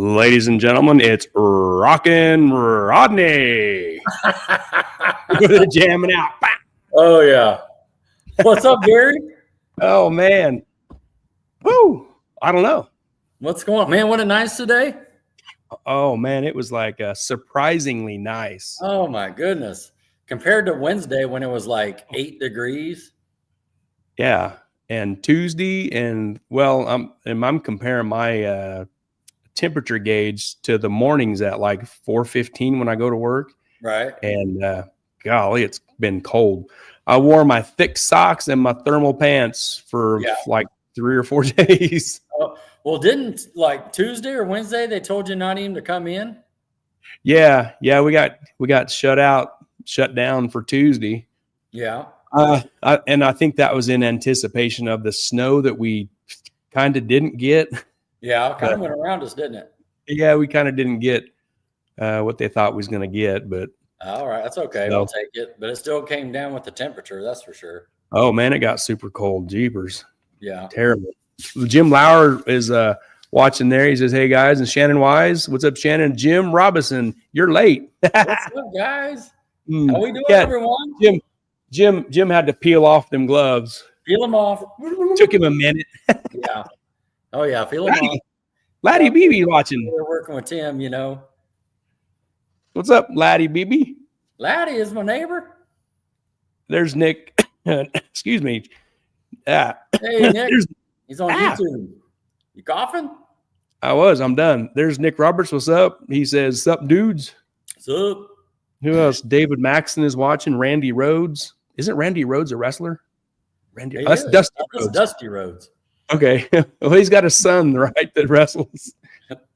Ladies and gentlemen, it's Rockin' Rodney. We're jamming out. Oh, yeah. What's up, Gary? Oh, man. Woo. I don't know. What's going on? Man, what a nice today. Oh, man, it was like surprisingly nice. Oh, my goodness. Compared to Wednesday when it was like 8 degrees. Yeah. And Tuesday, and well, I'm comparing my temperature gauge to the mornings at like 4:15 when I go to work. Right. And golly, it's been cold. I wore my thick socks and my thermal pants for like 3 or 4 days. Oh, well, didn't like Tuesday or Wednesday they told you not even to come in? Yeah, we got shut down for Tuesday. Yeah. And I think that was in anticipation of the snow that we kind of didn't get. Yeah, it kind of went around us, didn't it? Yeah, we kind of didn't get what they thought we was going to get, but all right, that's okay. So, we'll take it. But it still came down with the temperature, that's for sure. Oh man, it got super cold. Jeepers. Yeah. Terrible. Jim Lauer is watching there. He says, "Hey guys," and Shannon Wise, what's up, Shannon? Jim Robinson, you're late. What's up, guys? How we doing, everyone? Jim had to peel off them gloves. Peel them off. Took him a minute. Yeah. Oh yeah, peel them off. Laddie BB watching. We're working with Tim, you know. What's up, Laddie BB? Laddie is my neighbor. There's Nick. Excuse me. Hey, Nick. He's on YouTube. You coughing? I'm done. There's Nick Roberts. What's up? He says, "Sup, dudes." What's up? Who else? David Maxon is watching. Randy Rhodes. Isn't Randy Rhodes a wrestler? That's Dusty Rhodes. Okay. Well, he's got a son, right, that wrestles.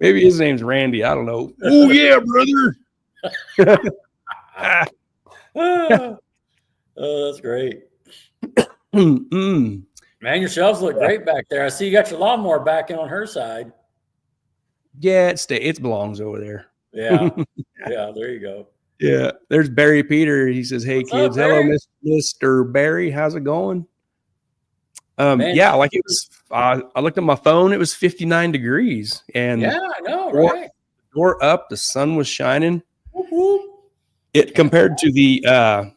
Maybe his name's Randy. I don't know. Oh, yeah, brother. Oh, that's great. Man, your shelves look great back there. I see you got your lawnmower back in on her side. Yeah, it belongs over there. Yeah. Yeah, there you go. Yeah. There's Barry Peter. He says, "Hey, kids." Up, hello, Mr. Barry. How's it going? Yeah, like it was, I looked at my phone, it was 59 degrees. And yeah, I know, right? Door up, the sun was shining. It compared to the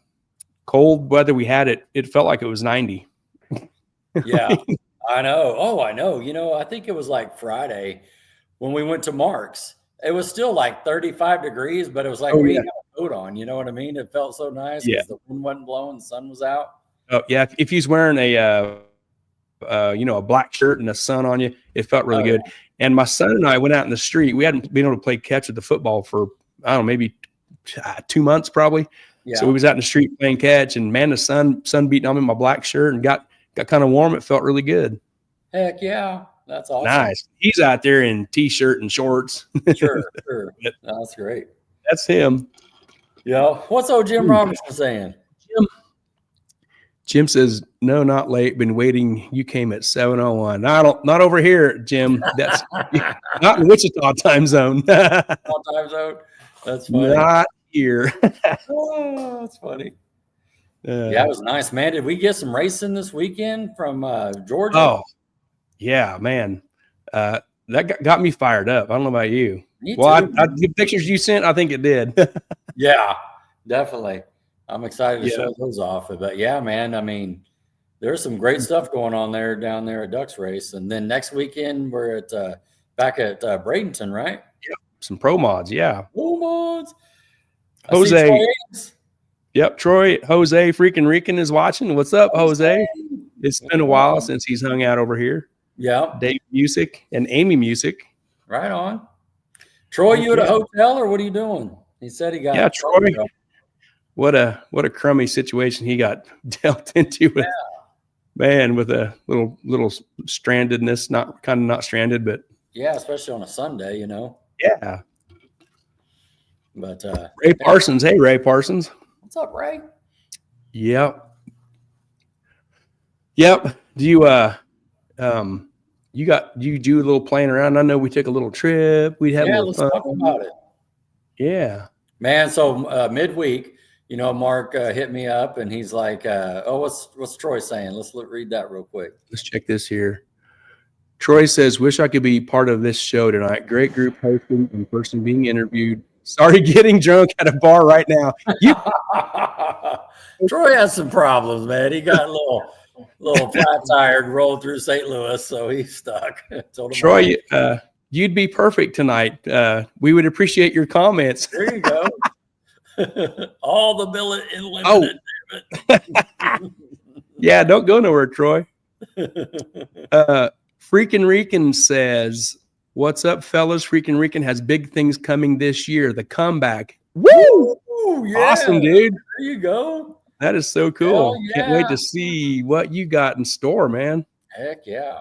cold weather we had, it felt like it was 90. Yeah, I know. Oh, I know. You know, I think it was like Friday when we went to Mark's. It was still like 35 degrees, but it was like we had a coat on. You know what I mean? It felt so nice because the wind wasn't blowing, the sun was out. Oh, yeah. If he's wearing a black shirt and the sun on you, it felt really good. Yeah. And my son and I went out in the street. We hadn't been able to play catch with the football for, I don't know, maybe 2 months probably. Yeah. So we was out in the street playing catch, and man, the sun beating on me in my black shirt, and got kind of warm. It felt really good. Heck yeah. That's awesome. Nice. He's out there in t-shirt and shorts. Sure. That's great. That's him. Yeah. What's old Jim Robinson saying? Jim says, "No, not late. Been waiting. You came at 7:01. Not over here, Jim. That's not in Wichita time zone. Time zone. That's funny. Not here." Oh, that's funny. Yeah, it was nice, man. Did we get some racing this weekend from Georgia? Oh, yeah, man. That got me fired up. I don't know about you. The pictures you sent, I think it did. Yeah, definitely. I'm excited to show those off. But yeah, man, I mean, there's some great stuff going on down there at Ducks Race. And then next weekend we're at back at Bradenton, right? Yep. Some pro mods, yeah. Pro mods. Jose. Yep, Troy, Jose freaking Rican is watching. What's up, Jose? It's been a while since he's hung out over here. Yeah. Dave Music and Amy Music. Right on. Troy, you at a hotel or what are you doing? He said he got Troy. What a crummy situation he got dealt into with, man, with a little strandedness, not stranded, but yeah, especially on a Sunday, you know. Yeah. But Ray Parsons, hey Ray Parsons. What's up, Ray? Yep. Do you do a little playing around? I know we took a little trip. We had a little fun. Let's talk about it. Yeah. Man, so midweek, you know, Mark hit me up and he's like, what's Troy saying? Let's read that real quick. Let's check this here. Troy says, wish I could be part of this show tonight. Great group hosting and person being interviewed. Sorry, getting drunk at a bar right now. Troy has some problems, man. He got a little flat tired, rolled through St. Louis, so he's stuck. Troy, you'd be perfect tonight. We would appreciate your comments. There you go. All the billet unlimited. Oh. Yeah, don't go nowhere, Troy. Freakin' Rican says, what's up, fellas? Freakin' Rican has big things coming this year. The comeback. Woo! Yeah. Awesome, dude. There you go. That is so cool. Yeah. Can't wait to see what you got in store, man. Heck yeah.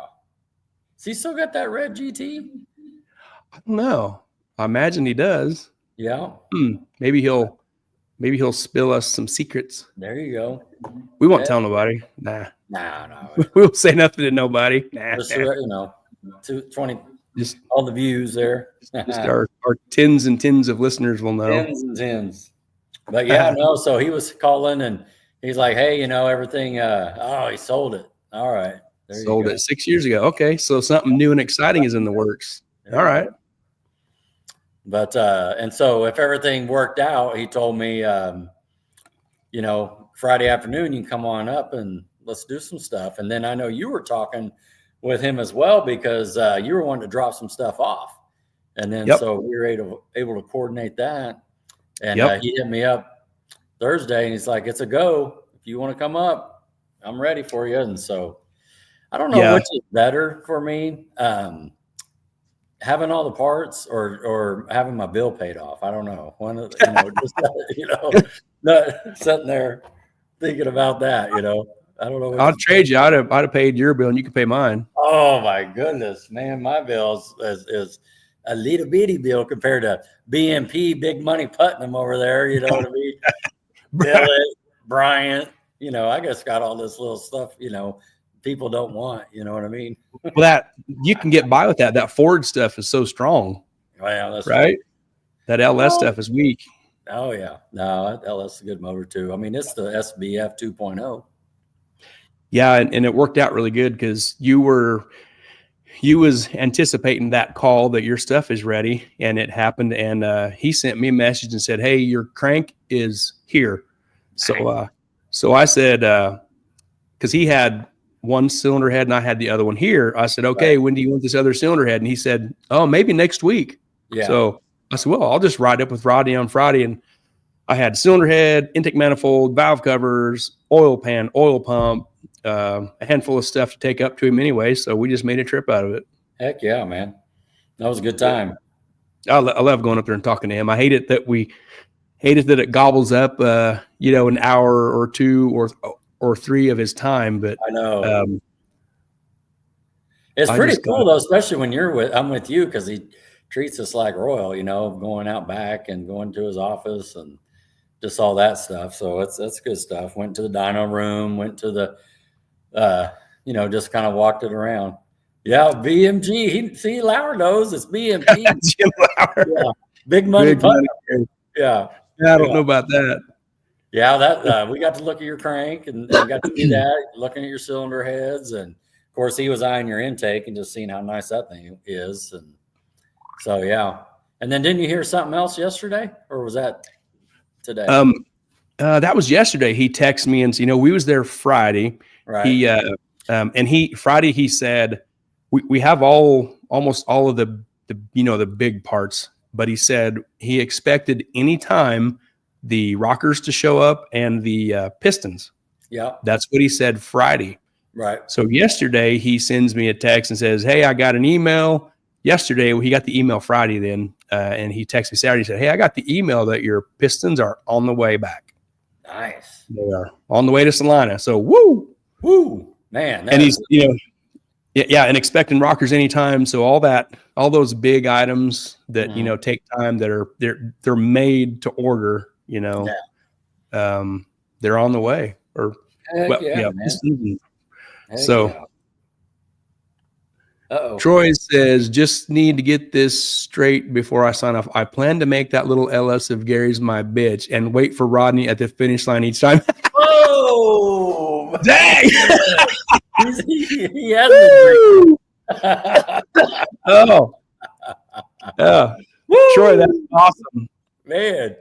Has he still got that red GT? I don't know. I imagine he does. Yeah. Maybe he'll spill us some secrets. There you go. We won't tell nobody. Nah. No. We'll say nothing to nobody. Just, 20, just all the views there. Just our tens and tens of listeners will know. Tens and tens. But yeah, no, so he was calling and he's like, hey, everything, he sold it. All right. Sold it 6 years ago. Okay. So something new and exciting is in the works. All right. But, and so if everything worked out, he told me, Friday afternoon, you can come on up and let's do some stuff. And then I know you were talking with him as well, because you were wanting to drop some stuff off. And then, so we were able to coordinate that. And he hit me up Thursday and he's like, it's a go. If you want to come up, I'm ready for you. And so I don't know which is better for me, having all the parts or having my bill paid off. I don't know. One of the, not sitting there thinking about that, I don't know. I'll trade you. I'd have paid your bill and you can pay mine. Oh my goodness, man. My bill is a little bitty bill compared to BMP, Big Money Putnam over there. You know what I mean? Billet, Bryant, I just got all this little stuff, people don't want, you know what I mean? Well, that you can get by with that. That Ford stuff is so strong. Well, that's right. That LS stuff is weak. Oh yeah. No, LS is a good motor too. I mean, it's the SBF 2.0. Yeah. And it worked out really good because you was anticipating that call that your stuff is ready, and it happened. And he sent me a message and said, hey, your crank is here. So I said, because he had one cylinder head and I had the other one here. I said, okay, when do you want this other cylinder head? And he said, oh, maybe next week. Yeah. So I said, well, I'll just ride up with Rodney on Friday. And I had cylinder head, intake manifold, valve covers, oil pan, oil pump, a handful of stuff to take up to him anyway. So we just made a trip out of it. Heck yeah, man. That was a good time. I love going up there and talking to him. I hate it that it gobbles up, an hour or two or three of his time. But I know it's pretty cool though, especially when I'm with you, because he treats us like royal, going out back and going to his office and just all that stuff. So that's good stuff. Went to the dyno room, went to the, just kind of walked it around. Yeah, BMG. Lauer knows it's BMG. Jim Lauer. Yeah. Big money. Yeah. I don't know about that. Yeah, that we got to look at your crank and got to do that, looking at your cylinder heads. And of course he was eyeing your intake and just seeing how nice that thing is. And so, yeah. And then didn't you hear something else yesterday, or was that today? That was yesterday. He texted me and said, we was there Friday. Right. Friday he said, we have almost all of the big parts, but he said he expected anytime the rockers to show up and the pistons. Yeah. That's what he said Friday. Right. So yesterday he sends me a text and says, hey, I got an email yesterday. He got the email Friday then. And he texted me Saturday and said, hey, I got the email that your pistons are on the way back. Nice. They are on the way to Salina. So woo, man. And he's, and expecting rockers anytime. So all those big items that, take time that they're made to order, they're on the way. Or Troy says, just need to get this straight before I sign off. I plan to make that little LS of Gary's my bitch and wait for Rodney at the finish line each time. Oh, dang! he has been Oh, Troy, that's awesome. Man.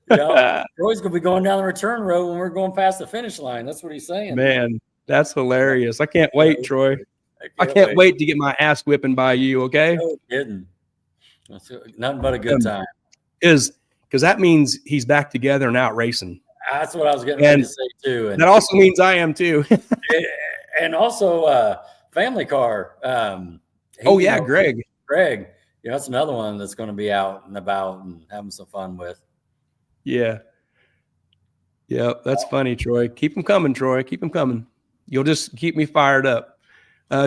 Yeah, Troy's gonna be going down the return road when we're going past the finish line. That's what he's saying. Man, that's hilarious. I can't wait, Troy. I can't wait to get my ass whipping by you, okay? No kidding. That's nothing but a good time. Because that means he's back together and out racing. That's what I was getting ready to say too. And that also means I am too. And also family car. Greg. Greg. Yeah, that's another one that's going to be out and about and having some fun with. Yeah. Yeah, that's funny, Troy. Keep them coming, Troy. Keep them coming. You'll just keep me fired up.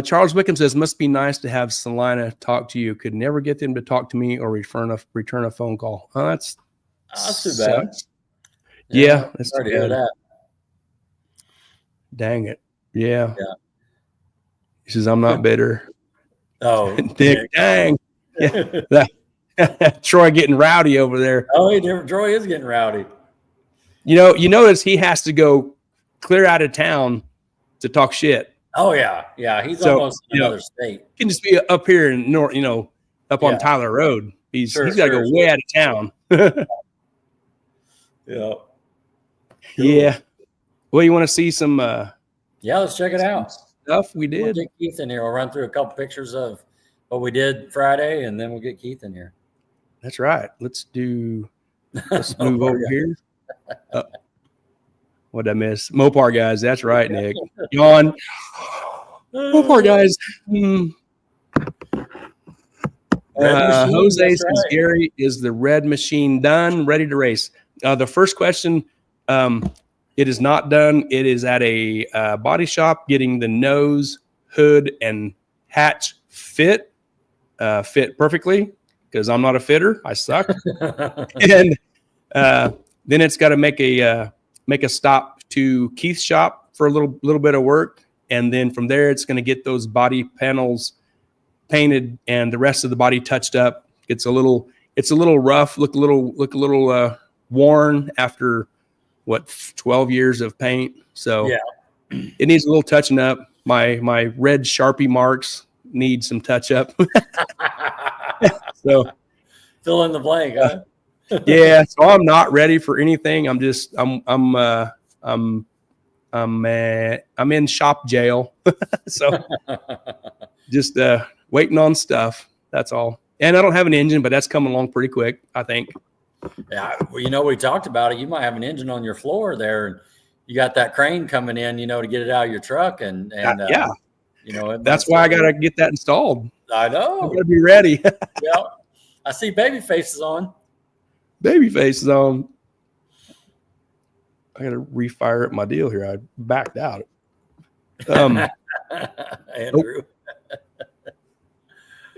Charles Wickham says, must be nice to have Salina talk to you. Could never get them to talk to me or return a phone call. Oh, that's too bad. Yeah, that's sorry to hear that. Dang it. Yeah. He says, I'm not bitter. Oh, Dick, dang. Yeah. Troy getting rowdy over there. Oh, Troy is getting rowdy. You notice he has to go clear out of town to talk shit. Oh yeah, he's almost in another state. He can just be up here in north, up on Tyler Road. He's got to go way out of town. Yeah. Cool. Yeah. Well, you want to see some? Let's check it out. Stuff we did. We'll get Keith in here. We'll run through a couple pictures of what we did Friday, and then we'll get Keith in here. That's right. Let's move over here. What'd I miss? Mopar guys. That's right, Nick. Yawn. Mopar guys. Jose says, Gary, is the red machine done? Ready to race? The first question, it is not done. It is at a body shop getting the nose, hood, and hatch fit perfectly because I'm not a fitter. I suck. And then it's got to make a stop to Keith's shop for a little bit of work. And then from there, it's going to get those body panels painted and the rest of the body touched up. It's a little rough, look a little worn after 12 years of paint. So it needs a little touching up. My red Sharpie marks need some touch up. So fill in the blank, huh? Yeah, so I'm not ready for anything. I'm in shop jail. So just waiting on stuff. That's all. And I don't have an engine, but that's coming along pretty quick, I think. Yeah, well, we talked about it. You might have an engine on your floor there, and you got that crane coming in, to get it out of your truck, and that's why I got to get that installed. I know. I got to be ready. Yeah, I see baby faces on. Baby faces on. I got to refire up my deal here. I backed out. Andrew.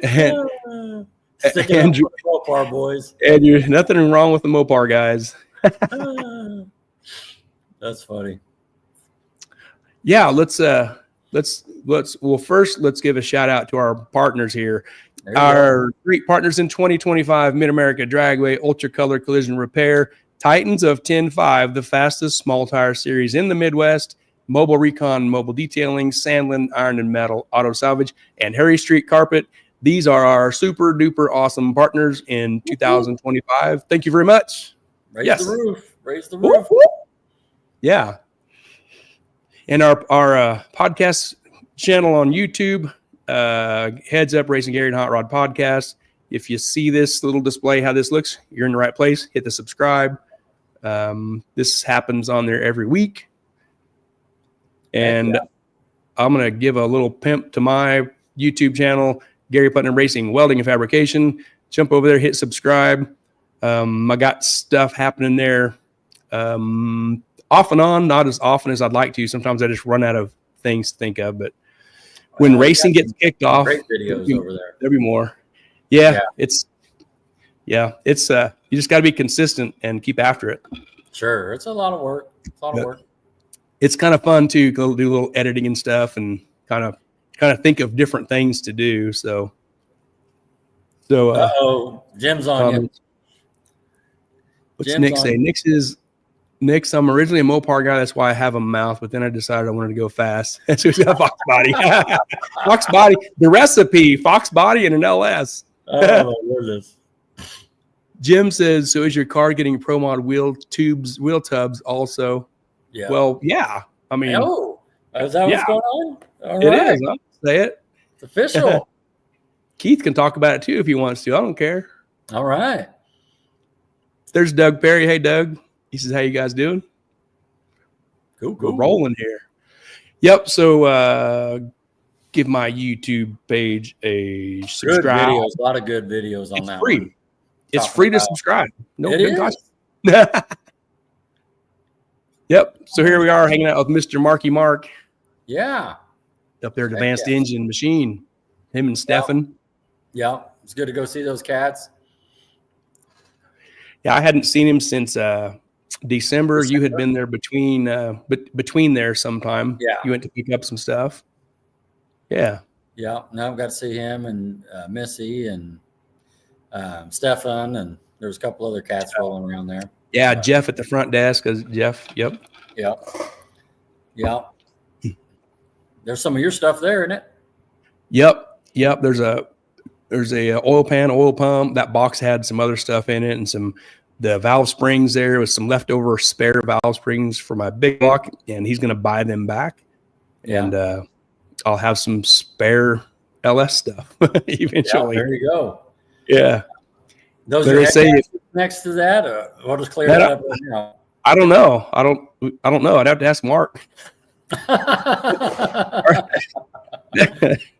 Andrew, Mopar boys. Andrew, nothing wrong with the Mopar guys. That's funny. Yeah, let's give a shout out to our partners here. Our great partners in 2025, Mid-America Dragway, Ultra Color Collision Repair, Titans of 10.5, the fastest small tire series in the Midwest, Mobile Recon, Mobile Detailing, Sandlin, Iron and Metal, Auto Salvage, and Harry Street Carpet. These are our super duper awesome partners in 2025. Thank you very much. Raise the roof. Raise the roof. Yeah. And our podcast channel on YouTube, Heads Up Racing Gary and Hot Rod Podcast. If you see this little display, how this looks, you're in the right place. Hit the subscribe. This happens on there every week. And I'm going to give a little pimp to my YouTube channel, Gary Putnam Racing Welding and Fabrication. Jump over there, hit subscribe. I got stuff happening there off and on, not as often as I'd like to. Sometimes I just run out of things to think of. But when racing gets kicked off, great videos over there. There'll be more. Yeah. It's you just got to be consistent and keep after it. Sure. It's a lot of work. It's kind of fun to go do a little editing and stuff and kind of think of different things to do. So Jim's on you. What's Nick say? Nick Nick's, I'm originally a Mopar guy. That's why I have a mouth, but then I decided I wanted to go fast. So he's got a Fox body. Fox body. The recipe, Fox body and an LS. Oh, my goodness. Jim says, so is your car getting Pro Mod wheel tubs also? Yeah. Well, yeah. I mean, is that what's going on? All it right. is. I'll say it. It's official. Keith can talk about it too if he wants to. I don't care. All right. There's Doug Perry. Hey, Doug. He says, how you guys doing? Cool. We're rolling here. Yep. So give my YouTube page a subscribe. Good videos. A lot of good videos on It's that free. one. It's free to subscribe. No, It is. Yep. So here we are hanging out with Mr. Marky Mark. Yeah. Up there at Advanced Engine Machine. Him and Stefan. Yeah. It's good to go see those cats. Yeah, I hadn't seen him since December. You had been there between there sometime. Yeah. You went to pick up some stuff. Yeah. Yeah. Now I've got to see him and Missy and Stefan, and there's a couple other cats rolling around there. Yeah, Jeff at the front desk. Jeff, yep. Yep. Yep. There's some of your stuff there, isn't it? Yep. There's a oil pan, oil pump. That box had some other stuff in it, and the valve springs there with some leftover spare valve springs for my big block, and he's going to buy them back. Yeah. And I'll have some spare LS stuff eventually. Yeah, there you go. Yeah. Those Better are say next to that. We'll just clear that up right now. I don't know. I don't know. I'd have to ask Mark.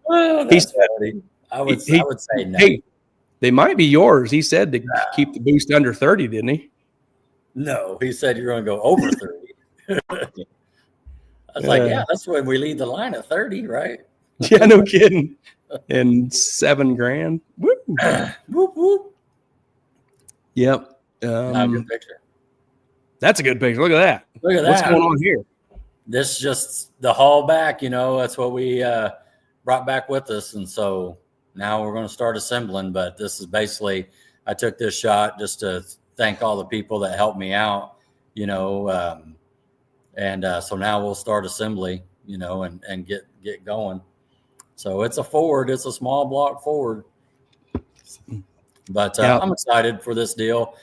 Oh, that's funny. I would say no. Hey, they might be yours. He said to keep the boost under 30, didn't he? No, he said you're going to go over 30. I was like, yeah, that's when we leave the line at 30, right? Yeah, no kidding. And $7,000. Woo. Whoop, whoop. Yep. Good picture. That's a good picture. Look at that. Look at What's that. going on here? This is just the haul back, that's what we brought back with us. And so now we're going to start assembling, but this is basically, I took this shot just to thank all the people that helped me out, so now we'll start assembly, and get going. So it's a Ford, it's a small block Ford, but I'm excited for this deal.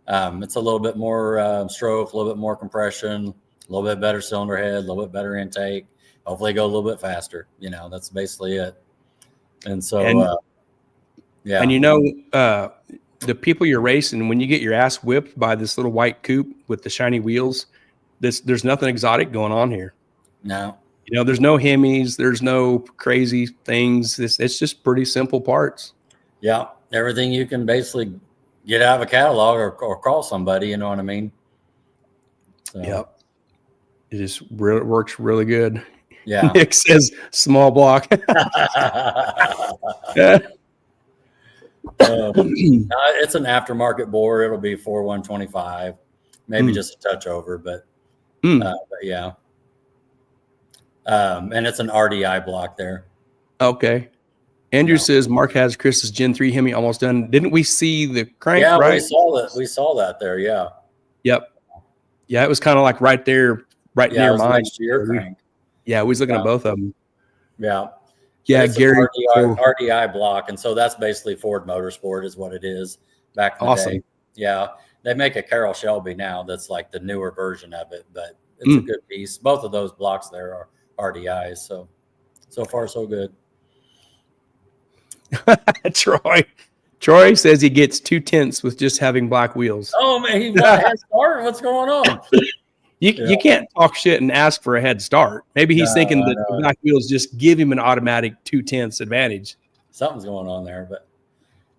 It's a little bit more stroke, a little bit more compression, a little bit better cylinder head, a little bit better intake. Hopefully go a little bit faster. That's basically it. And so, And the people you're racing, when you get your ass whipped by this little white coupe with the shiny wheels, there's nothing exotic going on here. No. There's no Hemis, there's no crazy things. It's just pretty simple parts. Yeah. Everything you can basically get out of a catalog or call somebody, you know what I mean? So. Yep. It just works really good. Yeah. Nick says small block. It's an aftermarket bore. It'll be 4125, maybe just a touch over, but yeah. And it's an RDI block there. Okay. Andrew says Mark has Chris's Gen 3 Hemi almost done. Didn't we see the crank? Yeah, right? We saw that there. Yeah. Yep. Yeah, it was kind of like right there, near mine. Next to your crank. Yeah, we was looking at both of them. Yeah. Yeah, Gary. RDI block. And so that's basically Ford Motorsport is what it is back in the day. Yeah. They make a Carroll Shelby now that's like the newer version of it, but it's a good piece. Both of those blocks there are RDIs. So far, so good. Troy says he gets 2/10 with just having black wheels. Oh, man, he got a head start? What's going on? You can't talk shit and ask for a head start. Maybe he's thinking that the black wheels just give him an automatic 2/10 advantage. Something's going on there,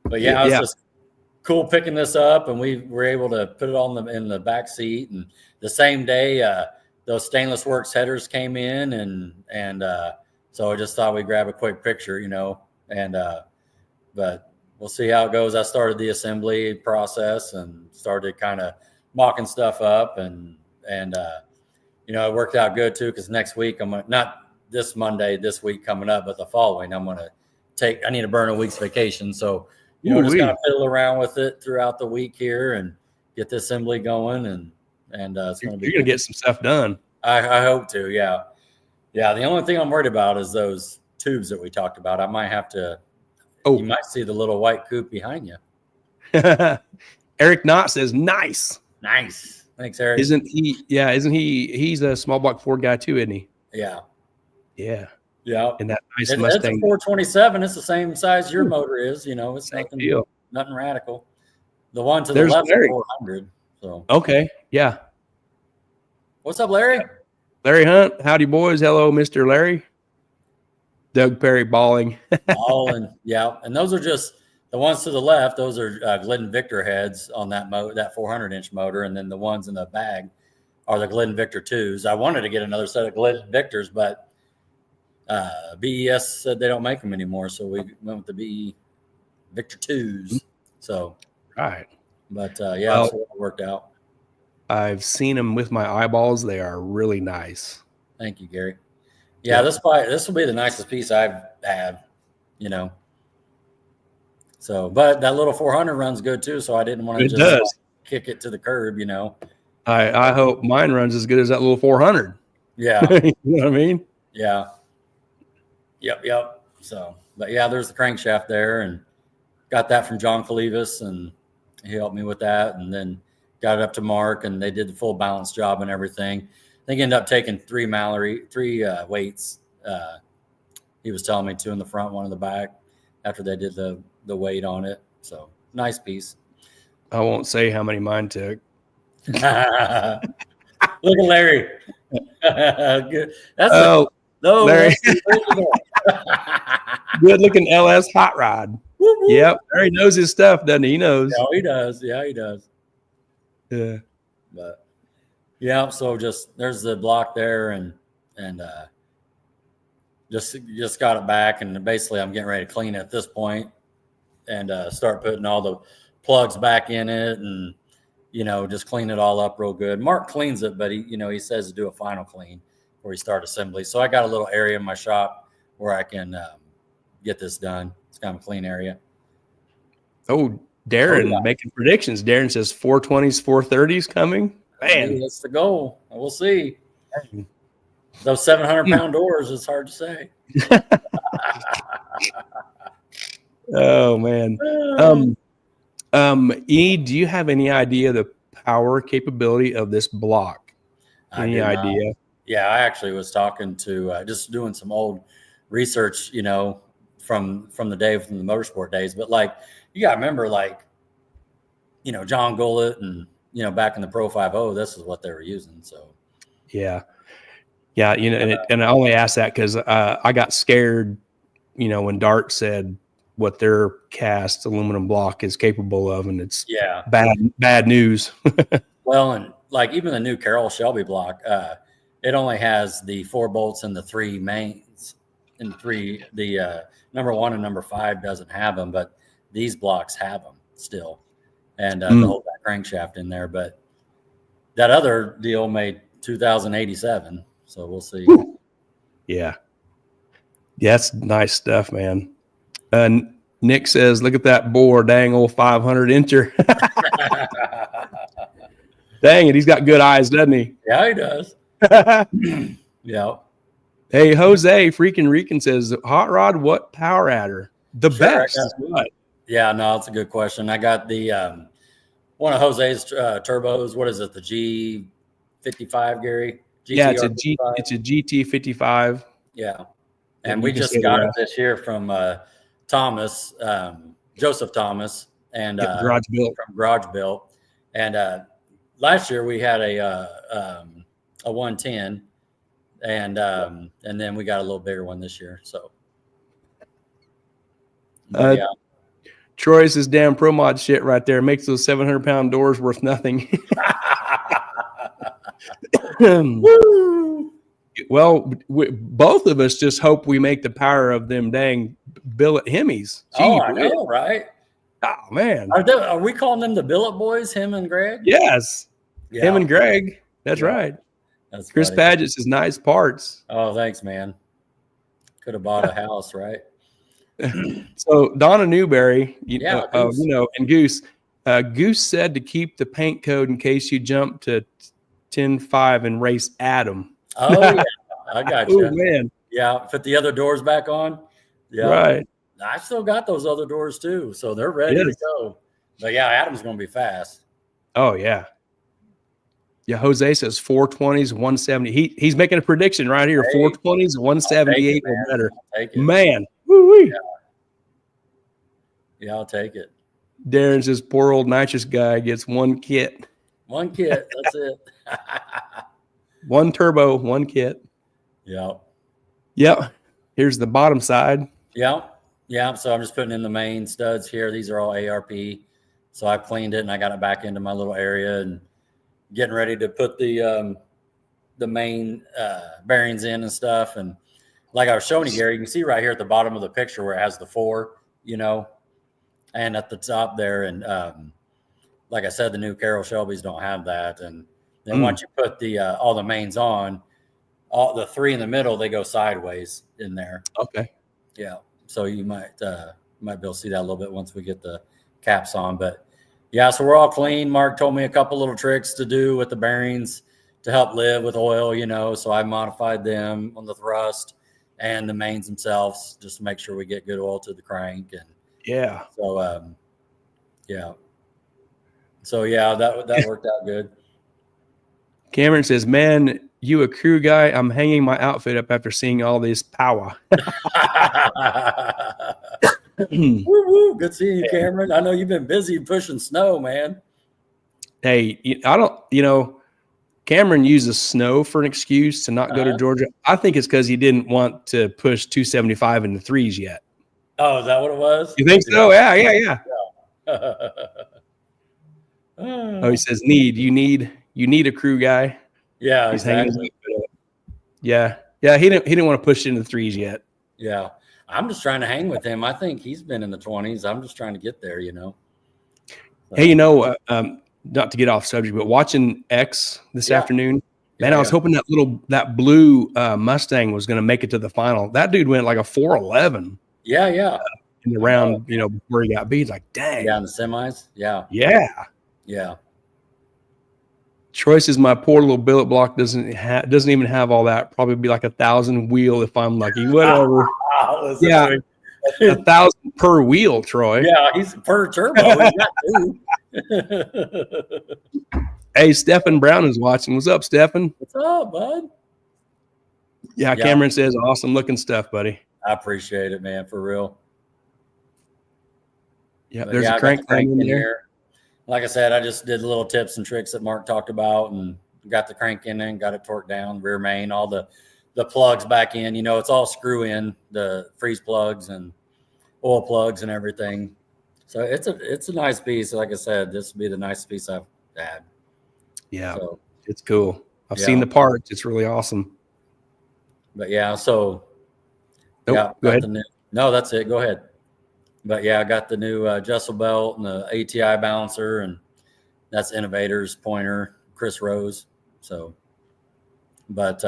but yeah, it's just cool picking this up, and we were able to put it on in the back seat. And the same day, those Stainless Works headers came in, and so I just thought we'd grab a quick picture, but we'll see how it goes. I started the assembly process and started kind of mocking stuff up, and it worked out good too, because next week not this Monday, this week coming up, but the following, I need to burn a week's vacation. So, just kind of fiddle around with it throughout the week here and get the assembly going. And and it's going to be. You're going to get some stuff done. I hope to. Yeah. The only thing I'm worried about is those tubes that we talked about. I might have to. Oh, you might see the little white coupe behind you. Eric Knott says, "Nice." Thanks, Eric. Isn't he? Yeah, isn't he? He's a small block Ford guy too, isn't he? Yeah. And that nice Mustang. It's a 427. It's the same size your motor is. It's nothing radical. The one to the left is 400. So okay, yeah. What's up, Larry? Larry Hunt, howdy boys. Hello, Mr. Larry. Doug Perry balling. Yeah. And those are just the ones to the left. Those are Glidden Victor heads on that 400-inch motor, and then the ones in the bag are the Glidden Victor 2s. I wanted to get another set of Glidden Victors, but BES said they don't make them anymore, so we went with the BE Victor 2s. So, right. But so it worked out. I've seen them with my eyeballs. They are really nice. Thank you, Gary. Yeah, this will be the nicest piece I've had, So, but that little 400 runs good too, so I didn't want to just kick it to the curb, I hope mine runs as good as that little 400. Yeah. You know what I mean? Yeah. Yep. So, but yeah, there's the crankshaft there, and got that from John Calivas, and he helped me with that, and then got it up to Mark, and they did the full balance job and everything. I think ended up taking three weights. He was telling me 2 in the front, 1 in the back after they did the weight on it. So nice piece. I won't say how many mine took. Look at Larry. Good. Larry. Good looking LS hot rod. Woo-hoo. Yep. Larry knows his stuff, doesn't he? He knows. No, he does. Yeah, he does. Yeah. But yeah, so just there's the block there, and just got it back, and basically I'm getting ready to clean it at this point, and start putting all the plugs back in it, and just clean it all up real good. Mark cleans it, but he says to do a final clean before we start assembly. So I got a little area in my shop where I can get this done. It's kind of a clean area. Oh, Darren making predictions. Darren says 420s, 430s coming. Man, that's the goal. We'll see. Those 700-pound doors, it's hard to say. Oh man. E, do you have any idea the power capability of this block? Any idea? Yeah, I actually was talking to just doing some old research, from the motorsport days. But you got to remember, John Gullett and back in the Pro 5.0, this is what they were using. So yeah, and I only asked that because I got scared, when Dart said what their cast aluminum block is capable of, and it's bad news. Well, and even the new Carroll Shelby block, it only has the 4 bolts and the 3 mains, and the number 1 and number 5 doesn't have them, but these blocks have them still, and to hold that crankshaft in there. But that other deal made 2,087, so we'll see. Yeah, that's nice stuff, man. Nick says, "Look at that bore, dang old 500-incher." Dang it, he's got good eyes, doesn't he? Yeah, he does. Yeah. Hey, Jose freaking Rican says, "Hot rod, what power adder? The best." What? Yeah, no, it's a good question. I got the one of Jose's turbos. What is it? The G55, Gary? GTR it's a GT55. Yeah, and we just got it this year from Thomas, Joseph Thomas, and Garage Built. From Garage Built. And last year we had a 110, and then we got a little bigger one this year. So, yeah. Troy says, "Damn Pro Mod shit right there makes those 700-pound doors worth nothing." Well, both of us just hope we make the power of them dang billet Hemis. Oh, I know, right? Oh man, are we calling them the billet boys? Him and Greg? Yes, him and Greg. That's right. That's Chris funny. Paget says, "Nice parts." Oh, thanks, man. Could have bought a house, right? So Donna Newberry, Goose. and Goose said to keep the paint code in case you jump to 10.5 and race Adam. Oh yeah, I got you. Oh man, yeah. Put the other doors back on. Yeah, right. I still got those other doors too, so they're ready to go. But yeah, Adam's going to be fast. Oh yeah. Yeah, Jose says 420s, 170. He's making a prediction right here. 420s, 178 or better. Man, woo-wee. Yeah, I'll take it. Darren says poor old nitrous guy gets one kit. One kit, that's it. One turbo, one kit. Yeah. Yep. Here's the bottom side. Yeah. Yeah. So I'm just putting in the main studs here. These are all ARP. So I cleaned it and I got it back into my little area and getting ready to put the main bearings in and stuff. And like I was showing you, Gary, you can see right here at the bottom of the picture where it has the 4, and at the top there. And like I said, the new Carroll Shelbys don't have that. And then once you put the all the mains on, all the 3 in the middle, they go sideways in there. Okay. Yeah. So you might be able to see that a little bit once we get the caps on. But yeah, so we're all clean. Mark told me a couple little tricks to do with the bearings to help live with oil, so I modified them on the thrust and the mains themselves just to make sure we get good oil to the crank. And yeah. So, yeah. So, yeah, that worked out good. Cameron says, man, you a crew guy? I'm hanging my outfit up after seeing all this power. Woo, woo. Good seeing you, Cameron. I know you've been busy pushing snow, man. Hey, Cameron uses snow for an excuse to not go to Georgia. I think it's because he didn't want to push 275 into 3s yet. Oh, is that what it was? You think so? Yeah. Oh, he says you need a crew guy. Yeah, he's exactly. Yeah. He didn't want to push it into 3s yet. Yeah, I'm just trying to hang with him. I think he's been in the 20s. I'm just trying to get there, So. Hey, not to get off subject, but watching X this afternoon, man, I was hoping that blue Mustang was going to make it to the final. That dude went like a 411. Yeah. In the round, before he got beat. It's like, dang. Yeah, in the semis. Yeah. Yeah. Troy says my poor little billet block doesn't even have all that. Probably be like 1,000 wheel if I'm lucky. Whatever. Yeah, 1,000 per wheel, Troy. Yeah, he's per turbo. He's got 2. Hey, Stephen Brown is watching. What's up, Stephen? What's up, bud? Yeah, Cameron says awesome looking stuff, buddy. I appreciate it, man, for real. Yeah, there's a crank in there. Like I said, I just did little tips and tricks that Mark talked about and got the crank in and got it torqued down, rear main, all the plugs back in. It's all screw in, the freeze plugs and oil plugs and everything. So it's a nice piece. Like I said, this will be the nicest piece I've had. Yeah. So, it's cool. I've seen the parts. It's really awesome. But yeah, so go ahead. No, that's it. Go ahead. But yeah, I got the new Jessel belt and the ATI balancer, and that's Innovator's pointer, Chris Rose. So, but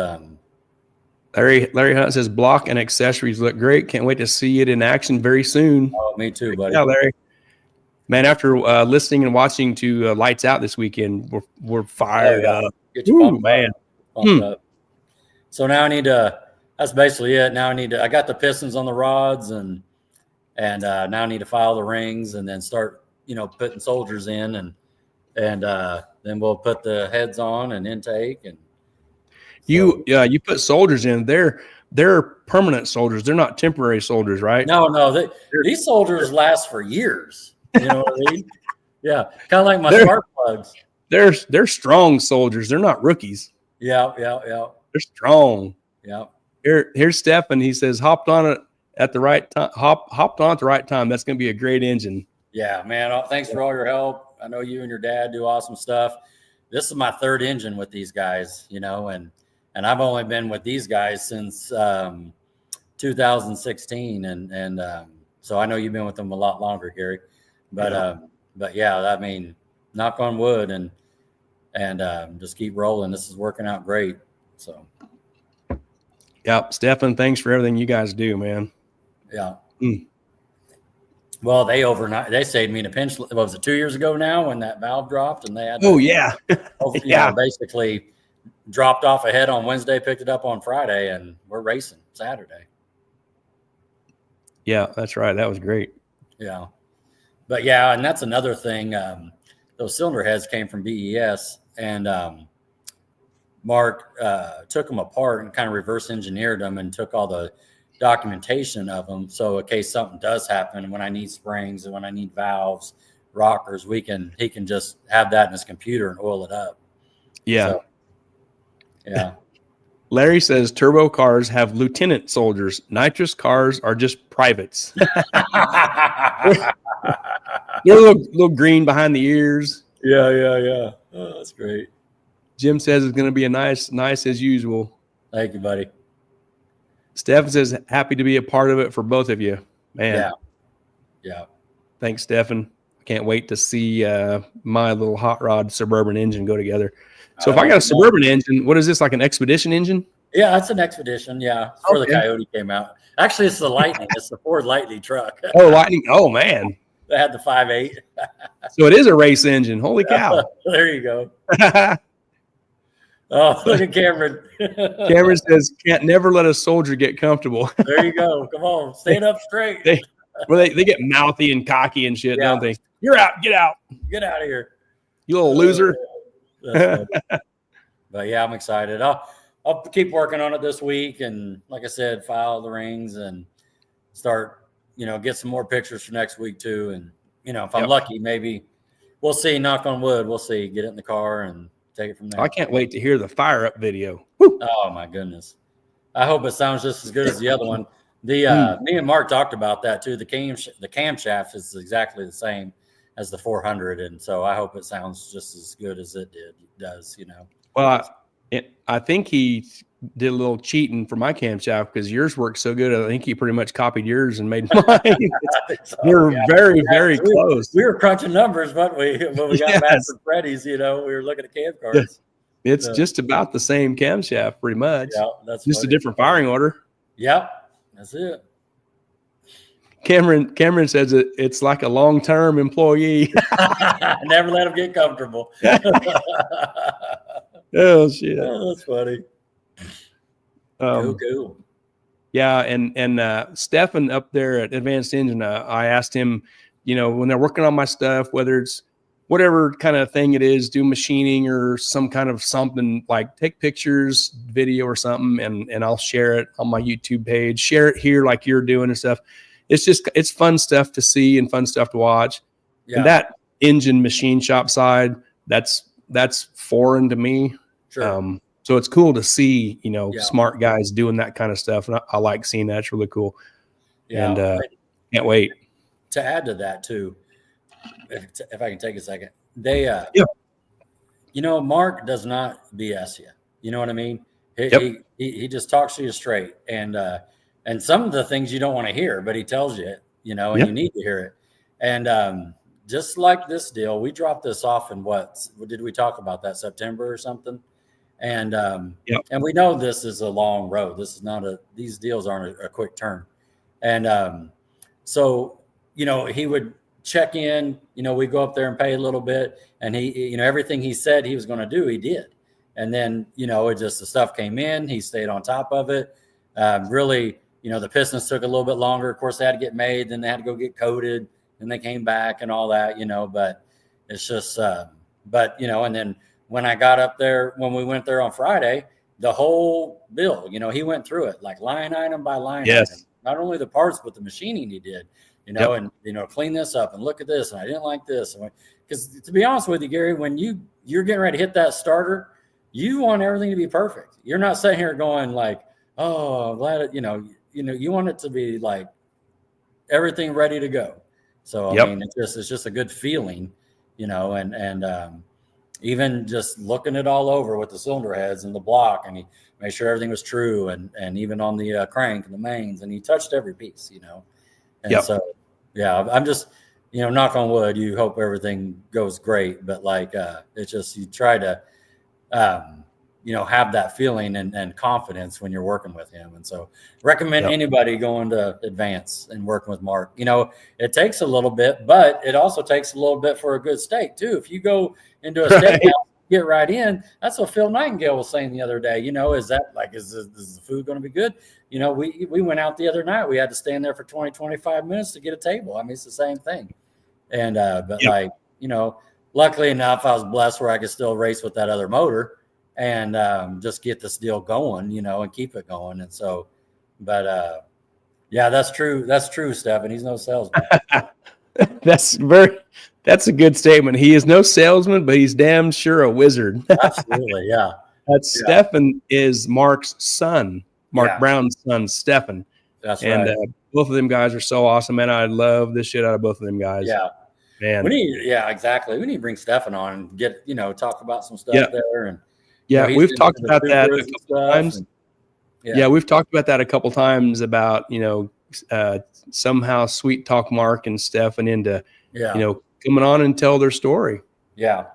Larry Hunt says block and accessories look great. Can't wait to see it in action very soon. Oh, me too, buddy. Yeah, Larry. Man, after listening and watching to Lights Out this weekend, we're fired up. Get you pumped up. So now I need to. That's basically it. Now I got the pistons on the rods and now I need to file the rings and then start, putting soldiers in and then we'll put the heads on and intake and. You put soldiers in. They're permanent soldiers. They're not temporary soldiers, right? No. These soldiers last for years. You know what I mean? Yeah, kind of like my spark plugs. They're strong soldiers. They're not rookies. Yeah. They're strong. Yeah. Here's Stephen. He says hopped on it at the right time. Hopped on at the right time. That's going to be a great engine. Yeah, man. Thanks for all your help. I know you and your dad do awesome stuff. This is my 3rd engine with these guys, and I've only been with these guys since 2016, and so I know you've been with them a lot longer, Gary. But yeah, I mean, knock on wood and just keep rolling. This is working out great. So. Yep, Stefan, thanks for everything you guys do, man. Yeah. Well, they saved me in a pinch. What was it, 2 years ago now when that valve dropped and they had yeah. basically dropped off a head on Wednesday, picked it up on Friday, and we're racing Saturday. Yeah, that's right. That was great. Yeah. But yeah, and that's another thing. Those cylinder heads came from BES, and Mark took them apart and kind of reverse engineered them and took all the documentation of them. So in case something does happen, when I need springs and when I need valves, rockers, he can just have that in his computer and oil it up. Yeah. So, yeah. Larry says turbo cars have lieutenant soldiers. Nitrous cars are just privates. They're a little green behind the ears. Yeah. Oh, that's great. Jim says it's going to be a nice as usual. Thank you, buddy. Stephen says happy to be a part of it for both of you. Man. Yeah. Thanks, Stephen. Can't wait to see my little hot rod Suburban engine go together. So if I got a Suburban engine, what is this, like an Expedition engine? Yeah, it's an Expedition. Yeah, before the Coyote came out. Actually, it's the Lightning. It's the Ford Lightning truck. Oh, Lightning. Oh, man. They had the 5.8. So it is a race engine. Holy cow. There you go. Oh, look at Cameron. Cameron says, can't never let a soldier get comfortable. There you go. Come on. Stand up straight. They get mouthy and cocky and shit, don't they? You're out. Get out. Get out of here. You little loser. But yeah, I'm excited. I'll keep working on it this week, and like I said, file the rings and start, get some more pictures for next week too. And if I'm lucky, maybe we'll see. Knock on wood, we'll see. Get it in the car and take it from there. I can't wait to hear the fire up video. Woo. Oh my goodness! I hope it sounds just as good as the other one. Me and Mark talked about that too. The camshaft is exactly the same as the 400, and so I hope it sounds just as good as it does. Well, I think he did a little cheating for my camshaft because yours worked so good. I think he pretty much copied yours and made mine. We're very, very close. We were crunching numbers, weren't we? When we got back from Freddy's, we were looking at cam cards. It's just about the same camshaft, pretty much. Yeah, that's just a different firing order. Yep, that's it. Cameron says it's like a long-term employee. Never let him get comfortable. Oh shit! Oh, that's funny. Cool. Yeah, and Stefan up there at Advanced Engine, I asked him, when they're working on my stuff, whether it's whatever kind of thing it is, do machining or some kind of something, like take pictures, video or something, and I'll share it on my YouTube page, share it here like you're doing and stuff. It's fun stuff to see and fun stuff to watch. Yeah. And that engine machine shop side, that's foreign to me. Sure. So it's cool to see, smart guys doing that kind of stuff. And I like seeing that. It's really cool. Yeah. And can't wait. To add to that too, if I can take a second, Mark does not BS you. You know what I mean? He just talks to you straight. And some of the things you don't want to hear, but he tells you, and you need to hear it. And just like this deal, we dropped this off in what did we talk about that, September or something? And and we know this is a long road. This is not these deals aren't a quick turn. And so, he would check in, we go up there and pay a little bit, and he, everything he said he was going to do, he did. And then, it just, the stuff came in, he stayed on top of it. Really, the pistons took a little bit longer. Of course, they had to get made, then they had to go get coated, and they came back and all that, but it's just, and then when I got up there, when we went there on Friday, the whole bill, he went through it like line item by line item. Not only the parts, but the machining he did, and, clean this up and look at this. And I didn't like this. Because to be honest with you, Gary, when you're getting ready to hit that starter, you want everything to be perfect. You're not sitting here going like, oh, I'm glad it, you want it to be like everything ready to go. So, I mean, it's just a good feeling, and even just looking it all over with the cylinder heads and the block, and he made sure everything was true, and even on the crank and the mains, and he touched every piece, And so, I'm just, knock on wood, you hope everything goes great, but like, it's just, you try to, have that feeling and confidence when you're working with him. And so recommend anybody going to Advance and working with Mark. It takes a little bit, but it also takes a little bit for a good steak too. If you go into a steakhouse get right in. That's what Phil Nightingale was saying the other day. Is that like, is the food going to be good? We went out the other night. We had to stand there for 20, 25 minutes to get a table. I mean, it's the same thing. And, but Yep. luckily enough, I was blessed where I could still race with that other motor and just get this deal going, and keep it going. And so, but yeah, that's true. That's true, Stephen. He's no salesman. That's a good statement. He is no salesman, but he's damn sure a wizard. Absolutely. Yeah. Stephen is Mark's son, Mark Brown's son, Stephen. That's and, right. Both of them guys are so awesome, man. I love the shit out of both of them guys. Yeah. Man. Exactly. We need to bring Stephen on and get, talk about some stuff there. And we've talked about that a couple times. We've talked about that a couple times about, somehow sweet talk Mark and Stephen into, coming on and tell their story. Yeah.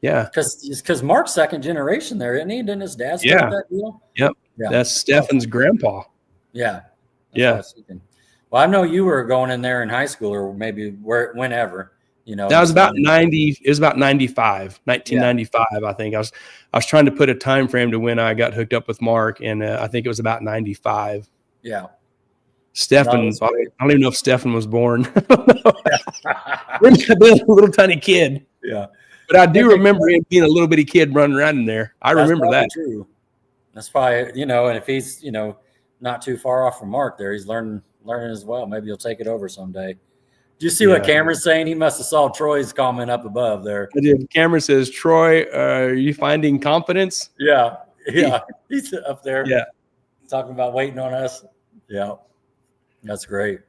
Yeah. Because Mark's second generation there, isn't he? Didn't his dad start that deal? Yep. Yeah. That's Stephen's grandpa. Yeah. Yeah. Well, I know you were going in there in high school or maybe whenever, That was about 90. It was about 1995, I think. I was trying to put a time frame to when I got hooked up with Mark, and I think it was about 95. Yeah. Stephen, I don't even know if Stephen was born. I've been a little tiny kid. Yeah. But I do remember him being a little bitty kid running around in there. I remember that. True. That's probably, and if he's, not too far off from Mark there, he's learning as well. Maybe he'll take it over someday. Do you see what Cameron's saying? He must have saw Troy's comment up above there. I did. Cameron says, Troy, are you finding confidence? Yeah. Yeah. He's up there. Yeah. Talking about waiting on us. Yeah. That's great.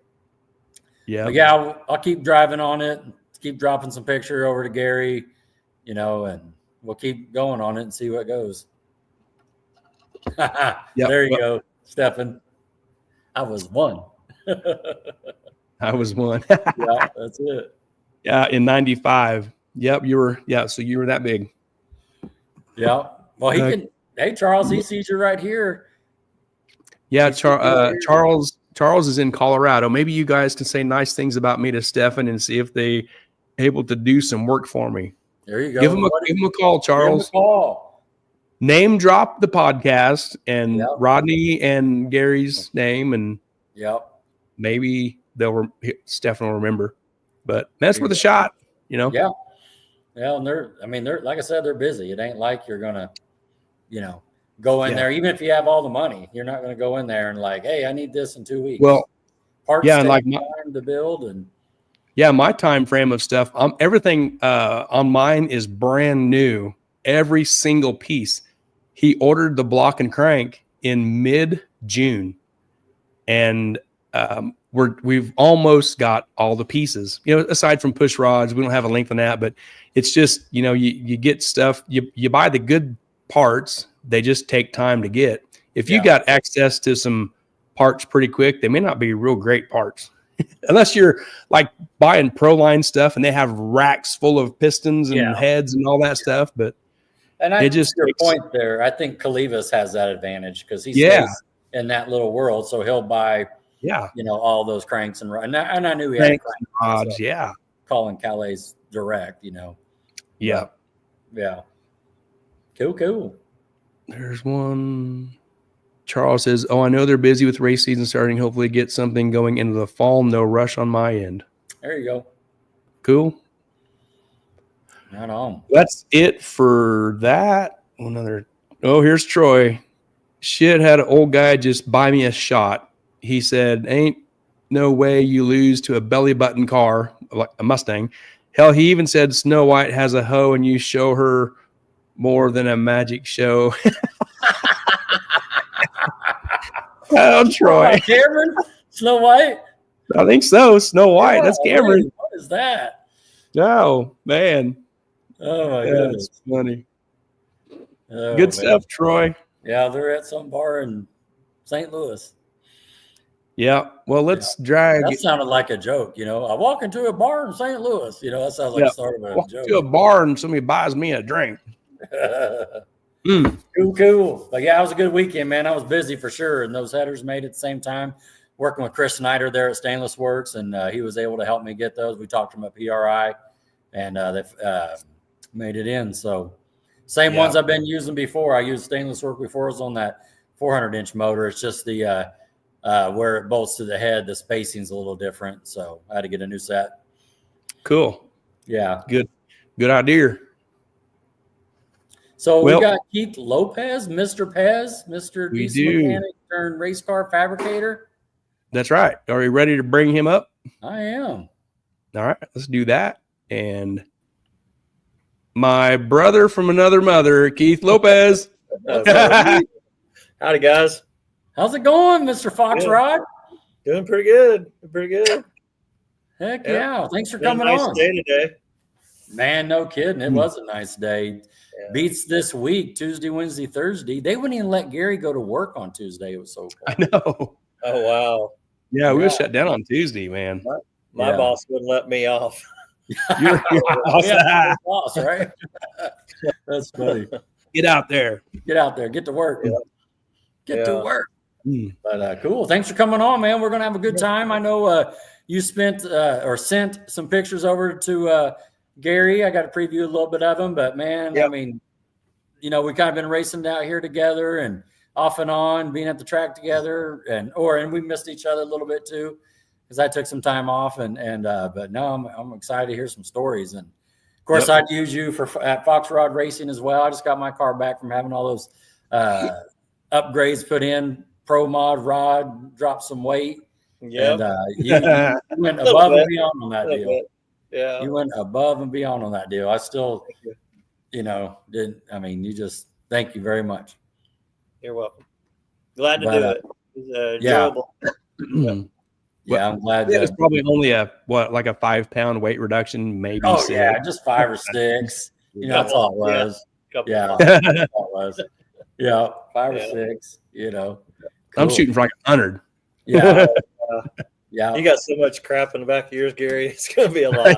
Yeah. But I'll keep driving on it. Keep dropping some picture over to Gary, and we'll keep going on it and see what goes. There you go, Stephen. I was one. I was one. Yeah, that's it. Yeah, in 95. Yep, you were. Yeah, so you were that big. Yeah. Well, he can. Hey, Charles, he sees you right here. Yeah, Charles is in Colorado. Maybe you guys can say nice things about me to Stephen and see if they able to do some work for me. There you go. Give him a call, Charles. Give him a call. Name drop the podcast and Rodney and Gary's name, and maybe Stephen will remember. But that's worth a shot, Yeah. Yeah, and they're like I said, they're busy. It ain't like you're gonna, go in there. Even if you have all the money, you're not gonna go in there and like, hey, I need this in 2 weeks. Well, parts and like time to build and. Yeah, my time frame of stuff, everything on mine is brand new. Every single piece. He ordered the block and crank in mid-June, and we've almost got all the pieces. Aside from push rods, we don't have a length on that, but it's just you get stuff. You buy the good parts. They just take time to get. If you got access to some parts pretty quick, they may not be real great parts. Unless you're like buying Proline stuff and they have racks full of pistons and heads and all that stuff. But I just your point there. I think Calivas has that advantage because he stays in that little world, so he'll buy all those cranks and I knew he had rods. So calling Calais direct. Yeah. Cool. There's one. Charles says, I know they're busy with race season starting. Hopefully get something going into the fall. No rush on my end. There you go. Cool. Right on. That's it for that. Here's Troy. Shit, had an old guy just buy me a shot. He said, ain't no way you lose to a belly button car, like a Mustang. Hell, he even said Snow White has a hoe and you show her more than a magic show. Oh, Troy. Cameron? Snow White? I think so. Snow White. That's Cameron. Man, what is that? Oh, man. Oh, my goodness. That's funny. Good stuff, Troy. Yeah, they're at some bar in St. Louis. Yeah. Well, let's drag. That sounded like a joke, I walk into a bar in St. Louis. That sounds like the start of a walk joke. To a bar and somebody buys me a drink. Cool. But it was a good weekend, man. I was busy for sure, and those headers made at the same time. Working with Chris Snyder there at Stainless Works, and he was able to help me get those. We talked to him at PRI, and they've made it in. So, Same ones I've been using before. I used stainless work before. It was on that 400-inch motor. It's just the where it bolts to the head, the spacing's a little different. So I had to get a new set. Cool. Yeah. Good idea. So we got Keith Lopez, Mr. Pez, Mr. Diesel Mechanic turned race car fabricator. That's right. Are you ready to bring him up? I am. All right, let's do that. And my brother from another mother, Keith Lopez. Howdy, guys. How's it going, Mr. Foxrod? Doing pretty good. Pretty good. Heck yeah. Thanks for coming nice on. Day today. Man, no kidding. It was a nice day. Yeah. Beats this week, Tuesday, Wednesday, Thursday. They wouldn't even let Gary go to work on Tuesday. It was so cool. I know. Oh, wow. Yeah, we were shut down on Tuesday, man. My boss wouldn't let me off. You're boss, right? That's funny. Get out there. Get out there. Get to work. Yeah. Get to work. But cool. Thanks for coming on, man. We're going to have a good time. I know you spent or sent some pictures over to Gary. I got to preview a little bit of them, but man, I mean, you know, we kind of been racing out here together and off and on, being at the track together, and we missed each other a little bit too, because I took some time off, but no, I'm excited to hear some stories, and of course I'd use you at Foxrod Racing as well. I just got my car back from having all those upgrades put in, Pro Mod rod, dropped some weight, and you went above and beyond on that deal. Yeah, you went above and beyond on that deal. I still, didn't. I mean, you just thank you very much. You're welcome. Glad to do it. It's enjoyable. Yeah, I'm glad. It's probably only a 5-pound weight reduction, maybe. Oh, just 5 or 6. That's all it was. Yeah, that's all it was. Yeah, 5 or 6. Cool. I'm shooting for like 100. Yeah. Yeah. You got so much crap in the back of yours, Gary. It's going to be a lot.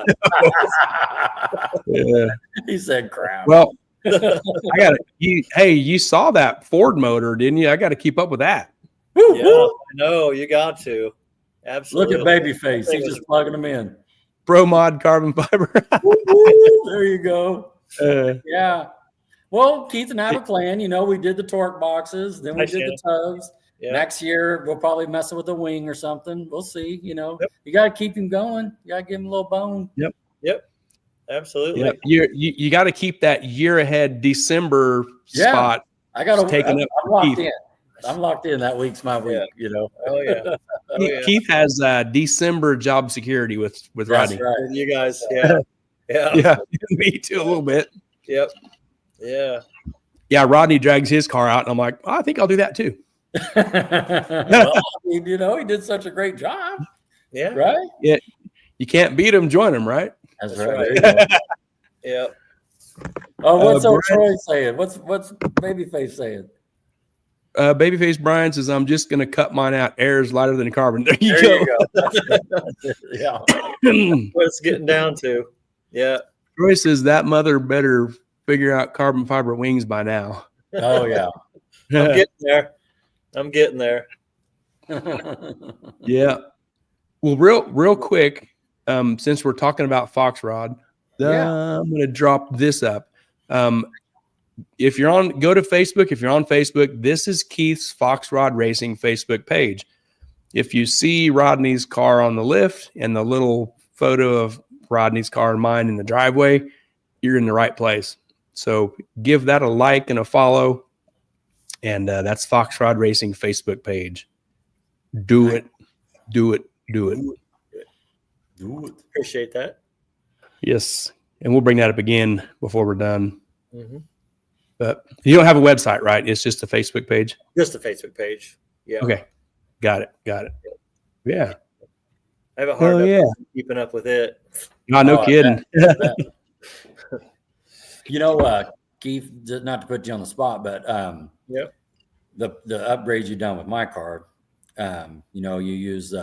He said crap. Well, you saw that Ford motor, didn't you? I got to keep up with that. Yeah, I know. You got to. Absolutely. Look at Babyface. He's just plugging them in. Pro Mod carbon fiber. There you go. Yeah. Well, Keith and I have a plan. We did the torque boxes, then we did the tubs. Yeah. Next year, we'll probably mess with a wing or something. We'll see. You got to keep him going. You got to give him a little bone. Yep. Absolutely. Yep. You got to keep that year ahead December spot. I got to take it. I'm locked Keith. in. I'm locked in. That week's my week. Oh yeah. Keith has December job security with Rodney. That's right. You guys. Yeah. Yeah. Me too, a little bit. Yep. Yeah. Yeah. Rodney drags his car out, and I'm like, I think I'll do that too. Well, he did such a great job. Yeah. Right. Yeah. You can't beat him, join him, right? That's right. Yep. Oh, what's old Troy saying? What's Babyface saying? Babyface Brian says, I'm just going to cut mine out. Air is lighter than carbon. There you go. Yeah. What it's getting down to. Yeah. Troy says that mother better figure out carbon fiber wings by now. Oh, yeah. I'm getting there. Yeah. Well, real quick, since we're talking about Foxrod, I'm going to drop this up. If you're go to Facebook. If you're on Facebook, this is Keith's Foxrod Racing Facebook page. If you see Rodney's car on the lift and the little photo of Rodney's car and mine in the driveway, you're in the right place. So give that a like and a follow. And that's Foxrod Racing Facebook page. Do it. Appreciate that. Yes. And we'll bring that up again before we're done. Mm-hmm. But you don't have a website, right? It's just a Facebook page? Just a Facebook page. Yeah. Okay. Got it. Yeah. I have a hard time keeping up with it. No kidding. Keith, not to put you on the spot, but the upgrades you've done with my car, you use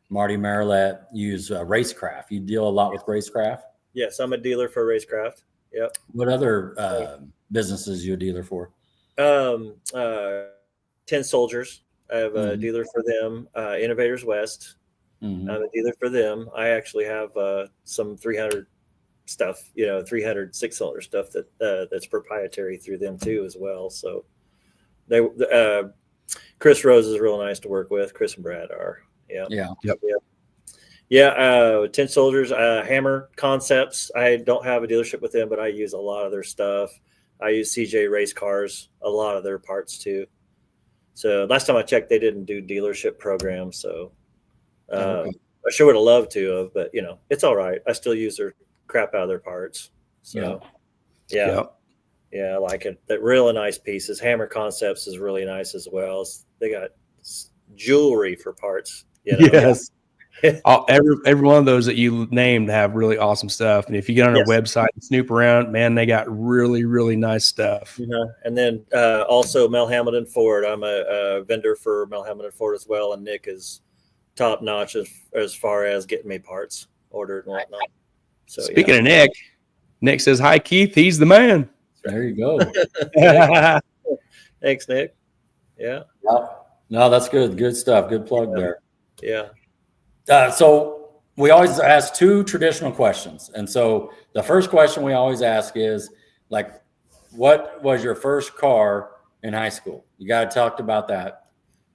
Marty Marilette, you use Racecraft. You deal a lot with Racecraft? Yes, I'm a dealer for Racecraft. Yep. What other businesses you a dealer for? 10 Soldiers. I have a dealer for them. Innovators West. I'm a dealer for them. I actually have some 300 stuff, 300 6-cylinder stuff that's proprietary through them too as well. So they Chris Rose is real nice to work with. Chris and Brad are. Yeah. 10 Soldiers, Hammer Concepts. I don't have a dealership with them, but I use a lot of their stuff. I use CJ Race Cars, a lot of their parts too. So last time I checked, they didn't do dealership programs. So I sure would have loved to have, but it's all right. I still use their crap out of their parts. So yeah, I like it. They're really nice pieces. Hammer Concepts is really nice as well. They got jewelry for parts. Yes. Every one of those that you named have really awesome stuff. And if you get on their website and snoop around, man, they got really, really nice stuff. And then also Mel Hamilton Ford. I'm a vendor for Mel Hamilton Ford as well. And Nick is top notch as far as getting me parts ordered and whatnot. So speaking of Nick says, "Hi, Keith. He's the man." There you go. Thanks, Nick. Yeah. No, that's good. Good stuff. Good plug there. Yeah. So we always ask 2 traditional questions. And so the first question we always ask is, like, what was your first car in high school? You got to talk about that.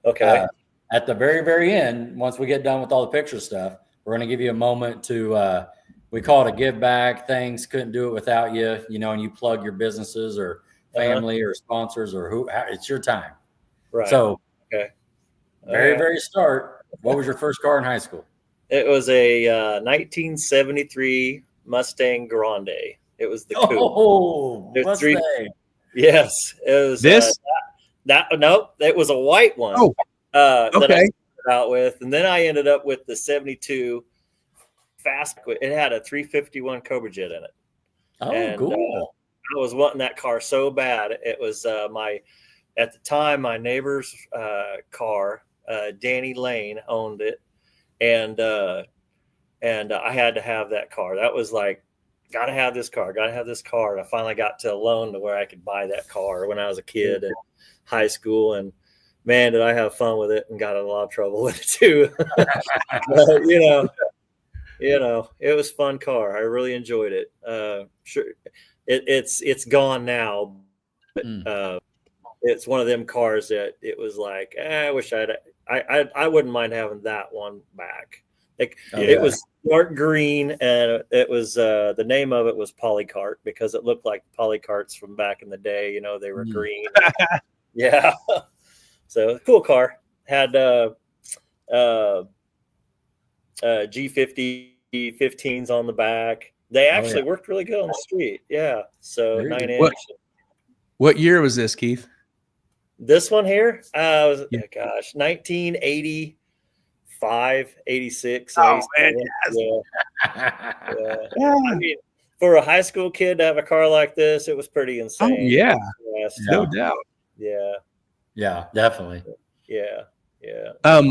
Okay. At the very, very end, once we get done with all the picture stuff, we're going to give you a moment to, we call it a give back. Things couldn't do it without you, and you plug your businesses or family or sponsors or it's your time. Right. So, okay. Very start. What was your first car in high school? It was a 1973 Mustang Grande. It was the coupe. Oh, Mustang. Yes, it was this. No, it was a white one. Oh, that I started out with, and then I ended up with the 72 Fast. It had a 351 Cobra Jet in it. Oh, and, cool. I was wanting that car so bad. It was at the time, my neighbor's car. Danny Lane owned it, and I had to have that car. That was like, gotta have this car. And I finally got to a loan to where I could buy that car when I was a kid in high school. And man, did I have fun with it and got in a lot of trouble with it too. But, it was a fun car. I really enjoyed it. Sure, it's gone now, but it's one of them cars that it was like, I wish I wouldn't mind having that one back. It was dark green, and it was the name of it was Polycart because it looked like Polycarts from back in the day. They were green. Yeah. So cool car. Had G50 15s on the back. They actually worked really good on the street. Yeah. So 9-inch. What year was this, Keith? This one here was 1985, 86. Oh, man. Yeah. I mean, for a high school kid to have a car like this, it was pretty insane. Oh, yeah. No doubt. Yeah. Yeah, definitely. Yeah.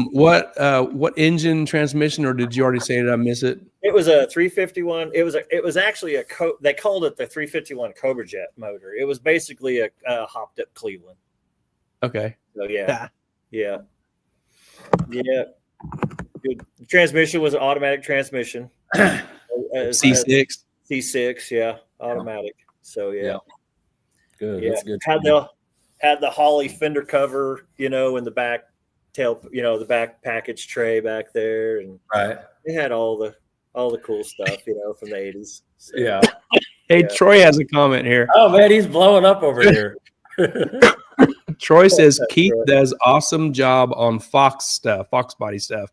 What engine, transmission, or did you already say did I miss it? It was a 351. It was actually they called it the 351 Cobra Jet motor. It was basically a hopped up Cleveland. Okay. So yeah. Good. The transmission was an automatic transmission. C6. C6, yeah, automatic. So yeah. Good. Yeah. That's good. Had the Holly fender cover, in the back tail, the back package tray back there, and they had all the cool stuff, from the 80s. So, yeah. Hey, Troy has a comment here. Oh man, he's blowing up over here. Troy says Keith does awesome job on Fox body stuff.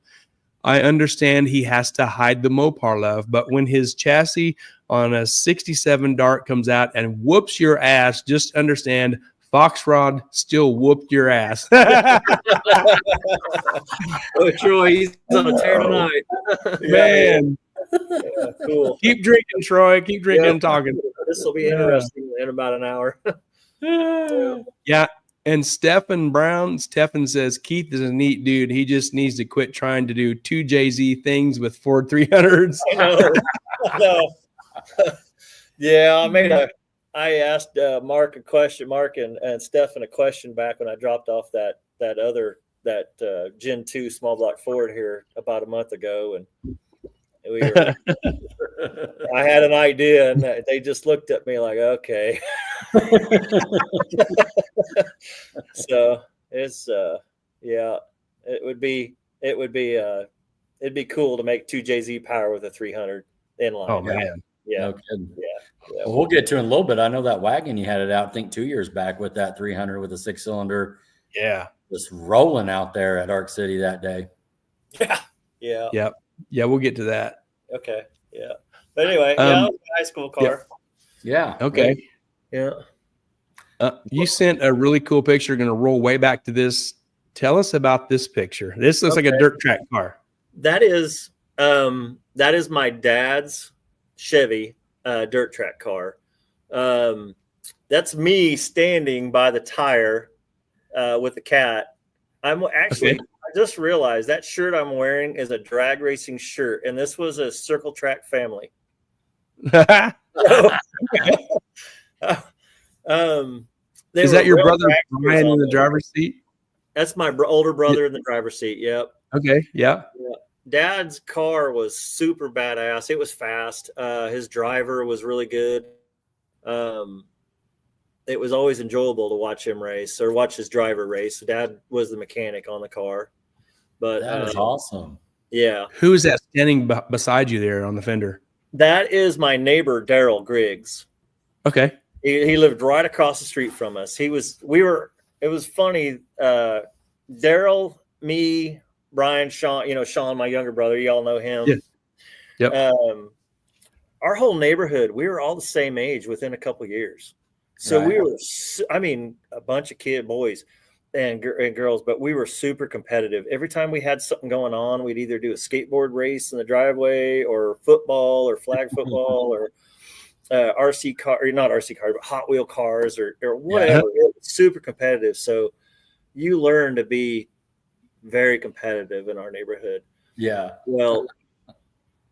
I understand he has to hide the Mopar love, but when his chassis on a 67 Dart comes out and whoops your ass, just understand Fox Rod still whooped your ass. Oh, Troy, he's on a tear tonight. Man. Yeah, cool. Keep drinking, Troy. Keep drinking and talking. This will be interesting in about an hour. Yeah. And Stephen says Keith is a neat dude. He just needs to quit trying to do 2 JZ things with Ford 300s. I know. Yeah, I asked Mark a question, and Stephen a question back when I dropped off that Gen 2 small block Ford here about a month ago, and we were I had an idea, and they just looked at me like, okay. So it's yeah, it'd be cool to make 2 JZ power with a 300 inline. Oh man. Yeah. No kidding. Yeah. Well, we'll get to it in a little bit. I know that wagon you had it out, I think 2 years back with that 300 with a 6-cylinder. Yeah. Just rolling out there at Arc City that day. Yeah. Yep. Yeah, we'll get to that. Okay. Yeah. But anyway, yeah, it was a high school car. Yeah. Okay. Yeah. You sent a really cool picture. Going to roll way back to this. Tell us about this picture. This looks like a dirt track car. That is my dad's Chevy dirt track car. That's me standing by the tire with the cat. I'm actually, I just realized that shirt I'm wearing is a drag racing shirt, and this was a Circle Track family. Is that your brother Brian in the driver's seat? That's my older brother in the driver's seat. Yep. Okay. Yeah. Dad's car was super badass. It was fast. His driver was really good. It was always enjoyable to watch him race or watch his driver race. Dad was the mechanic on the car. But that is awesome. Yeah. Who is that standing beside you there on the fender? That is my neighbor, Daryl Griggs. Okay. He lived right across the street from us. It was funny. Daryl, me, Brian, Sean, Sean, my younger brother, y'all know him. Yeah. Yep. Our whole neighborhood, we were all the same age within a couple of years. So we were, a bunch of boys and girls, but we were super competitive. Every time we had something going on, we'd either do a skateboard race in the driveway or football or flag football or RC car, or not RC car, but Hot Wheel cars or whatever. It was super competitive. So you learn to be very competitive in our neighborhood. Yeah. Well,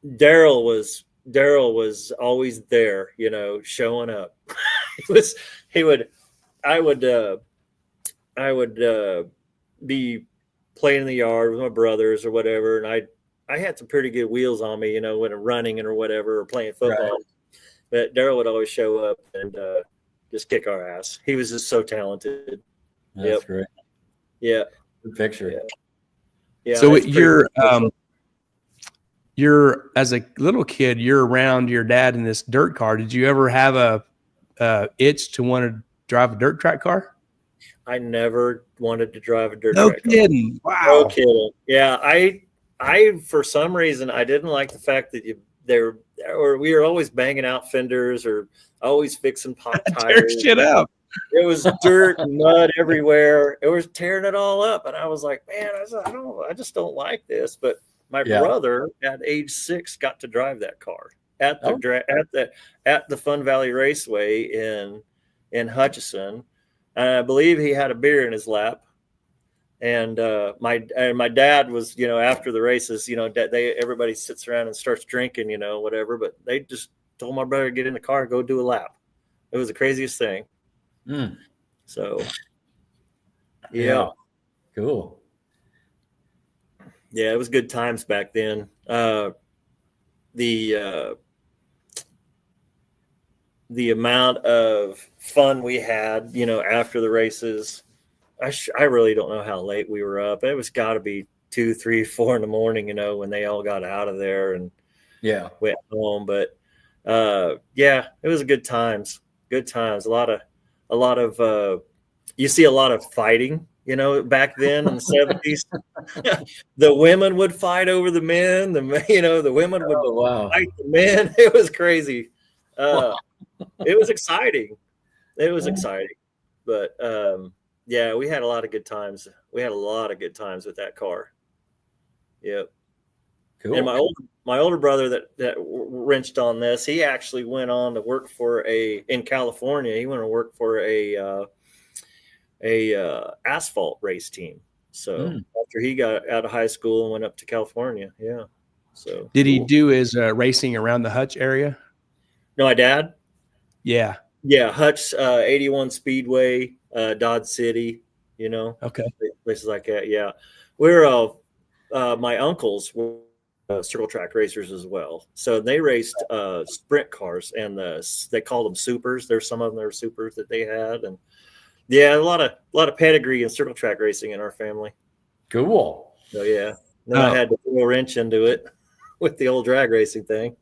Daryl was always there, showing up. I would be playing in the yard with my brothers or whatever, and I had some pretty good wheels on me, when I'm running or whatever or playing football. Right. But Daryl would always show up and just kick our ass. He was just so talented. That's great. Yeah. Good picture. Yeah. So you're as a little kid, you're around your dad in this dirt car. Did you ever have a itch to want to drive a dirt track car? I never wanted to drive a dirt track car. No kidding. Wow. No kidding. Yeah. I for some reason I didn't like the fact that we were always banging out fenders or always fixing pop tires. Tear shit up. It was dirt and mud everywhere. It was tearing it all up, and I was like, man, I just don't like this. But my brother at age 6 got to drive that car at the Fun Valley Raceway in Hutchinson. And I believe he had a beer in his lap. And my dad was, after the races, everybody sits around and starts drinking, whatever. But they just told my brother to get in the car, go do a lap. It was the craziest thing. So, yeah. Cool. Yeah, it was good times back then. The amount of fun we had, after the races. I really don't know how late we were up. It was got to be 2, 3, 4 in the morning, when they all got out of there and went home. But it was good times. Good times. A lot of you see a lot of fighting, back then in the 70s. The women would fight over the men. The women would fight the men. It was crazy. It was exciting. But we had a lot of good times. We had a lot of good times with that car. Yep. Cool. And my older brother that wrenched on this, he actually went on to work in California. He went to work for a asphalt race team. So after he got out of high school and went up to California. Yeah. So did he do his racing around the Hutch area? No, my dad. Yeah. Yeah. Hutch, 81 Speedway, Dodge City, Okay. Places like that. Yeah. We're, my uncles circle track racers as well. So they raced sprint cars, and they called them supers. There's some of them that are supers that they had, and yeah, a lot of pedigree in circle track racing in our family. Cool. So yeah, then I had to throw a wrench into it with the old drag racing thing.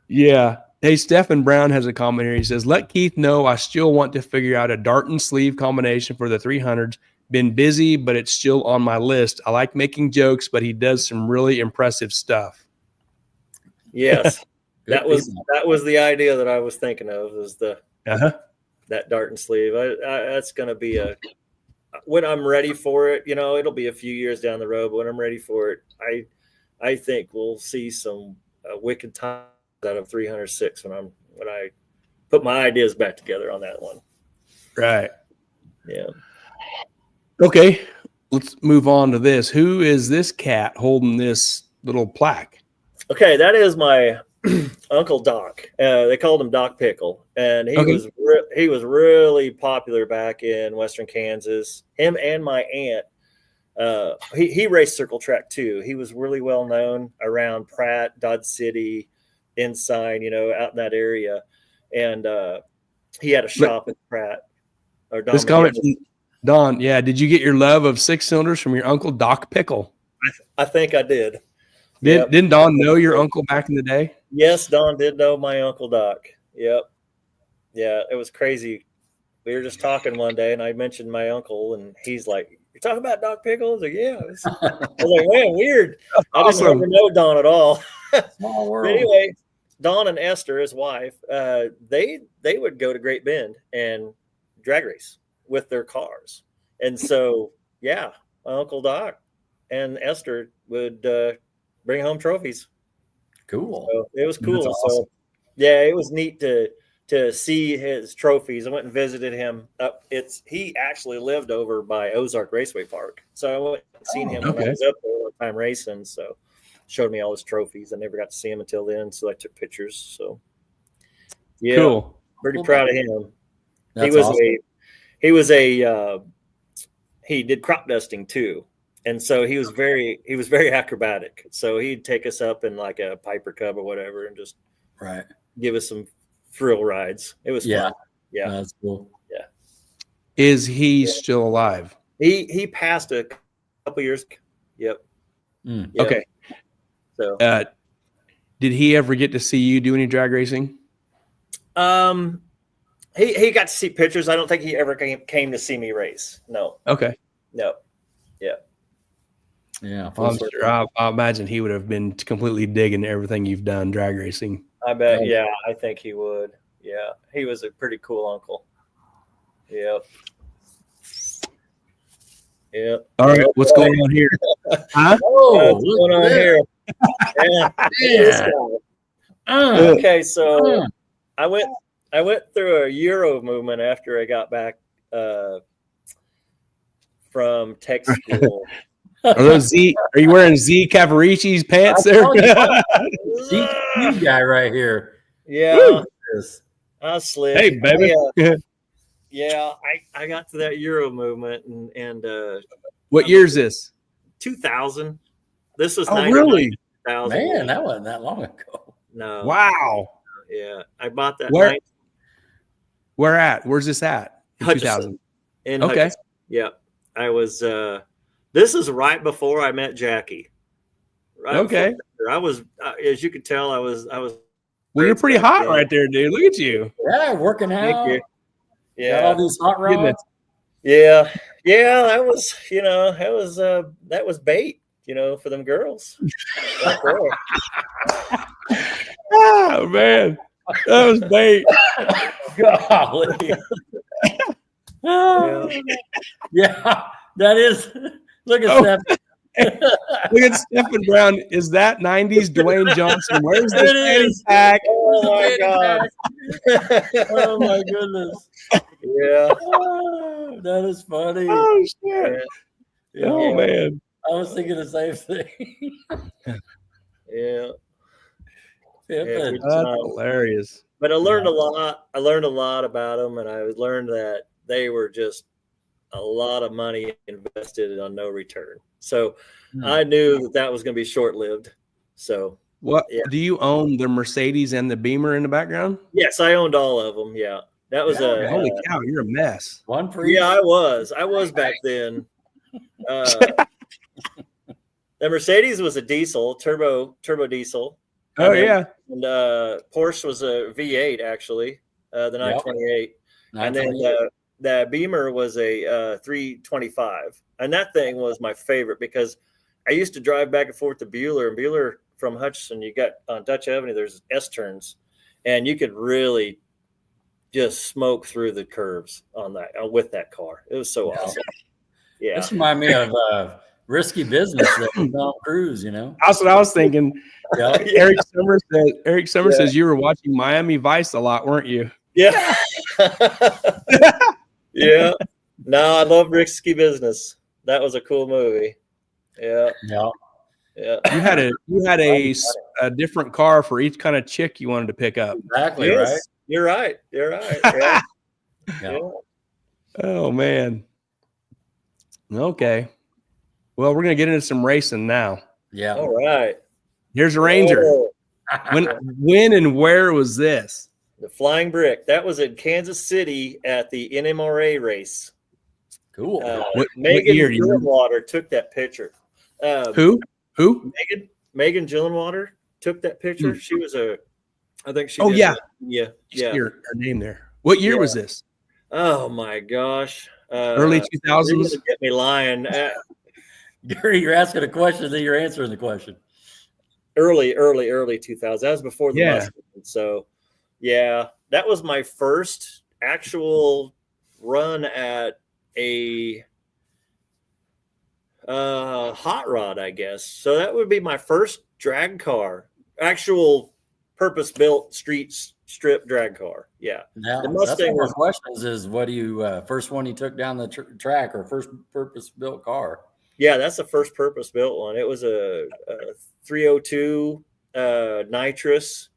Yeah. Hey, Stephen Brown has a comment here. He says, let Keith know I still want to figure out a dart and sleeve combination for the 300s. Been busy, but it's still on my list. I like making jokes, but he does some really impressive stuff. Yes. that was the idea that I was thinking of, was that dart and sleeve. That's going to be when I'm ready for it, it'll be a few years down the road, but when I'm ready for it, I think we'll see some wicked time out of 306 when I put my ideas back together on that one. Right. Yeah. Okay. Let's move on to this. Who is this cat holding this little plaque? Okay. That is my Uncle Doc. They called him Doc Pickle, and he was really popular back in Western Kansas. Him and my aunt. He raced circle track too. He was really well known around Pratt, Dodge City, Ensign, out in that area, and he had a shop at Pratt. Or this comment from Don. Yeah, did you get your love of 6-cylinders from your Uncle Doc Pickle? I think I did. Didn't Don know your uncle back in the day? Yes, Don did know my Uncle Doc. Yep. Yeah, it was crazy. We were just talking one day, and I mentioned my uncle, and he's like, "You're talking about Doc Pickle?" I was like, "Yeah." I was like, "Man, weird." Awesome. I didn't ever know Don at all. Small world. But anyway, Don and Esther, his wife, they would go to Great Bend and drag race with their cars, and so yeah, my Uncle Doc and Esther would bring home trophies. Cool. So it was cool. That's awesome. So yeah, it was neat to see his trophies. I went and visited him. He actually lived over by Ozark Raceway Park, so I went and seen him when I was up there one time racing. So showed me all his trophies. I never got to see him until then, so I took pictures. So yeah, cool. Pretty proud of him. That's awesome. He did crop dusting too. And so he was very acrobatic. So he'd take us up in like a Piper Cub or whatever and just give us some thrill rides. It was fun. Yeah. That's cool. Yeah. Is he still alive? He passed a couple years. Yep. Yep. Okay. So did he ever get to see you do any drag racing? He got to see pictures. I don't think he ever came to see me race. No. Okay. No. Yeah. Yeah. Well, I imagine he would have been completely digging everything you've done drag racing. I bet. Right. Yeah, I think he would. Yeah. He was a pretty cool uncle. Yep. Yep. All right. What's going on here? Huh? Oh, what's going on here? Yeah. Okay. So I went through a Euro movement after I got back from tech school. Are you wearing Z Cavaricci's pants there? You guy right here. Yeah. I slid. Hey, baby. Yeah, I got to that Euro movement and what year is this? 2000. This was really? Man, that wasn't that long ago. No. Wow. Yeah, I bought that. Where at? Where's this at? In 2000. Okay. Hutchinson. Yeah, I was. This is right before I met Jackie. Right. Okay. I was, as you could tell, I was. Well, you're pretty hot right there, dude. Look at you. Yeah, working out. Yeah, got all these hot rods. Yeah. That was, that was bait, for them girls. Oh man, that was bait. Golly. Yeah, that is. Look at Steph. Look at Stephen Brown. Is that 90s Dwayne Johnson? Where's the fanny pack? Oh my God. Oh my goodness. Yeah. Oh, that is funny. Oh shit. Yeah. Oh man. I was thinking the same thing. Yeah. That's hilarious. But I learned a lot. I learned a lot about them, and I learned that they were just a lot of money invested on no return. So I knew that was going to be short-lived. So What yeah. do you own the Mercedes and the Beamer in the background? Yes, I owned all of them. Yeah, that was Holy cow, you're a mess. One for each. yeah, I was back then. The Mercedes was a diesel, turbo diesel. Oh and then, yeah. and Porsche was a V8 actually, the 928, and then the Beamer was a 325, and that thing was my favorite because I used to drive back and forth to Bueller, and Bueller from Hutchinson, you got on Dutch Avenue, there's S turns, and you could really just smoke through the curves on that with that car. It was so awesome. Yeah, this reminds me of Risky Business that Tom Cruise. That's what I was thinking. Yeah. Eric Summers says you were watching Miami Vice a lot, weren't you? Yeah. Yeah. No, I love Risky Business. That was a cool movie. Yeah. Yeah. Yeah. You had a different car for each kind of chick you wanted to pick up. Exactly. Yes, Right. You're right. You're right. Yeah. Yeah. Oh man. Okay. Well, we're gonna get into some racing now. Yeah. All right. Here's a Ranger. Oh, When and where was this? the Flying Brick. That was in Kansas City at the NMRA race. Cool. What Megan year do you remember? Gillenwater took that picture. Who? Megan Gillenwater took that picture. She was I think she. Oh did yeah. Yeah. Yeah. Her name there. What year was this? Oh my gosh. Early 2000s. You're gonna get me lying. You're asking a question, then you're answering the question. Early 2000s. That was before the Mustang. So yeah, that was my first actual run at a hot rod, I guess. So that would be my first drag car, actual purpose-built street strip drag car. Yeah. Now, The Mustang that's one of our questions is what do you first one you took down the track or first purpose-built car? Yeah, that's the first purpose-built one. It was a 302 nitrous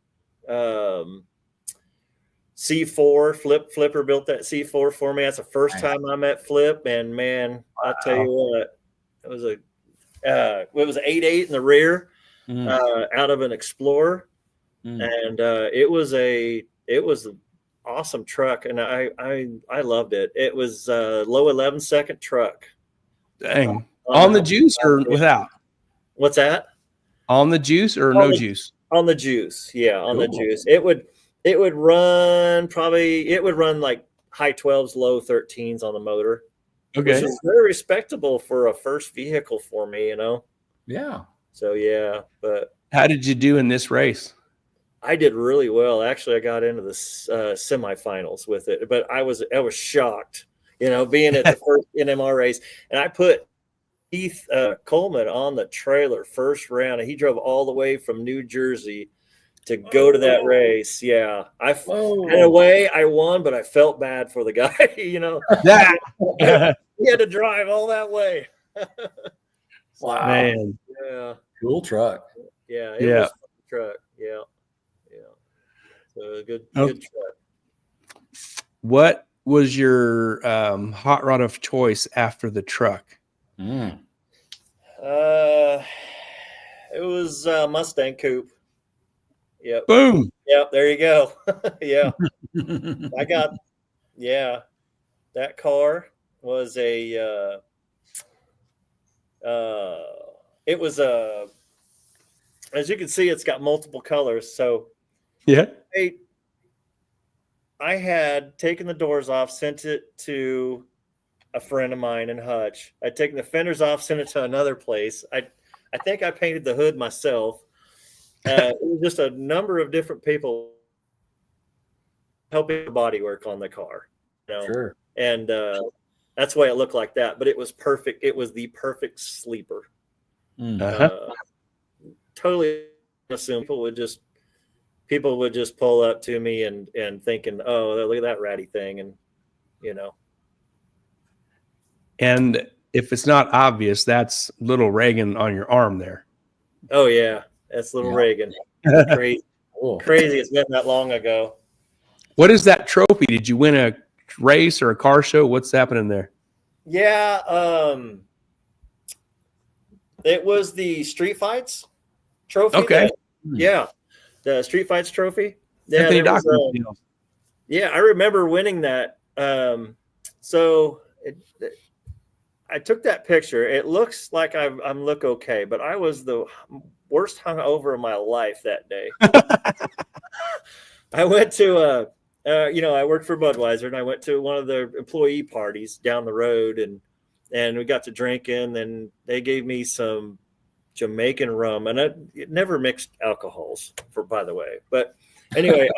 C4. Flipper built that C4 for me. That's the first time I met Flip, and man, I'll tell you what, it was a 8.8 in the rear out of an Explorer, and it was an awesome truck, and I loved it. It was a low 11-second truck. Dang. On the juice or without? What's that? On the juice or no juice? On the juice. Yeah, on the juice. It would run like high 12s, low 13s on the motor. Okay. Which is very respectable for a first vehicle for me, Yeah. So yeah, but how did you do in this race? I did really well. Actually, I got into the semifinals with it, but I was shocked, being at the first NMR race, and I put Keith Coleman on the trailer first round, and he drove all the way from New Jersey to go to that race. Yeah, in a way I won, but I felt bad for the guy. Yeah. He had to drive all that way. Wow, man. Yeah, cool truck. Yeah, it was a fun truck. Yeah. So good truck. What was your hot rod of choice after the truck? It was Mustang Coupe. Yep. Boom. Yep. There you go. Yeah. That car was as you can see, it's got multiple colors. So yeah, I had taken the doors off, sent it to a friend of mine in Hutch. I'd taken the fenders off, sent it to another place. I think I painted the hood myself. It was just a number of different people helping the body work on the car. Sure. And that's why it looked like that. But it was perfect. It was the perfect sleeper. Totally assume people would just pull up to me and thinking, oh, look at that ratty thing, and And if it's not obvious, that's little Reagan on your arm there. Oh yeah, that's little Reagan. Crazy. Cool. Crazy. It's been that long ago. What is that trophy? Did you win a race or a car show? What's happening there? Yeah, it was the street fights. trophy. Okay. The Street Fights trophy. Yeah, Anthony there was, Dockers deal. yeah, I remember winning that. I took that picture. It looks like I'm look okay, but I was the worst hungover of my life that day. I went to I worked for Budweiser, and I went to one of the employee parties down the road, and we got to drinking, and they gave me some Jamaican rum, and it never mixed alcohols, by the way. But anyway,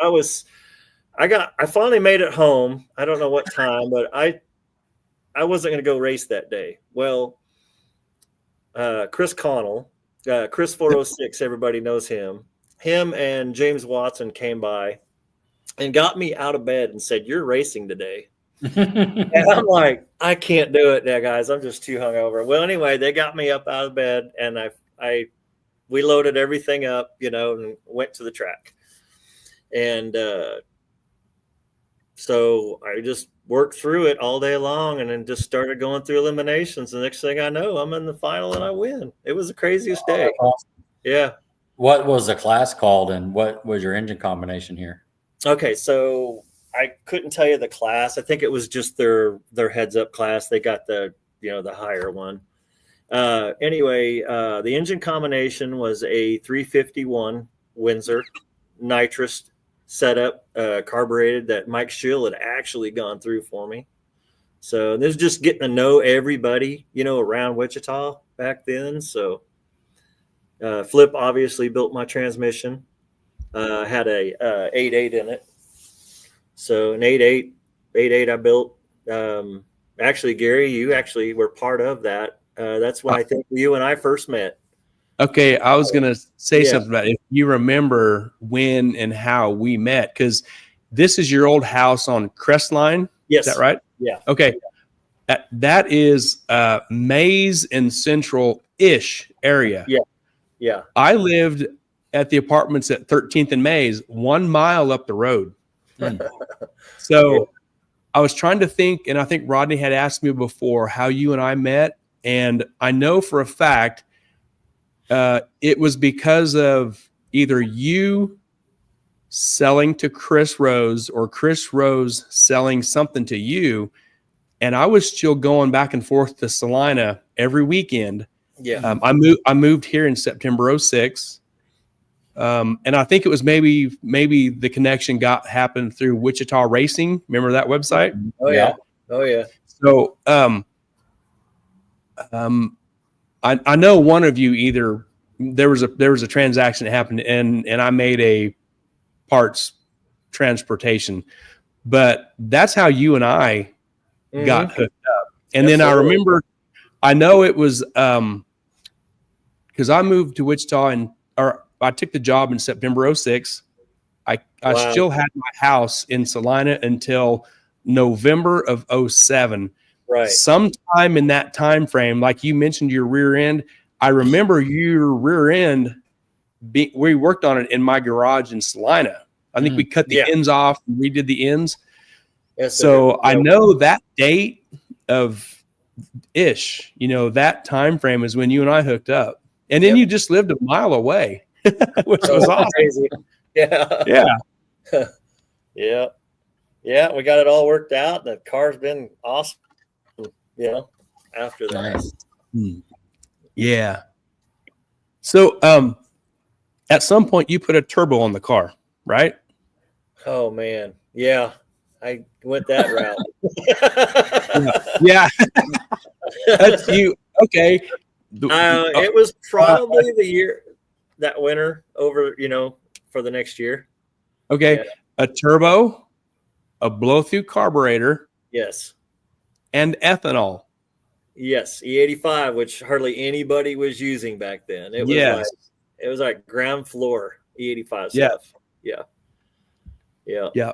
I finally made it home. I don't know what time, but I wasn't going to go race that day. Well, Chris Connell, Chris 406, everybody knows him. Him and James Watson came by and got me out of bed and said, "You're racing today." And I'm like, I can't do it now, guys. I'm just too hungover. Well, anyway, they got me up out of bed, and we loaded everything up, and went to the track. And so I just worked through it all day long, and then just started going through eliminations. The next thing I know, I'm in the final and I win. It was the craziest day. Awesome. Yeah. What was the class called, and what was your engine combination here? Okay, so I couldn't tell you the class. I think it was just their heads up class. They got the higher one. Anyway, the engine combination was a 351 Windsor nitrous setup, carbureted, that Mike Schill had actually gone through for me. So this was just getting to know everybody, around Wichita back then. So Flip obviously built my transmission. Had a 8.8 in it. So an 8.8 I built. Actually, Gary, you actually were part of that. That's when I think you and I first met. Okay, I was going to say something about it. If you remember when and how we met, because this is your old house on Crestline. Yes. Is that right? Yeah. Okay. That is Mays and Central-ish area. Yeah. Yeah. I lived at the apartments at 13th and Mays, 1 mile up the road. So I was trying to think, and I think Rodney had asked me before how you and I met. And I know for a fact it was because of either you selling to Chris Rose or Chris Rose selling something to you. And I was still going back and forth to Salina every weekend. Yeah. I moved here in September 06. And I think it was maybe the connection happened through Wichita Racing. Remember that website? Oh yeah. Oh yeah. So, I know one of you either there was a transaction that happened and I made a parts transportation, but that's how you and I got hooked up. And then I remember, I know it was because I moved to Wichita I took the job in September 06. I still had my house in Salina until November of 07. Right. Sometime in that time frame, like you mentioned your rear end, I remember your rear end, we worked on it in my garage in Salina. I think we cut the ends off and redid the ends. Yes, so I know that date of ish, that time frame is when you and I hooked up. And then you just lived a mile away. Which was awesome. Crazy. Yeah. Yeah. Yeah. Yeah. We got it all worked out. The car's been awesome, after that. Nice. Yeah. So at some point you put a turbo on the car, right? Oh man. Yeah. I went that route. Yeah. That's you. Okay. It was probably the year, that winter over, for the next year. Okay. Yeah. A turbo, a blow through carburetor. Yes. And ethanol. Yes. E85, which hardly anybody was using back then. It was like ground floor E85 stuff. Yeah. Yeah. Yeah.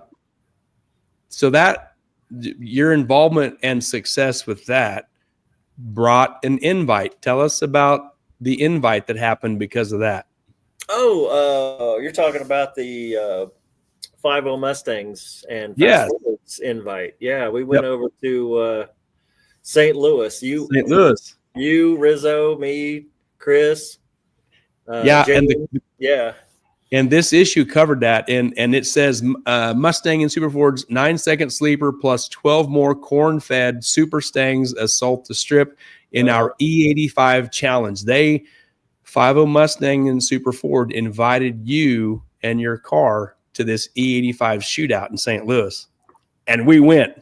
So that your involvement and success with that brought an invite. Tell us about the invite that happened because of that. Oh, you're talking about the 5.0 Mustangs and invite. Yeah, we went over to St. Louis. St. Louis. You, Rizzo, me, Chris. Yeah, yeah. And this issue covered that, and it says Mustang and Super Ford's 9-second sleeper plus 12 more corn-fed Super Stangs assault the strip in our E85 challenge. They 50 Mustang and Super Ford invited you and your car to this E85 shootout in St. Louis, and we went.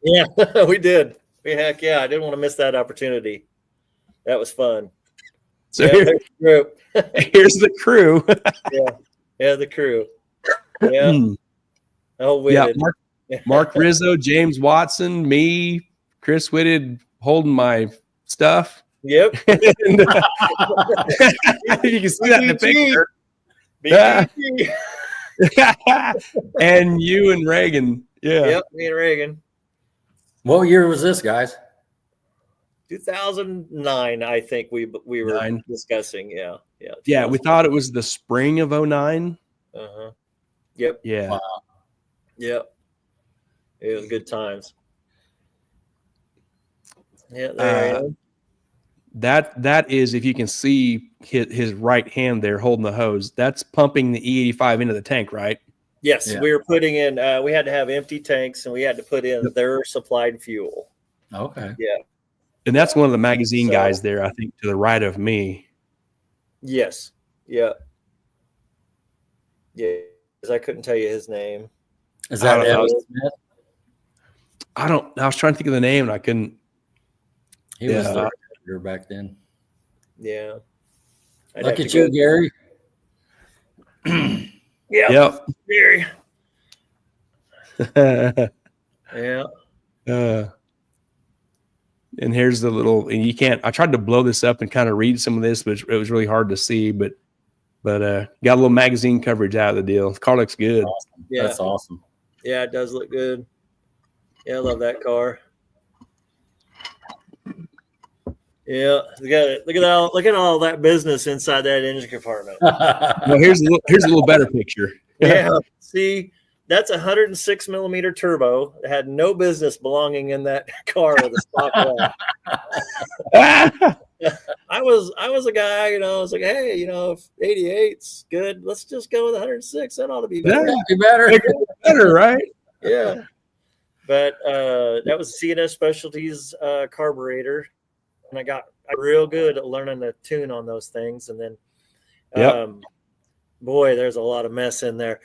Yeah, we did. Heck yeah, I didn't want to miss that opportunity. That was fun. So yeah, here's the crew. yeah, the crew. Yeah. Oh, yeah. Mark Rizzo, James Watson, me, Chris Whitted holding my stuff. Yep. And, you can see that in the picture. And you and Reagan. Yeah. Yep, me and Reagan. What year was this, guys? 2009, I think we were discussing. Yeah. Yeah, we thought it was the spring of 2009. Yep. Yeah. Wow. Yep. It was good times. Yeah. That is, if you can see his right hand there holding the hose, that's pumping the E85 into the tank, right? Yes, Yeah. we were putting in. We had to have empty tanks, and we had to put in their supplied fuel. Okay. Yeah. And that's one of the magazine guys there, I think, to the right of me. Yes. Yeah. Yeah. Because I couldn't tell you his name. Is that Evan Smith? I was trying to think of the name, and I couldn't. He was the editor back then. Yeah. Look at you, Gary. Yep. Gary. Yeah. And here's the little, and you can't, I tried to blow this up and kind of read some of this, but it was really hard to see, but got a little magazine coverage out of the deal. The car looks good. Awesome. Yeah. That's awesome. Yeah, it does look good. Yeah, I love that car. Yeah, look at all that business inside that engine compartment. Well, here's a little better picture. Yeah, see, that's a 106 millimeter turbo. It had no business belonging in that car with a stock one. I was a guy, I was like, hey, if 88's good, let's just go with 106. That ought to be better. That'd be better, right? Yeah. But that was C&S Specialties carburetor, and I got real good at learning to tune on those things. And then, boy, there's a lot of mess in there.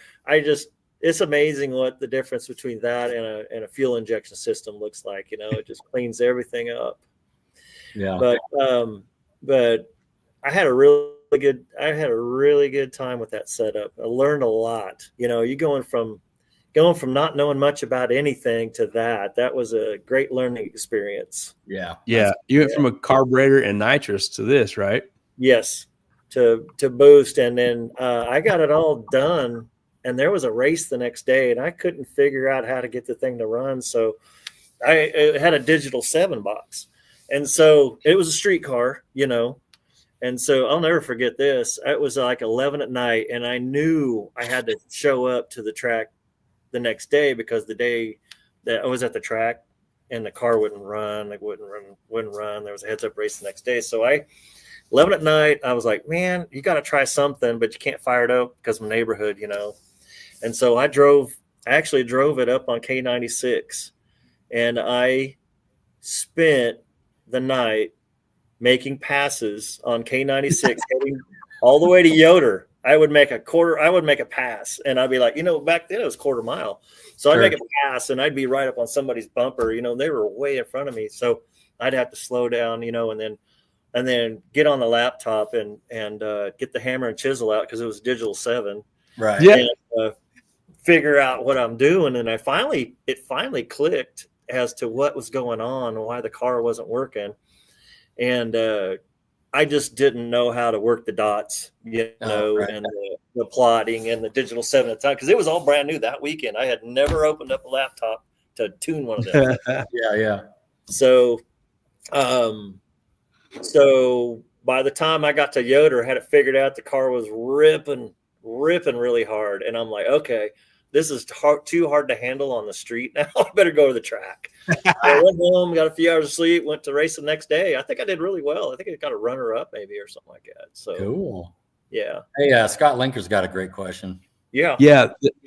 It's amazing what the difference between that and a fuel injection system looks like. It just cleans everything up. Yeah. But I had a really good time with that setup. I learned a lot. You going from not knowing much about anything to that was a great learning experience. Yeah. Yeah. You went from a carburetor and nitrous to this, right? Yes. To boost. And then I got it all done, and there was a race the next day, and I couldn't figure out how to get the thing to run. So I had a digital 7 box. And so it was a streetcar, and so I'll never forget this. It was like 11 at night, and I knew I had to show up to the track the next day, because the day that I was at the track and the car wouldn't run. There was a heads up race the next day. So 11 at night, I was like, man, you got to try something, but you can't fire it up because of my neighborhood, And so I actually drove it up on K96, and I spent the night making passes on K96, heading all the way to Yoder. I would make a pass, and And I'd be like, back then it was quarter mile. So I'd make a pass, and I'd be right up on somebody's bumper. They were way in front of me. So I'd have to slow down, and then get on the laptop and get the hammer and chisel out, because it was digital 7. Right. Yeah. And figure out what I'm doing. And it finally clicked as to what was going on and why the car wasn't working. And I just didn't know how to work the dots, and the plotting and the digital 7 at the time, because it was all brand new that weekend. I had never opened up a laptop to tune one of them. Yeah. So by the time I got to Yoder, I had it figured out. The car was ripping really hard. And I'm like, okay, this is too hard to handle on the street now. I better go to the track. I went home, got a few hours of sleep, went to race the next day. I think I did really well. I think I got a runner up maybe or something like that. So cool. Yeah. Hey, Scott Linker's got a great question. Yeah.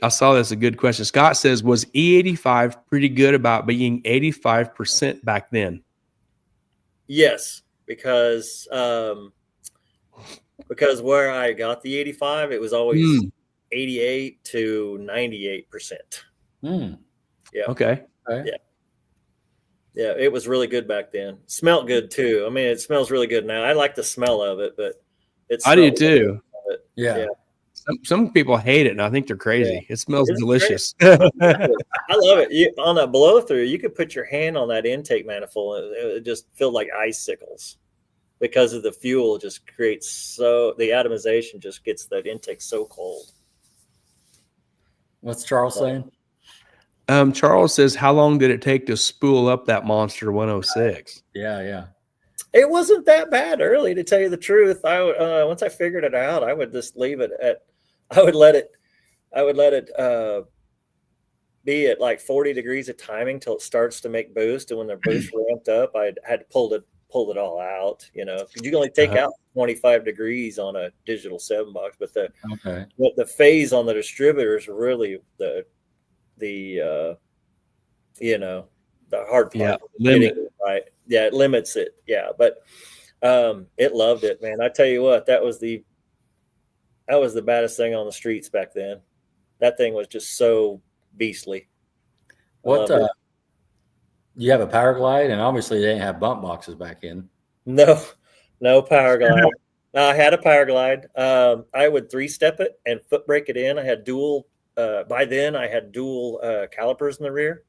I saw that's a good question. Scott says, was E85 pretty good about being 85% back then? Yes, because where I got the 85, it was always 88 to 98%. Yeah. Okay. Yeah. Yeah, it was really good back then. Smelled good too. I mean, it smells really good now. I like the smell of it, but I do too. Yeah. Some people hate it, and I think they're crazy. It smells delicious. I love it. On that blow through, you could put your hand on that intake manifold, and it just felt like icicles because of the fuel. Just creates the atomization just gets that intake so cold. What's Charles saying? Charles says, how long did it take to spool up that Monster 106? Yeah. It wasn't that bad early, to tell you the truth. Once I figured it out, I would just leave it at. I would let it be at like 40 degrees of timing till it starts to make boost, and when the boost ramped up, I had to pull it all out. You know, because you can only take out 25 degrees on a digital 7-box, but the phase on the distributor is really the hard part. Limit. Right. Yeah, it limits it. Yeah, but it loved it, man. I tell you what, that was the baddest thing on the streets back then. That thing was just so beastly. What you have a power glide, and obviously they didn't have bump boxes back in. No power glide. I had a power glide. I would 3-step it and foot brake it in. I had dual. By then, I had dual calipers in the rear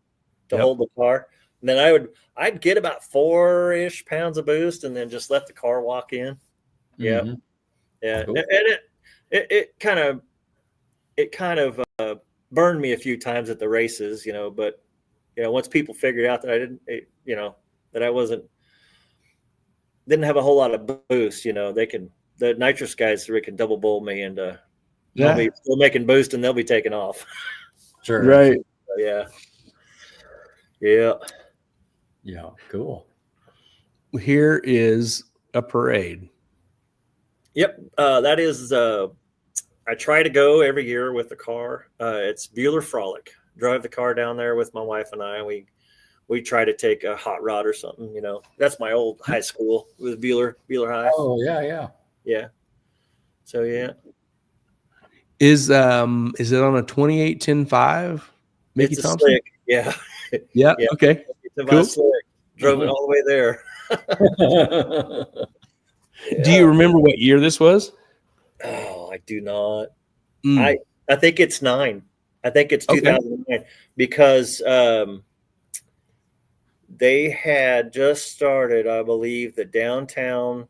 to hold the car. And then I'd get about 4-ish pounds of boost, and then just let the car walk in. Yeah, Mm-hmm. yeah. Cool. And it kind of burned me a few times at the races, you know. But once people figured out that I didn't have a whole lot of boost, the nitrous guys can double bowl me, and I'll be still making boost, and they'll be taking off. Sure. Right. Yeah. Yeah. Cool. Here is a parade. Yep. That is, I try to go every year with the car. It's Bueller Frolic. Drive the car down there with my wife and I. We try to take a hot rod or something, That's my old high school with Bueller High. Oh, yeah. Yeah. So, yeah. Is it on a 28-10-5? Mickey It's a Thompson? slick. Yeah. Yeah. Okay. It's a Cool. slick. Drove it all the way there. Do you remember what year this was? Oh, I do not. I think it's 9. I think it's 2009 because they had just started, I believe, the downtown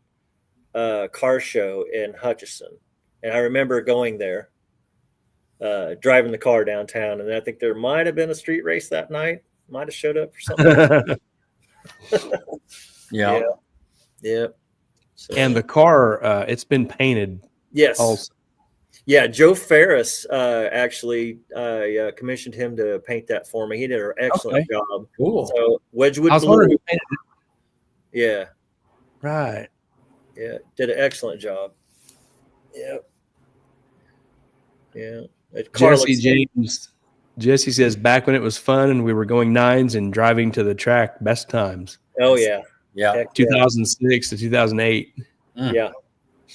car show in Hutchinson. And I remember going there, driving the car downtown. And I think there might have been a street race that night. Might have showed up for something. Yeah. So, and the car, it's been painted. Yes. Also. Yeah, Joe Ferris actually commissioned him to paint that for me. He did an excellent job. Cool. So Wedgwood I was Blue. wondering who painted it. Yeah. Right. Yeah, did an excellent job. Yeah. Jesse says, back when it was fun and we were going 9s and driving to the track, best times. Oh, yeah. Yeah. Heck 2006 to 2008. Yeah.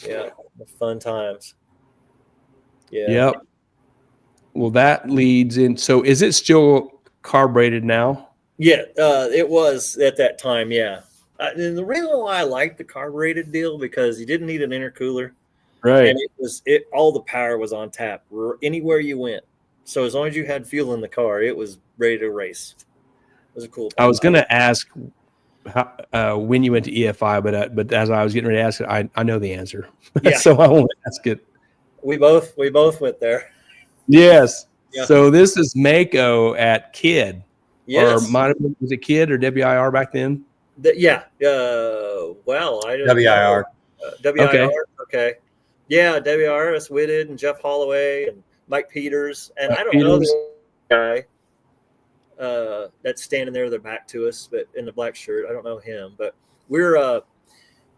Yeah. Fun times. Yeah. Yep. Well, that leads in. So is it still carbureted now? Yeah, it was at that time. Yeah. And the reason why I liked the carbureted deal because you didn't need an intercooler. Right. And all the power was on tap anywhere you went. So as long as you had fuel in the car, it was ready to race. It was a cool. I was going to ask when you went to EFI, but as I was getting ready to ask it, I know the answer. Yeah. So I won't ask it. We both went there. Yes. Yeah. So this is Mako at Kid. Yes. Or was it Kid or WIR back then? Yeah. Well, I don't WIR. know. WIR. Okay. Yeah, WIR is Whitted and Jeff Holloway and Mike Peters, and Mike I don't Peters. know the guy that's standing there, they're back to us, but in the black shirt. I don't know him, but we're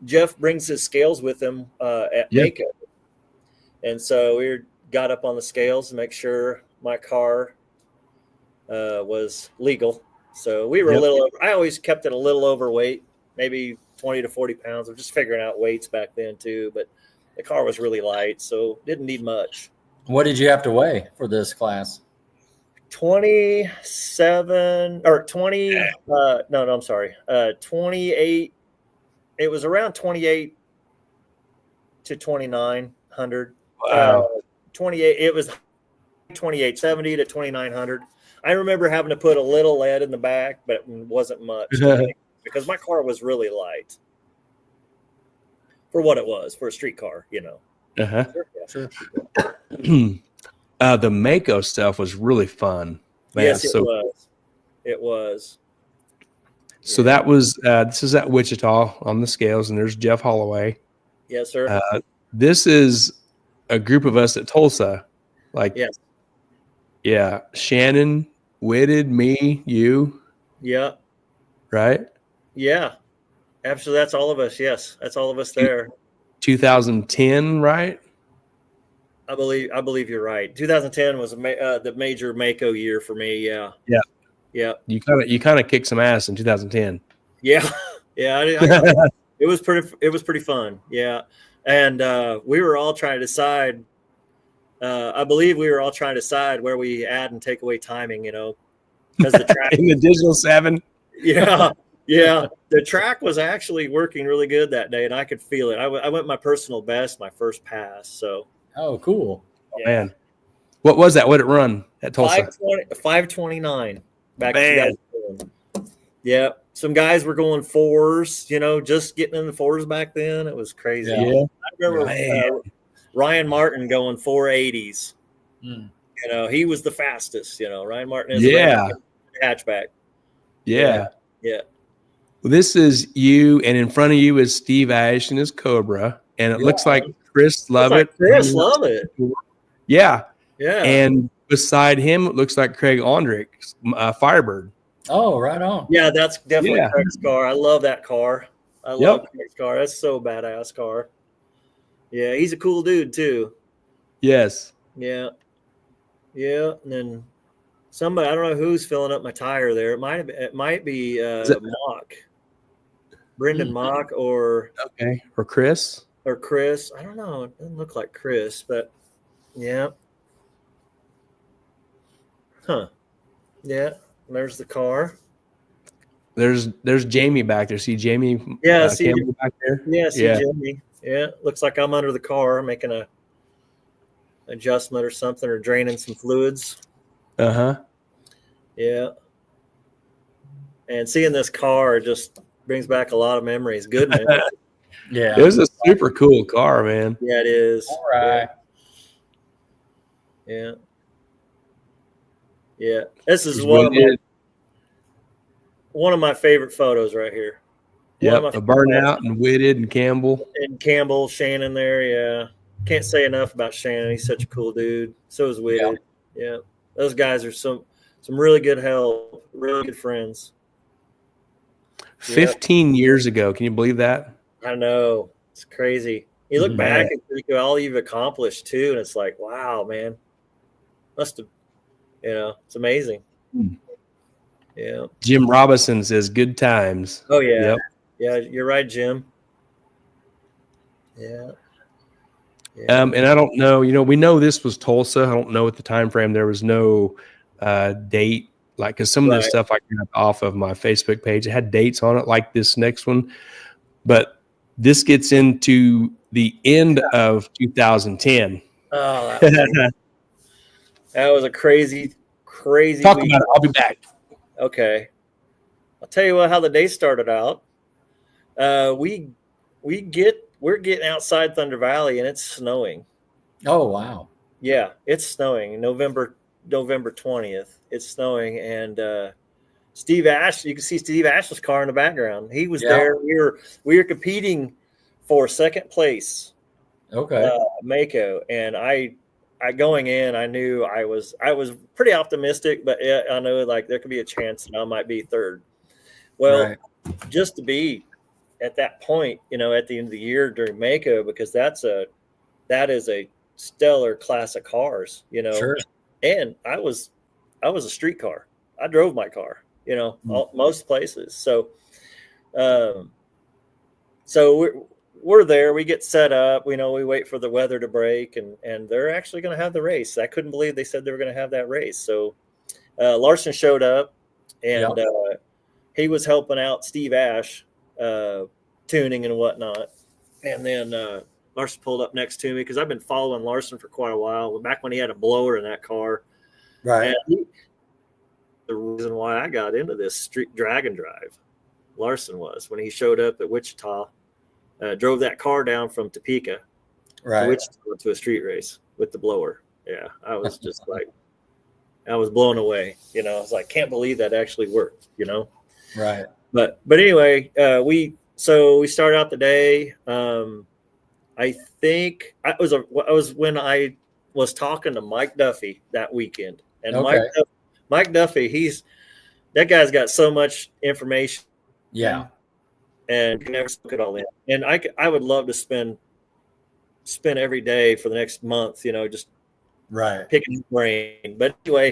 Jeff brings his scales with him at Mako. And so we got up on the scales to make sure my car was legal. So we were a little over, I always kept it a little overweight, maybe 20 to 40 pounds. I'm just figuring out weights back then too, but the car was really light, so didn't need much. What did you have to weigh for this class? 27 or 20 no I'm sorry, 28. It was around 28 to 2900. Wow. 28, it was 2870 to 2900. I remember having to put a little lead in the back, but it wasn't much because my car was really light for what it was for a street car, you know. Sure. The Mako stuff was really fun. Man, Yes, it was. It was. So that was this is at Wichita on the scales, and there's Jeff Holloway. Yes, sir. This is a group of us at Tulsa. Like, yes. Yeah, Shannon, Whitted, me, you. Yeah. Right? Yeah. Absolutely. That's all of us. Yes. That's all of us there. 2010, right? I believe you're right. 2010 was the major Mako year for me. Yeah. Yeah. Yeah. You kind of kicked some ass in 2010. Yeah. Yeah. It was pretty fun. Yeah. And we were all trying to decide. I believe we were all trying to decide where we add and take away timing, you know, because the track in the Digital 7. Yeah. Yeah. The track was actually working really good that day, and I could feel it. I went my personal best, my first pass. So. Oh, cool. Oh, man. What was that? What did it run at Tulsa? 529 back Man. in. Yeah. Some guys were going fours, you know, just getting in the fours back then. It was crazy. Yeah. I remember Ryan Martin going 480s. You know, he was the fastest, you know. Ryan Martin is a hatchback. Yeah. Yeah. Well, this is you, and in front of you is Steve Ash and his Cobra, and it looks like Chris Lovett. Chris Lovett. Yeah. Yeah. And beside him, it looks like Craig Ondrick, Firebird. Oh, right on. Yeah, that's definitely Craig's car. I love that car. I love Craig's car. That's so badass car. Yeah, he's a cool dude too. Yes. Yeah. Yeah. And then somebody, I don't know who's filling up my tire there. It might be Mock. Brendan Mock or Chris. Or Chris. I don't know. It doesn't look like Chris, but yeah. Huh. Yeah. There's the car. There's Jamie back there. See Jamie? Yeah, see Campbell back there. Yeah, see Jamie. Yeah, looks like I'm under the car making a adjustment or something, or draining some fluids. Yeah. And seeing this car just brings back a lot of memories. Good memories. Yeah, it was a super cool car, man. Yeah, it is. All right. Yeah. Yeah. This is one of my favorite photos right here. Yeah, a Burnout and Whitted and Campbell. And Campbell, Shannon there, yeah. Can't say enough about Shannon. He's such a cool dude. So is Whitted. Yeah. Those guys are some really good help, really good friends. 15 years ago. Can you believe that? I know. It's crazy. You look back and think of all you've accomplished too, and it's like, wow, man. Must have, you know, it's amazing. Yeah. Jim Robinson says good times. Oh yeah. Yep. Yeah, you're right, Jim. Yeah. And I don't know, you know, we know this was Tulsa. I don't know at the time frame. There was no date, like, because some of this stuff I got off of my Facebook page, it had dates on it, like this next one. But this gets into the end of 2010. Oh, that was a crazy Talk week. about it. I'll be back. Okay. I'll tell you how the day started out. We're getting outside Thunder Valley and it's snowing. Oh, wow. Yeah, it's snowing. November 20th. It's snowing, and Steve Ash, you can see Steve Ash's car in the background. He was there. We were competing for second place. Okay. Mako, and I going in, I knew I was pretty optimistic, but I know like there could be a chance that I might be third. Well, just to be at that point, at the end of the year during Mako, because that is a stellar class of cars, Sure. And I was a streetcar. I drove my car, most places. So, we're there. We get set up. We wait for the weather to break, and they're actually going to have the race. I couldn't believe they said they were going to have that race. So Larson showed up, and he was helping out Steve Ash, tuning and whatnot. And then Larson pulled up next to me because I've been following Larson for quite a while. Back when he had a blower in that car, right? And the reason why I got into this street drag and drive, Larson was when he showed up at Wichita. Drove that car down from Topeka to a street race with the blower. Yeah, I was just like, I was blown away. I was like, can't believe that actually worked. Right. But anyway, we started out the day. I think I was when I was talking to Mike Duffy that weekend, and Mike Duffy, that guy's got so much information. Yeah. And can never look it all in. And I would love to spend every day for the next month, just picking his brain. But anyway,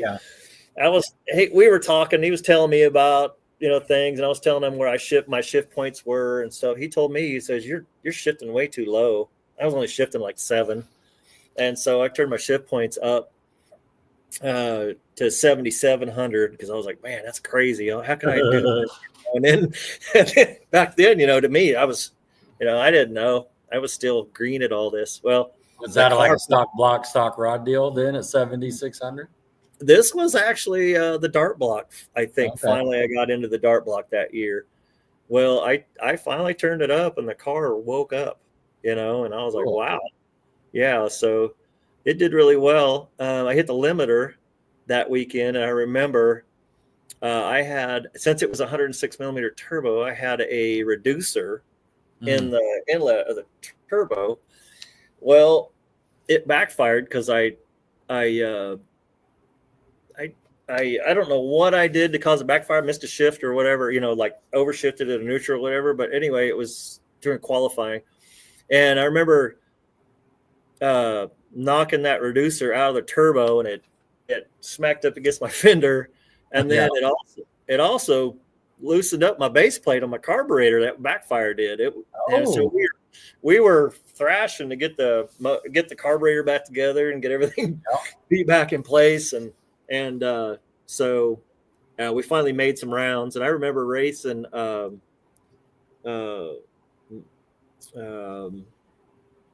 we were talking. He was telling me about things, and I was telling him where my shift points were and stuff. He told me, he says, "You're shifting way too low." I was only shifting like 7, and so I turned my shift points up to 7,700 because I was like, "Man, that's crazy. How can I do that?" And then back then, to me, I was, I didn't know. I was still green at all this. Well, was that like a stock rod deal then at 7,600? This was actually the dart block. I think finally I got into the dart block that year. Well, I finally turned it up and the car woke up, and I was like, wow. Yeah. So it did really well. I hit the limiter that weekend. And I remember I had, since it was 106 millimeter turbo, I had a reducer in the inlet of the turbo. Well, it backfired because I don't know what I did to cause a backfire, missed a shift or whatever, like overshifted at a neutral or whatever. But anyway, it was during qualifying. And I remember knocking that reducer out of the turbo, and it smacked up against my fender. And then it also loosened up my base plate on my carburetor. That backfire did. And so we were thrashing to get the carburetor back together and get everything beat back in place. And so we finally made some rounds. And I remember racing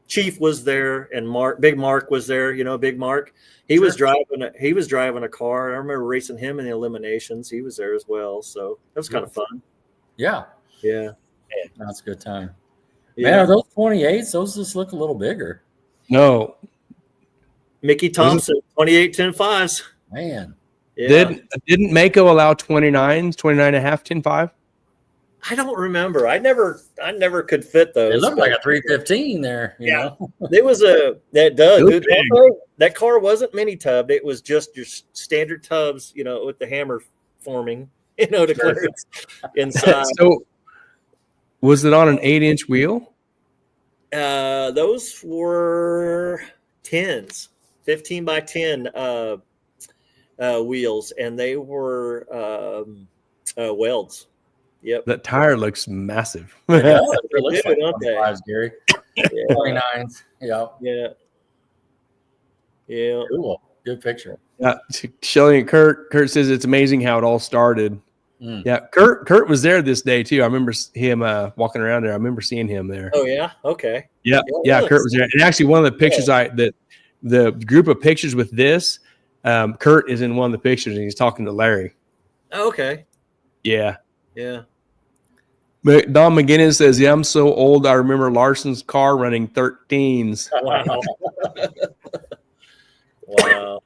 Chief was there, and Big Mark was there. Big Mark. He was driving a car. I remember racing him in the eliminations. He was there as well. So that was kind of fun. Yeah. Yeah. That's a good time. Yeah. Man, are those 28s? Those just look a little bigger. No. Mickey Thompson, 28 10.5s. Man. Yeah. Didn't Mako allow 29s, 29 and a half 10.5? I don't remember. I never could fit those. It looked like a 315 there. You know? It was that car wasn't mini tubbed. It was just your standard tubs, with the hammer forming, to clearance inside. So was it on an 8-inch wheel? Those were 10s, 15 by 10 wheels, and they were welds. Yep. That tire looks massive. It looks like 25s, Gary. 29s. Yeah. Yeah. Yeah. Cool. Good picture. Yeah. Shelly and Kurt says it's amazing how it all started. Yeah. Kurt was there this day too. I remember him walking around there. I remember seeing him there. Oh yeah. Okay. Yeah. Yeah. Kurt was there. And actually one of the pictures the group of pictures with this, Kurt is in one of the pictures and he's talking to Larry. Oh, okay. Yeah. Yeah. But Don McGinnis says, "Yeah, I'm so old. I remember Larson's car running 13s." Wow. Wow.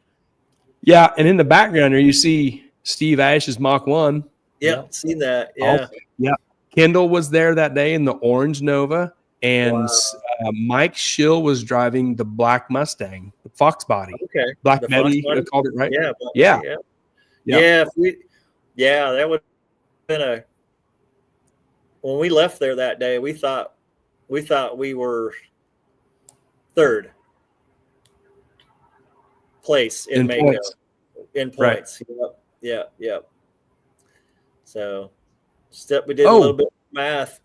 Yeah, and in the background there, you see Steve Ash's Mach 1. Yep, seen that. Yeah. Also, yeah. Kendall was there that day in the orange Nova, and Mike Schill was driving the black Mustang, the Fox body. Okay. Black The Betty, Fox body? called it, right? Yeah. Yeah. Yeah. Yeah. That would have been when we left there that day, we thought we were third place in Mako in points. Right. Yep. So we did a little bit of math.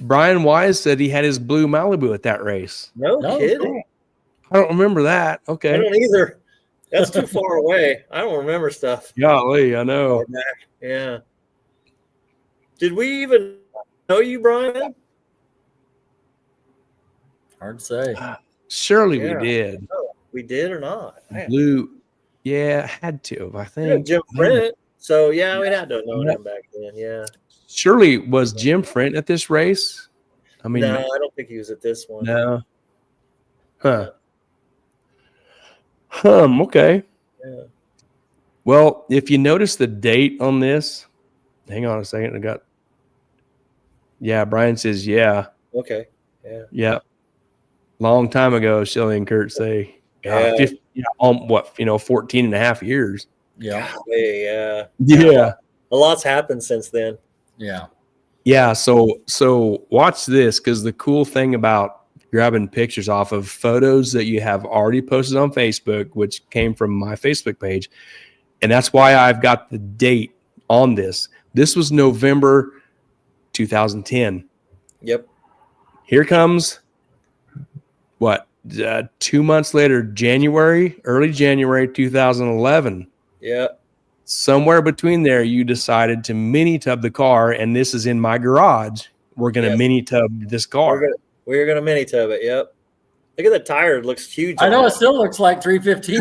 Brian Wise said he had his blue Malibu at that race. No kidding. Cool. I don't remember that. Okay. I don't either. That's too far away. I don't remember stuff. Golly, I know. Yeah. Did we even know you, Brian? Hard to say. Surely we did. No, we did or not? Blue. Yeah, had to, I think. Jim Frent. So, we'd have to have known him back then. Yeah. Surely was Jim Frent at this race? I mean, no, I don't think he was at this one. No. Huh. Okay. Yeah. Well, if you notice the date on this, hang on a second. Brian says, yeah. Okay. Yeah. Yeah. Long time ago, Shelly and Kurt say, 14 and a half years. Yeah. Yeah. A lot's happened since then. Yeah. Yeah. So watch this, because the cool thing about grabbing pictures off of photos that you have already posted on Facebook, which came from my Facebook page, and that's why I've got the date on this. This was November 2010. Yep. Here comes 2 months later, early January 2011. Yeah. Somewhere between there, you decided to mini tub the car, and this is in my garage. We're going to mini tub this car. We're going to mini tub it. Yep. Look at the tire. It looks huge. I know. It still looks like 315.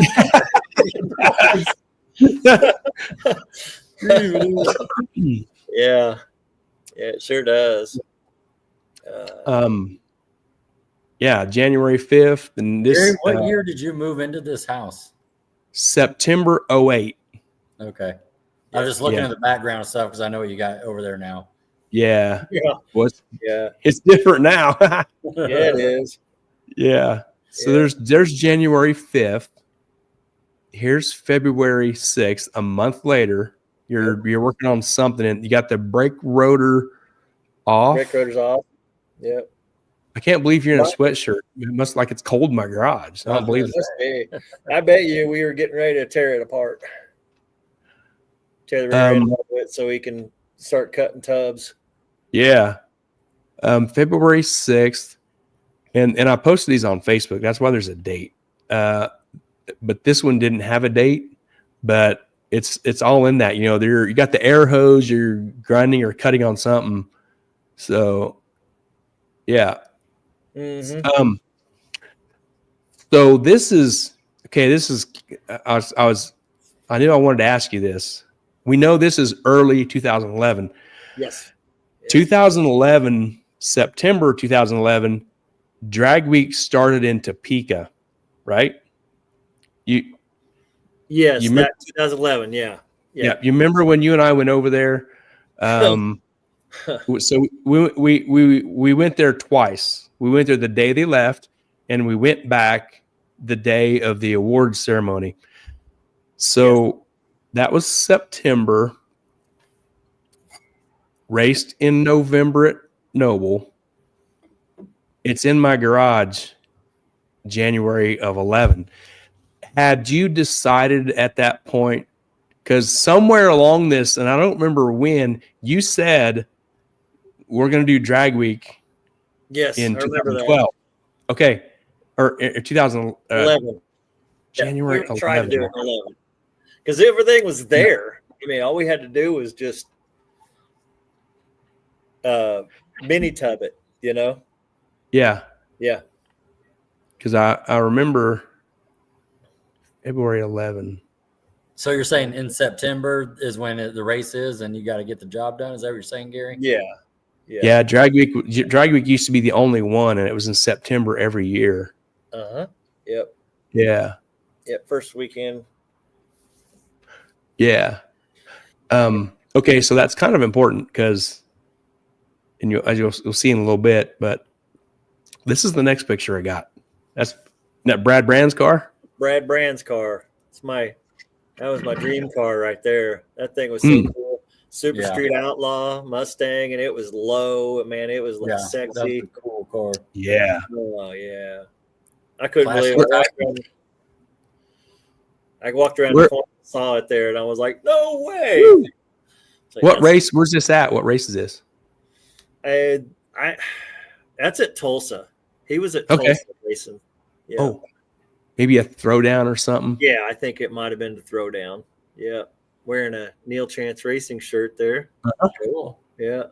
Yeah, it sure does. January 5th. And this. Gary, what year did you move into this house? September 2008. Okay. I was just looking at the background stuff because I know what you got over there now. Yeah. Yeah. It's different now. Yeah, it is. Yeah. So there's January 5th. Here's February 6th. A month later, you're working on something, and you got the brake rotor off. Brake rotor's off. Yep. I can't believe you're in a sweatshirt. It must like it's cold in my garage. I don't believe it. I bet you we were getting ready to tear it apart. Tear the rear end off it so we can start cutting tubs. Yeah. February 6th. And I posted these on Facebook. That's why there's a date. But this one didn't have a date, but it's all in that. You got the air hose, you're grinding or cutting on something. So yeah. Mm-hmm. So this is I knew I wanted to ask you this. We know this is early 2011. Yes. 2011, September 2011, Drag Week started in Topeka, right? Yes, you remember, 2011. Yeah. You remember when you and I went over there? So we went there twice. We went there the day they left, and we went back the day of the awards ceremony. So that was September. Raced in November at Noble. It's in my garage, January of 11. Had you decided at that point, because somewhere along this, and I don't remember when, you said we're going to do Drag Week. Yes, in I remember 2012. that. Okay, or 2011. January. We tried to do it in 11 because everything was there. I mean, all we had to do was just mini tub it, Yeah. Because I remember February 11. So you're saying in September is when the race is, and you got to get the job done? Is that what you're saying, Gary? Yeah. Drag Week used to be the only one, and it was in September every year. Yep. Yeah. First weekend. Yeah. Okay, so that's kind of important because, and you'll see in a little bit, but This is the next picture I got. That's that Brad Brand's car. Brad Brand's car. That was my dream car right there. That thing was so cool. Super Street Outlaw Mustang, and it was low. Man, it was like sexy. That's a cool car. Yeah. Oh yeah. I couldn't believe it. I walked around the corner, saw it there, and I was like, "No way!" Like, what race? Where's this at? What race is this? That's at Tulsa. He was at Tulsa racing. Yeah. Oh, maybe a throwdown or something. Yeah, I think it might have been the throwdown. Yeah, wearing a Neil Chance Racing shirt there. Cool. Yeah,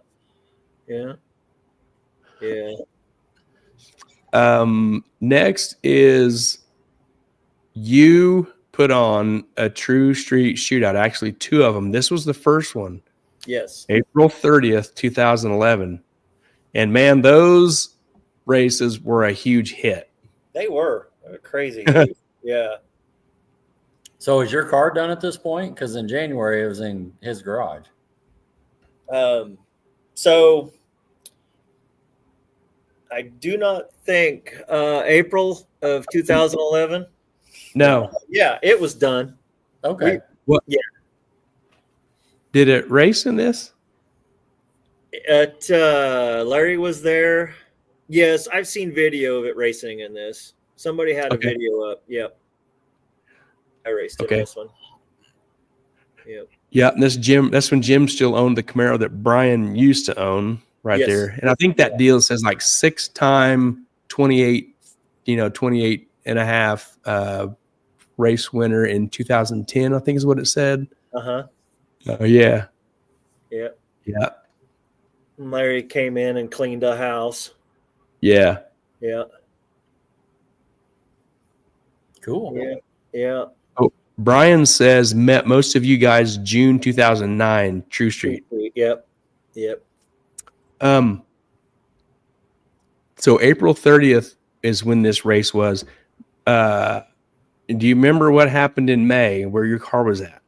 yeah, yeah. Next is you put on a true street shootout. Actually, 2 of them. This was the first one. Yes. April 30th, 2011. And man, those races were a huge hit. They were crazy. Yeah. So is your car done at this point? Because in January it was in his garage. So I do not think April of 2011. No. Yeah, it was done. Okay. What? Yeah. Did it race in this? Larry was there. Yes, I've seen video of it racing in this. Somebody had a video up. Yep. I raced in this one. Yep. Yeah, that's when Jim still owned the Camaro that Brian used to own there. And I think that deal says like 6-time 28 and a half race winner in 2010, I think is what it said. Uh-huh. Oh yeah. Yeah. Yeah. Larry came in and cleaned the house. Yeah. Yeah. Cool. Yeah. Yeah. Oh, Brian says met most of you guys June 2009, True Street. Yep. Yep. So April 30th is when this race was. Do you remember what happened in May where your car was at?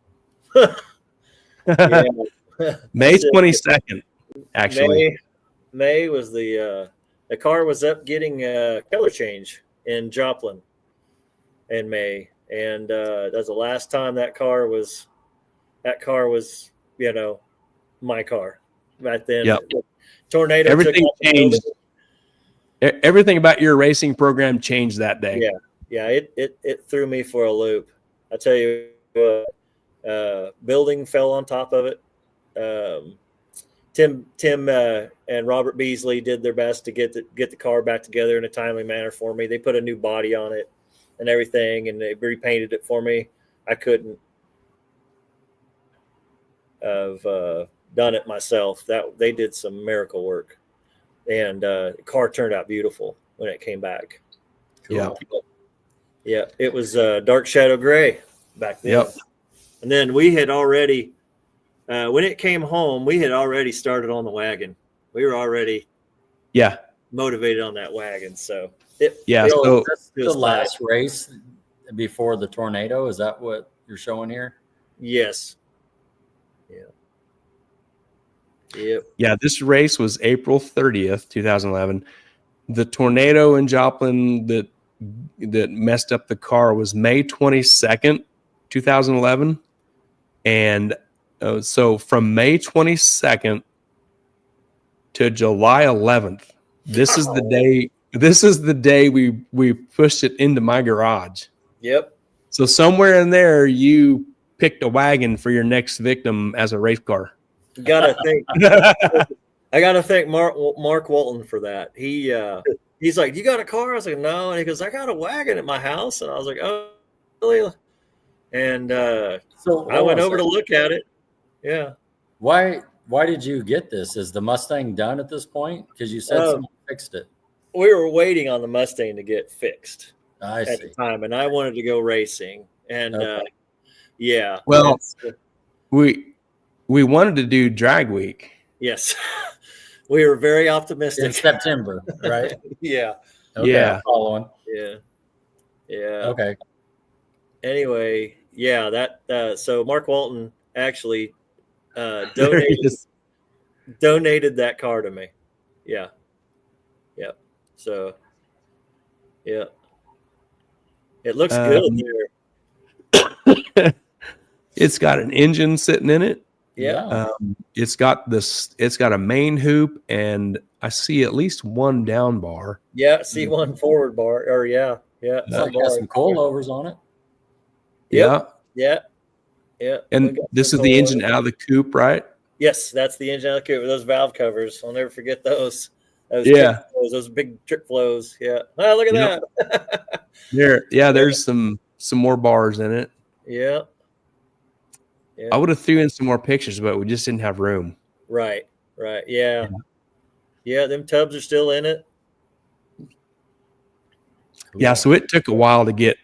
May 22nd, actually. May was the car was up getting a color change in Joplin in May. And that's the last time that car was, my car right then. Yep. Tornado. Everything changed. Everything about your racing program changed that day. Yeah. Yeah. It threw me for a loop. I tell you what, building fell on top of it. Tim and Robert Beasley did their best to get the car back together in a timely manner for me. They put a new body on it and everything, and they repainted it for me. I couldn't have done it myself. That they did some miracle work, and the car turned out beautiful when it came back. Cool. Yeah. It was dark shadow gray back then. Yep. And then we had already, when it came home, we had already started on the wagon. We were already motivated on that wagon. So so that's the last race before the tornado. Is that what you're showing here? Yes. Yeah. Yep. Yeah, this race was April 30th, 2011. The tornado in Joplin that messed up the car was May 22nd, 2011. And so from May 22nd to July 11th, this is the day. This is the day we pushed it into my garage. Yep. So somewhere in there, you picked a wagon for your next victim as a race car. I gotta thank Mark Walton for that. He's like, "You got a car?" I was like, "No," and he goes, "I got a wagon at my house," and I was like, "Oh, really?" And so I went over to look at it. Yeah. Why did you get this? Is the Mustang done at this point? Because you said someone fixed it. We were waiting on the Mustang to get fixed at the time, and I wanted to go racing. And well, we wanted to do drag week. Yes. We were very optimistic in September, right? Yeah. Okay, yeah. Following. Yeah. Yeah. Okay. Anyway, so Mark Walton actually donated that car to me. Yeah. Yep. So Yeah. It looks good there. It's got an engine sitting in it. Yeah. It's got a main hoop, and I see at least one down bar. Yeah, see one forward bar, or yeah. It's like got some coilovers on it. Yep. Yeah. Yeah. And this is the engine out of the coupe, right? Yes, that's the engine out of the coupe with those valve covers. I'll never forget those. Those big trick flows. Yeah. Oh, look at that. There's some more bars in it. Yeah. I would have threw in some more pictures, but we just didn't have room. Right. Yeah. Them tubs are still in it. Yeah, so it took a while to get,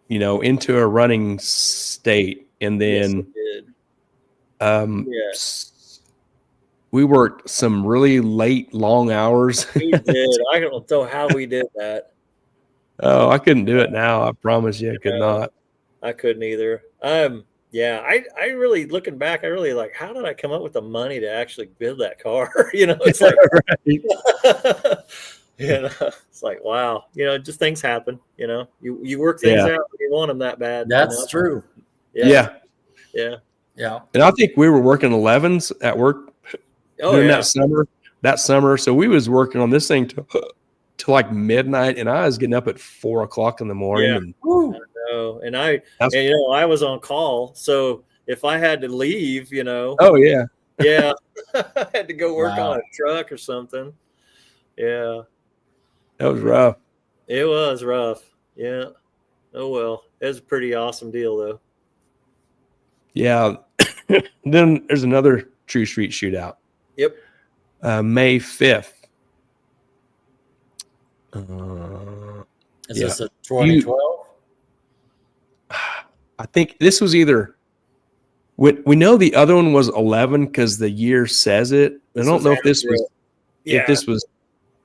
into a running state, and then we worked some really late, long hours. We did. I don't know how we did that. Oh, I couldn't do it now. I promise you, I could not. I couldn't either. I really, looking back, I really like, how did I come up with the money to actually build that car? It's like, it's like, wow, just things happen, you work things out when you want them that bad. That's true. Yeah. And I think we were working 11s at work during that summer. So we was working on this thing till like midnight, and I was getting up at 4 o'clock in the morning. And I was on call, so if I had to leave, I had to go work on a truck or something. Yeah, that was rough. It was rough. Yeah. Oh well, it was a pretty awesome deal though. Yeah. Then there's another True Street shootout. Yep. May 5th. Is this a 2012? I think this was either. We know the other one was 11 because the year says it. I don't know if this was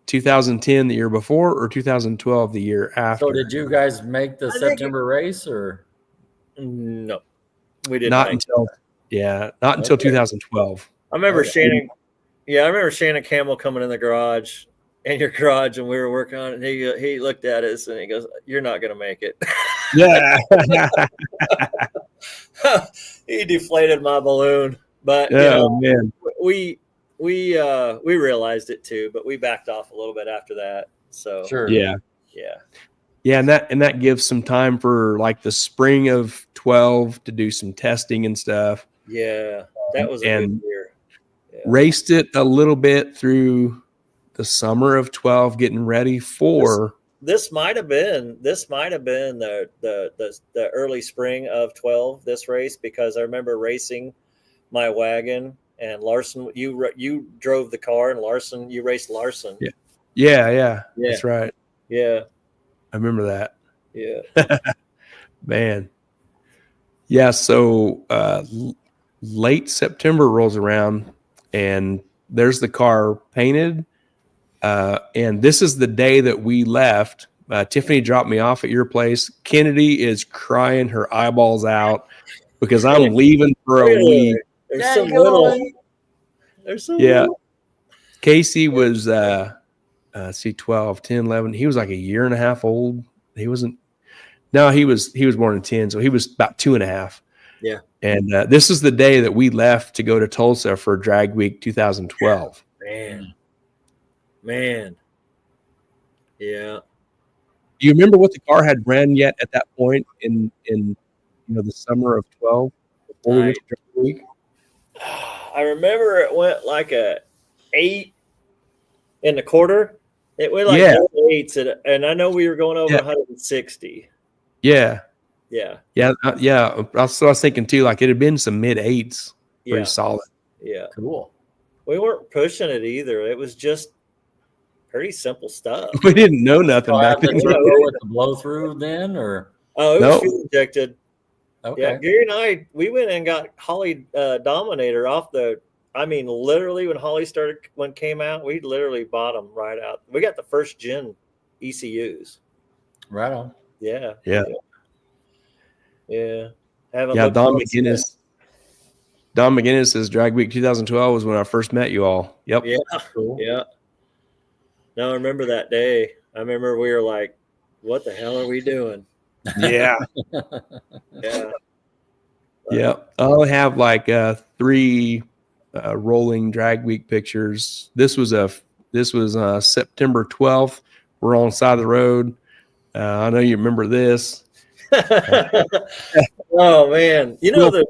2010 the year before or 2012 the year after. So did you guys make the September race or? No, we didn't. Not until 2012. I remember Shannon. Yeah, I remember Shannon Campbell coming in the garage. In your garage, and we were working on it. And he looked at us and he goes, "You're not going to make it." Yeah. He deflated my balloon, but man, we realized it too, but we backed off a little bit after that. So sure, yeah, and that gives some time for like the spring of 12 to do some testing and stuff. Yeah, that was a good year. Yeah. Raced it a little bit through the summer of 12, getting ready for. This might have been the early spring of 12. This race, because I remember racing my wagon, and Larson, you drove the car, and Larson, you raced Larson. Yeah, that's right. Yeah, I remember that. Yeah, man. Yeah, so late September rolls around, and there's the car painted. And this is the day that we left. Tiffany dropped me off at your place. Kennedy is crying her eyeballs out because I'm leaving for a week. There's some little. Casey was, 12, 10, 11. He was like a year and a half old. He was born in 10. So he was about 2.5. Yeah. And this is the day that we left to go to Tulsa for Drag Week 2012. Man. Yeah. Do you remember what the car had ran yet at that point in the summer of 12 before we went to Drag Week? I remember it went like a 8 in the quarter. It went like 8s, and I know we were going over 160. Yeah. Yeah. I was thinking too, like it had been some mid 8s, pretty solid. Yeah. Cool. We weren't pushing it either. It was just pretty simple stuff. We didn't know nothing back then. With the blow through then, or it was fuel injected. Okay. Yeah, Gary and I, we went and got Holly Dominator off the. I mean, literally when came out, we literally bought them right out. We got the first gen ECUs. Right on. Yeah. Don McGinnis says Drag Week 2012 was when I first met you all. Yep. Yeah. Cool. Yeah. No, I remember that day. I remember we were like, what the hell are we doing? Yeah. Yeah. Yeah. I'll have like 3 rolling drag week pictures. This was September 12th. We're on the side of the road. I know you remember this. Oh man, you know the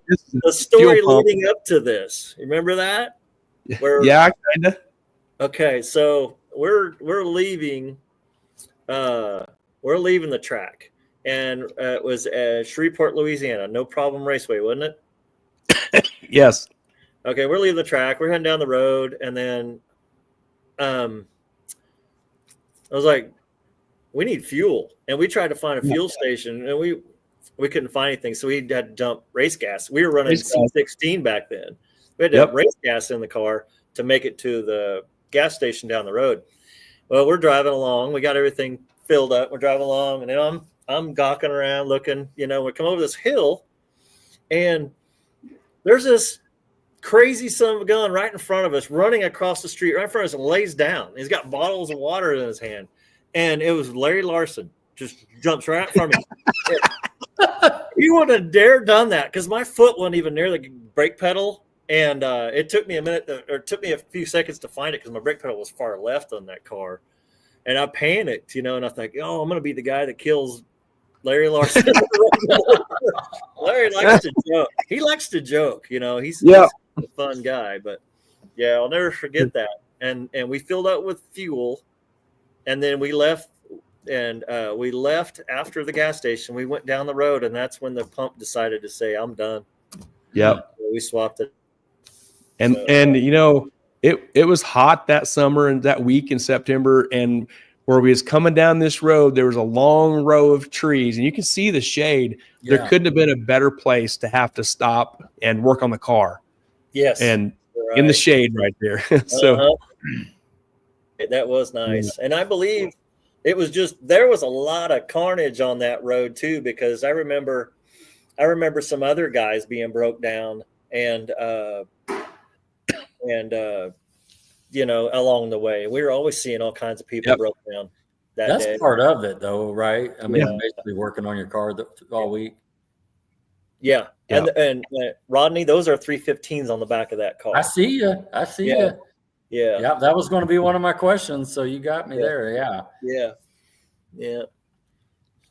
story fuel pump. leading up to this. You remember that? Yeah, kind of. Okay, so we're leaving. We're leaving the track, and it was Shreveport, Louisiana. No Problem Raceway, wasn't it? Yes. Okay, we're leaving the track. We're heading down the road, and then I was like, we need fuel, and we tried to find a fuel station, and we couldn't find anything, so we had to dump race gas. We were running C16 back then. We had to have race gas in the car to make it to the gas station down the road. Well, we're driving along. We got everything filled up. We're driving along, and then I'm gawking around, looking. We come over this hill, and there's this crazy son of a gun right in front of us, running across the street right in front of us, and lays down. He's got bottles of water in his hand. And it was Larry Larson, just jumps right in front of me. He wouldn't have dared done that because my foot wasn't even near the brake pedal. And it took me a few seconds to find it because my brake pedal was far left on that car. And I panicked, and I think, oh, I'm going to be the guy that kills Larry Larson. Larry likes to joke. He likes to joke, he's a fun guy. But, yeah, I'll never forget that. And we filled up with fuel. And then we left, and we left after the gas station. We went down the road, and that's when the pump decided to say, I'm done. Yep. So we swapped it. And it was hot that summer and that week in September, and where we was coming down this road, there was a long row of trees, and you can see the shade. Yeah. There couldn't have been a better place to have to stop and work on the car. Yes. And in the shade right there. So that was nice. And I believe it was there was a lot of carnage on that road too, because I remember some other guys being broke down and along the way. We were always seeing all kinds of people broke down. That's day. Part of it though, right? I mean, basically working on your car all week. Yeah. Yep. And Rodney, those are 315s on the back of that car. I see you. Yeah, that was going to be one of my questions, so you got me there. Yeah.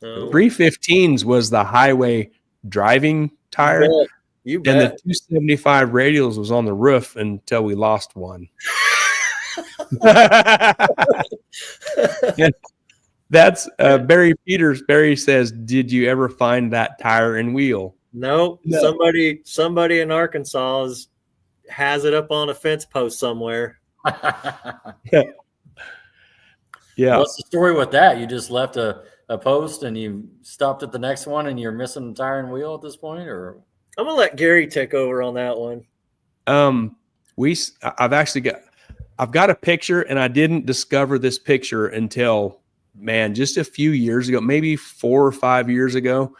315s was the highway driving tire. You bet. And the 275 radials was on the roof until we lost one. That's Barry Peters. Barry says, "Did you ever find that tire and wheel?" No. Somebody in Arkansas has it up on a fence post somewhere. Yeah. What's the story with that? You just left a post and you stopped at the next one and you're missing the tire and wheel at this point, or? I'm gonna let Gary take over on that one. I've got a picture, and I didn't discover this picture until just a few years ago, maybe 4 or 5 years ago.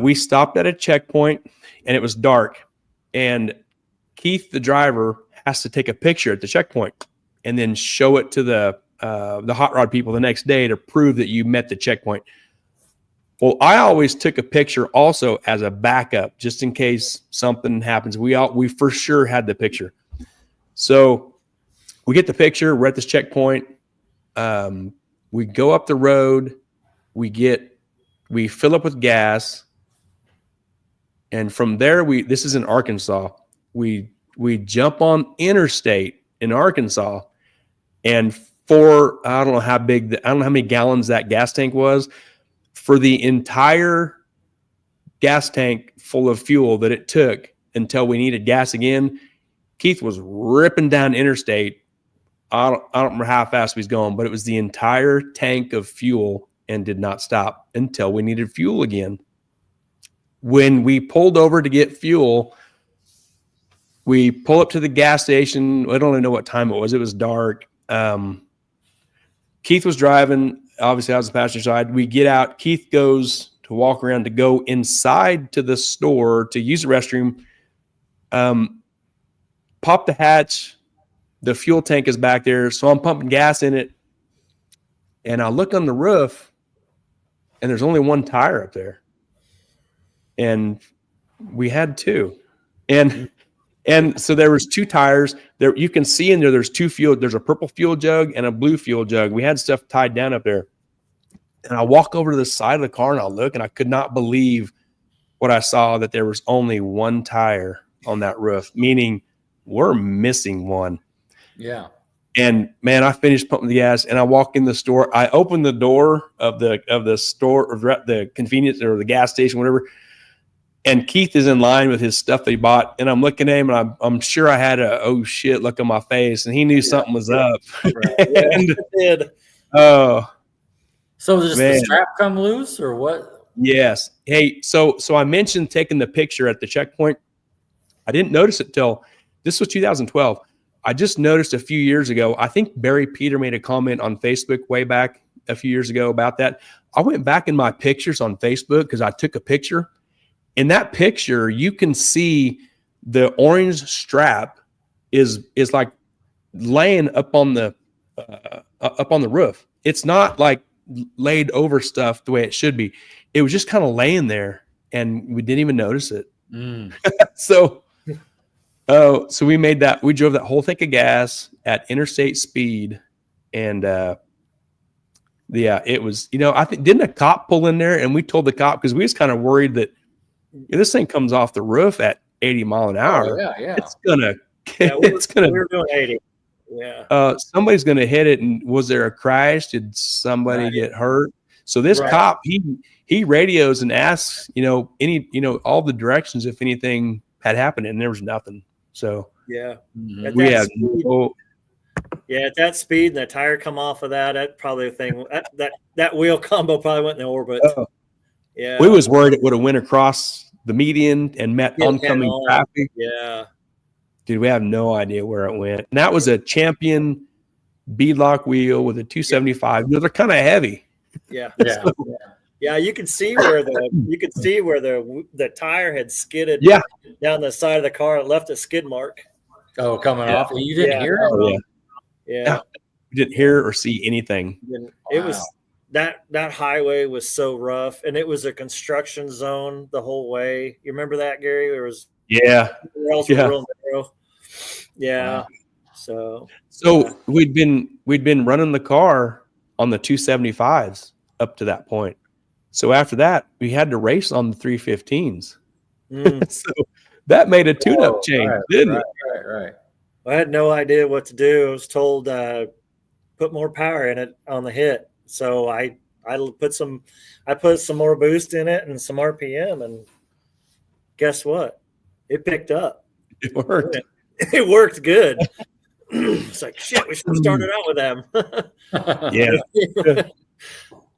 We stopped at a checkpoint and it was dark, and Keith, the driver, has to take a picture at the checkpoint and then show it to the hot rod people the next day to prove that you met the checkpoint. Well, I always took a picture also as a backup, just in case something happens. We for sure had the picture. So we get the picture. We're at this checkpoint. We go up the road. We fill up with gas. And from there, this is in Arkansas. We jump on interstate in Arkansas, and I don't know how many gallons that gas tank was. For the entire gas tank full of fuel that it took until we needed gas again, Keith was ripping down interstate. I don't remember how fast he was going, but it was the entire tank of fuel and did not stop until we needed fuel again. When we pulled over to get fuel, we pull up to the gas station. I don't even know what time it was. It was dark. Keith was driving. Obviously, I was the passenger side. We get out. Keith goes to walk around to go inside to the store to use the restroom. Pop the hatch. The fuel tank is back there. So I'm pumping gas in it. And I look on the roof, and there's only one tire up there. And we had two. And so there was two tires there. You can see in there, there's two fuel. There's a purple fuel jug and a blue fuel jug. We had stuff tied down up there. And I walk over to the side of the car and I look, and I could not believe what I saw, that there was only one tire on that roof, meaning we're missing one. Yeah. And man, I finished pumping the gas and I walk in the store. I open the door of the store, or the convenience, or the gas station, whatever. And Keith is in line with his stuff that he bought. And I'm looking at him, and I'm sure I had a, oh shit, look on my face. And he knew something was up. It did. Oh, so does the strap come loose or what? Yes. Hey, so I mentioned taking the picture at the checkpoint. I didn't notice it till this was 2012. I just noticed a few years ago. I think Barry Peter made a comment on Facebook way back a few years ago about that. I went back in my pictures on Facebook because I took a picture. In that picture, you can see the orange strap is like laying up on the roof. It's not like laid over stuff the way it should be. It was just kind of laying there, and we didn't even notice it. So we made that. We drove that whole tank of gas at interstate speed, and it was, I think, didn't a cop pull in there? And we told the cop, because we was kind of worried that this thing comes off the roof at 80 mile an hour. Oh, yeah. It's gonna. We were doing 80. Yeah. Somebody's gonna hit it. And was there a crash? Did somebody get hurt? So this cop, he radios and asks, all the directions if anything had happened, and there was nothing. So yeah, we had at that speed, and the tire come off of that. That probably the thing. That wheel combo probably went in the orbit. Yeah, we was worried it would have went across the median and met oncoming traffic. Yeah, dude, we have no idea where it went. And that was a Champion beadlock wheel with a 275. They're kind of heavy. Yeah. Yeah, you could see where the tire had skidded down the side of the car. It left a skid mark. Oh, coming off. You didn't hear it? Yeah. We didn't hear or see anything. It was that highway was so rough, and it was a construction zone the whole way. You remember that, Gary? There was real narrow. Yeah. So we'd been running the car on the 275s up to that point. So after that, we had to race on the 315s. So that made a tune-up change, didn't it? Right. I had no idea what to do. I was told put more power in it on the hit. So I put some more boost in it and some RPM, and guess what? It picked up. It worked. It worked good. It's like, shit, we should have started out with them. Yeah.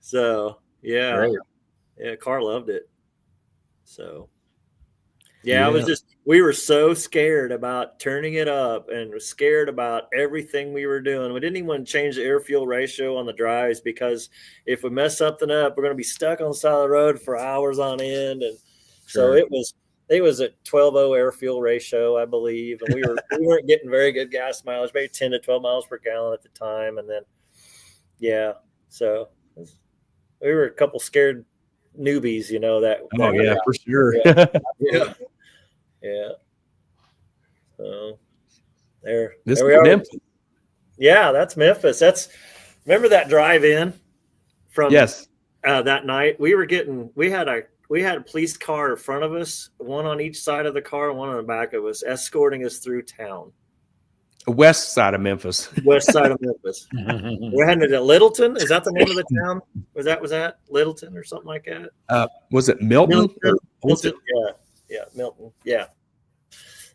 So yeah. Great. Yeah, Carr loved it. So I was we were so scared about turning it up, and was scared about everything we were doing. We didn't even want to change the air fuel ratio on the drives, because if we mess something up, we're going to be stuck on the side of the road for hours on end. And so it was a 12.0 air fuel ratio, I believe. And we weren't getting very good gas mileage, maybe 10 to 12 miles per gallon at the time. And then, so we were a couple scared newbies, for sure. Yeah. So there we are. Memphis. Yeah, that's Memphis. Remember that drive in from that night? We had a police car in front of us, one on each side of the car, one on the back of us, escorting us through town. West side of Memphis. West side of Memphis. We're headed to Littleton. Is that the name of the town? Was that Littleton or something like that? Was it Milton? Milton. Yeah, Milton. Yeah.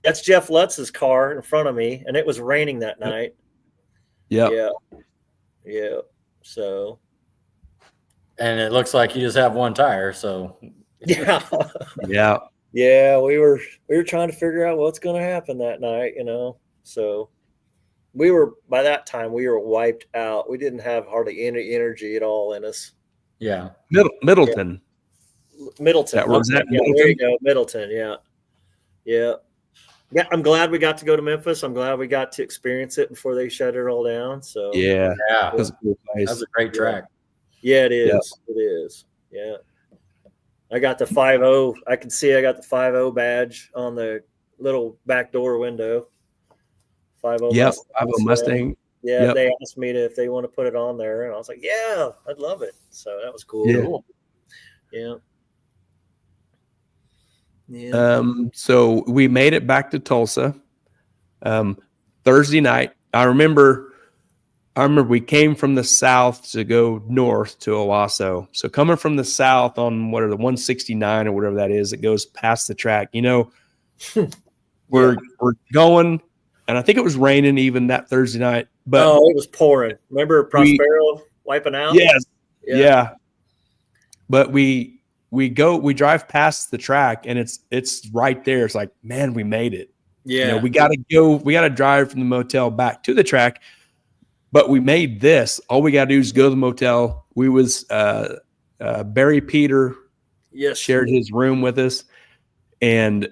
That's Jeff Lutz's car in front of me, and it was raining that night. Yeah. So. And it looks like you just have one tire, so. Yeah. Yeah, we were trying to figure out what's going to happen that night, So by that time we were wiped out. We didn't have hardly any energy at all in us. Yeah. Middleton. Middleton. Was that Middleton? There you go. Middleton. Yeah. Yeah, I'm glad we got to go to Memphis. I'm glad we got to experience it before they shut it all down. So Yeah, Yeah, that's a cool place. that's a great track. yeah, it Yeah. is. It is. Yeah. I got the 5.0. I can see I got the 5.0 badge on the little back door window. 5.0 Yep, Mustang. I have a Mustang. Yeah, Yep. they asked me if they want to put it on there, and I was like, yeah, I'd love it. So that was cool. Yeah. Cool. Yeah. Yeah. So we made it back to Tulsa. Thursday night. I remember we came from the south to go north to Owasso. So coming from the south on the 169 or whatever that is, it goes past the track. We're going, and I think it was raining even that Thursday night. But it was pouring. Remember Prospero wiping out? Yes. Yeah. But we drive past the track, and it's right there. It's like, man, we made it. Yeah. We got to drive from the motel back to the track, but we made this. All we got to do is go to the motel. We was Barry Peter shared his room with us, and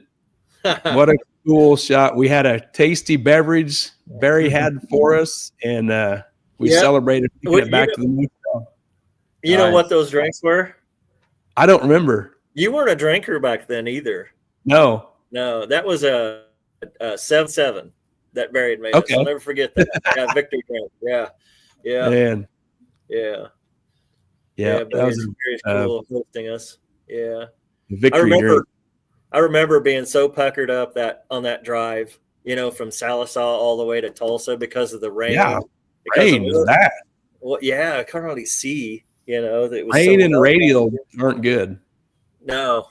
what a cool shot. We had a tasty beverage Barry had for us, and we celebrated taking it back to the motel. You know what those drinks were? I don't remember. You weren't a drinker back then either. No, that was a 7-7 that Barry had made. Okay. I'll never forget that. Yeah, Victor drink. Yeah. Man. Yeah. Yeah, that was very cool hosting us. Yeah. Victory I remember being so puckered up on that drive, from Salisaw all the way to Tulsa because of the rain. Yeah, rain was that. Well, yeah, I couldn't really see. It was rain and radial aren't good. No.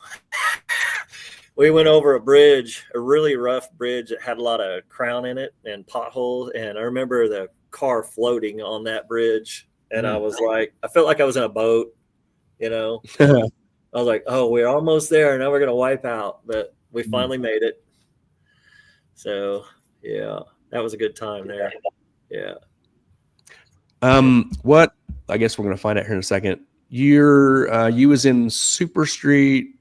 We went over a bridge, a really rough bridge that had a lot of crown in it and potholes. And I remember the car floating on that bridge. And I was like, I felt like I was in a boat, I was like, oh, we're almost there. Now we're going to wipe out. But we finally made it. So, yeah, that was a good time there. Yeah. What? I guess we're going to find out here in a second. You was in Super Street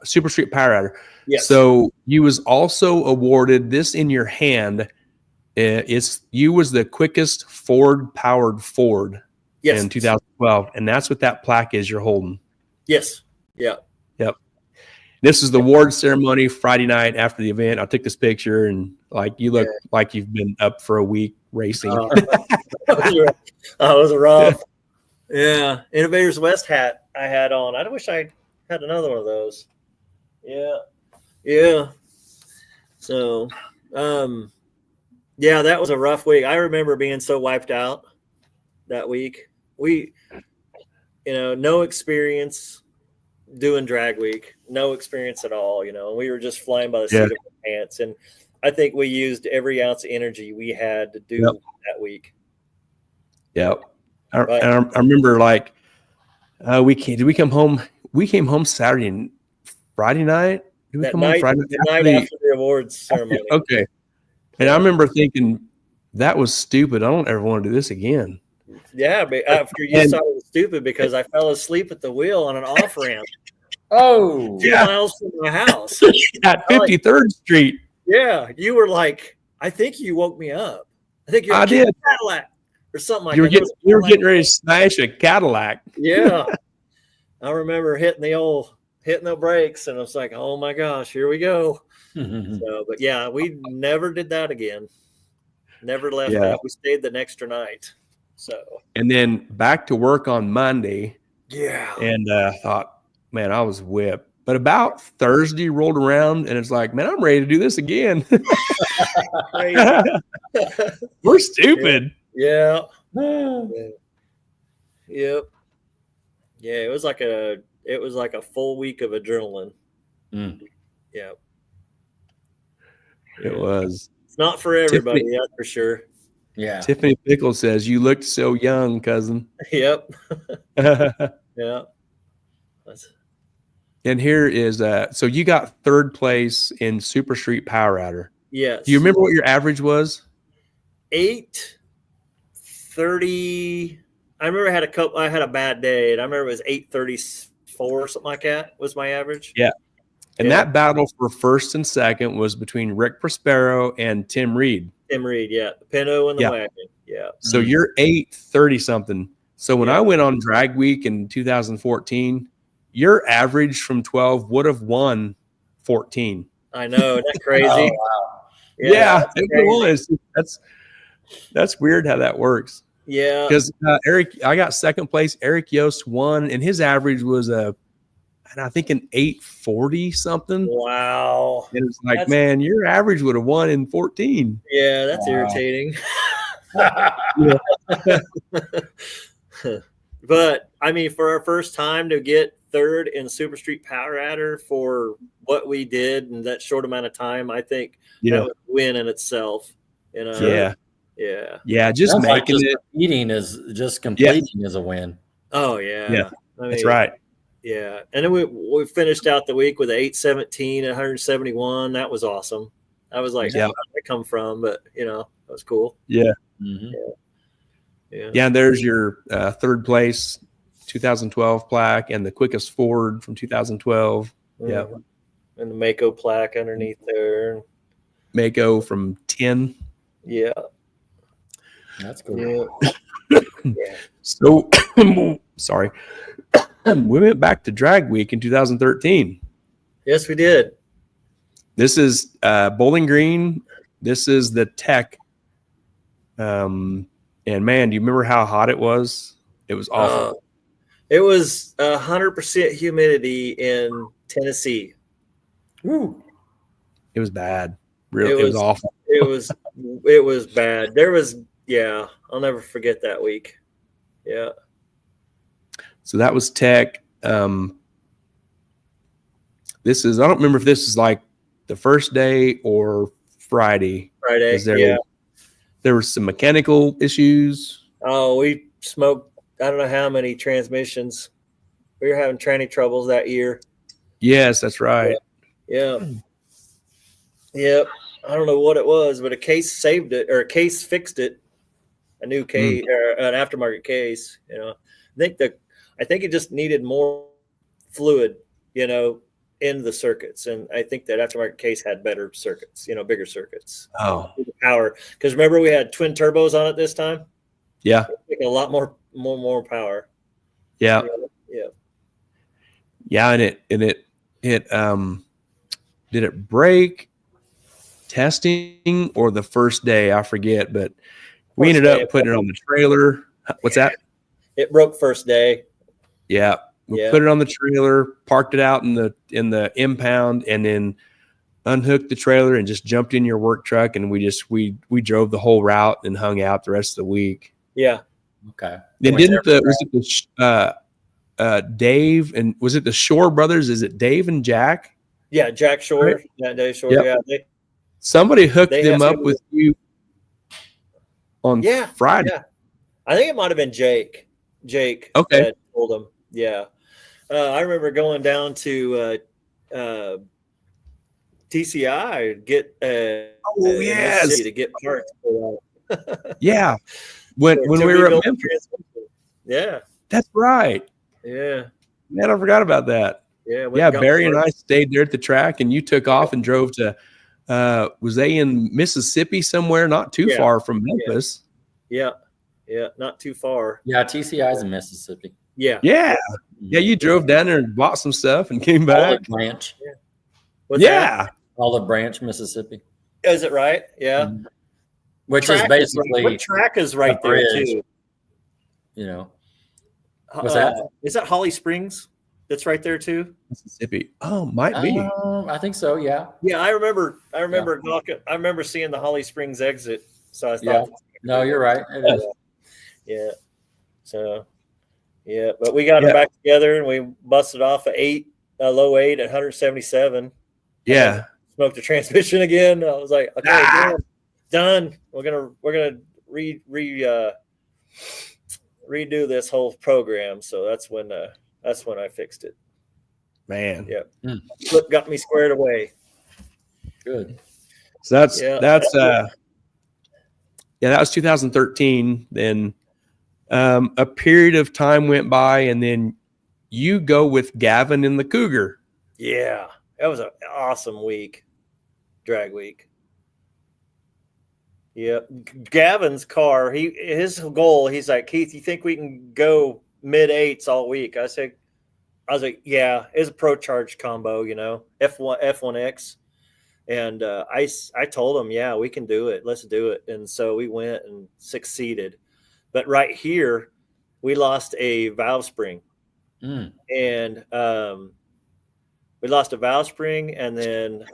Super Street Power Rider. Yes. So you was also awarded this in your hand. You was the quickest Ford powered Ford in 2012, and that's what that plaque is you're holding. Yes. Yeah. Yep. This is the award ceremony Friday night after the event. I took this picture, and you look like you've been up for a week racing. It was rough. Yeah. Innovators West hat I had on. I wish I had another one of those. Yeah. Yeah. So, yeah, that was a rough week. I remember being so wiped out that week. We, no experience doing drag week, no experience at all, we were just flying by the seat of our pants. And I think we used every ounce of energy we had to do that week. Yep. I remember we come home. We came home Saturday and Friday night. Did we come home Friday night after the awards ceremony? Okay. And I remember thinking that was stupid. I don't ever want to do this again. Yeah, but after you thought it was stupid because I fell asleep at the wheel on an off ramp. 2 miles from my house at 53rd Street. Yeah, you were like, I think you woke me up. I think you did Cadillac or something like that. You were getting ready to smash a Cadillac. Yeah, I remember hitting the brakes, and I was like, oh my gosh, here we go. So, but yeah, we never did that again. Never left that. We stayed the next night. So, and then back to work on Monday. Yeah. And thought, man, I was whipped. But about Thursday rolled around, and it's like, man, I'm ready to do this again. We're stupid. Yeah. Yep. Yeah, it was like a full week of adrenaline. Yeah. It was. It's not for everybody, that's for sure. Yeah. Tiffany Pickle says, you looked so young, cousin. Yep. Yeah. And here is so you got third place in Super Street Power Rider. Yes. Do you remember what your average was? 8:30. I remember I had a bad day, and I remember it was 8:34 or something like that was my average. Yeah. And that battle for first and second was between Rick Prospero and Tim Reed. Tim Reed, the Pinto and the wagon. Yeah. So you're 830 something. So when I went on drag week in 2014, your average from 12 would have won 14. I know. That's crazy. Oh, wow. Yeah, it was. That's weird how that works. Yeah. Because I got second place. Eric Yost won, and his average was I think an 840 something. Wow. And it's like, man, your average would have won in 14. Yeah, that's irritating. But I mean, for our first time to get third in Super Street Power Adder for what we did in that short amount of time, I think that was a win in itself. You know? Yeah. Just Sounds making like it. Eating is just completing is a win. Oh yeah. I mean, that's right. Yeah, and then we finished out the week with an 817 and 171. That was awesome. I was like, where did that come from? But that was cool. Yeah. Mm-hmm. Yeah. And there's your third place 2012 plaque and the quickest forward from 2012. Yeah. And the Mako plaque underneath there. Mako from 10. Yeah. That's cool. Yeah. So, sorry. We went back to drag week in 2013. Yes, we did. This is Bowling Green. This is the Tech. And man, do you remember how hot it was? It was awful. It was 100% humidity in Tennessee. Woo. It was bad. Really, it was awful. It was bad. I'll never forget that week. Yeah. So that was Tech. This is, I don't remember if this is like the first day or Friday. There were some mechanical issues. Oh, we smoked, I don't know how many transmissions. We were having tranny troubles that year. Yes, that's right. Yeah. Yep. I don't know what it was, but a case saved it, or a case fixed it. A new case, or an aftermarket case. I think it just needed more fluid, in the circuits. And I think that aftermarket case had better circuits, bigger circuits. Oh, power. Because remember we had twin turbos on it this time? Yeah. A lot more power. Yeah. Yeah. Yeah. And it did it break testing or the first day? I forget, but we ended up putting it on the trailer. What's that? It broke first day. Yeah. We put it on the trailer, parked it out in the impound, and then unhooked the trailer and just jumped in your work truck. And we drove the whole route and hung out the rest of the week. Yeah. Okay. Then Dave and was it the Shore brothers? Is it Dave and Jack? Yeah. Jack Shore. Right. Yeah. Dave Shore. Yep. Yeah. Somebody hooked them up with you on Friday. Yeah. I think it might have been Jake. Okay. That told him. Yeah. I remember going down to TCI to get to get parts. Yeah. When we were at Memphis. Yeah. That's right. Yeah. Man, I forgot about that. Yeah. Barry and I stayed there at the track, and you took off and drove to was they in Mississippi somewhere not too far from Memphis? Yeah. Not too far. Yeah, TCI's in Mississippi. Yeah. You drove down there and bought some stuff and came back. Olive Branch. Olive Branch, Mississippi. Is it right? Yeah. Mm-hmm. Which is basically what track is right there too. What's that? Is that Holly Springs? That's right there too. Mississippi. Oh, might be. I think so. Yeah. Yeah, I remember walking. I remember seeing the Holly Springs exit. So I thought. Yeah. No, you're right. It is. Yeah. So. Yeah, but we got it back together and we busted off a low 8 at 177. Yeah. Smoked the transmission again. I was like, okay, done. We're gonna redo this whole program. So that's when I fixed it. Man. Yeah. Flip got me squared away. Good. So that was 2013. Then a period of time went by, and then you go with Gavin in the Cougar. Yeah. That was an awesome week, drag week. Yeah, Gavin's car. His goal. He's like, Keith, you think we can go mid-8s all week? I was like, yeah, it's a Pro Charge combo, F1X. And I told him, yeah, we can do it. Let's do it. And so we went and succeeded. But right here, we lost a valve spring. And we lost a valve spring. And then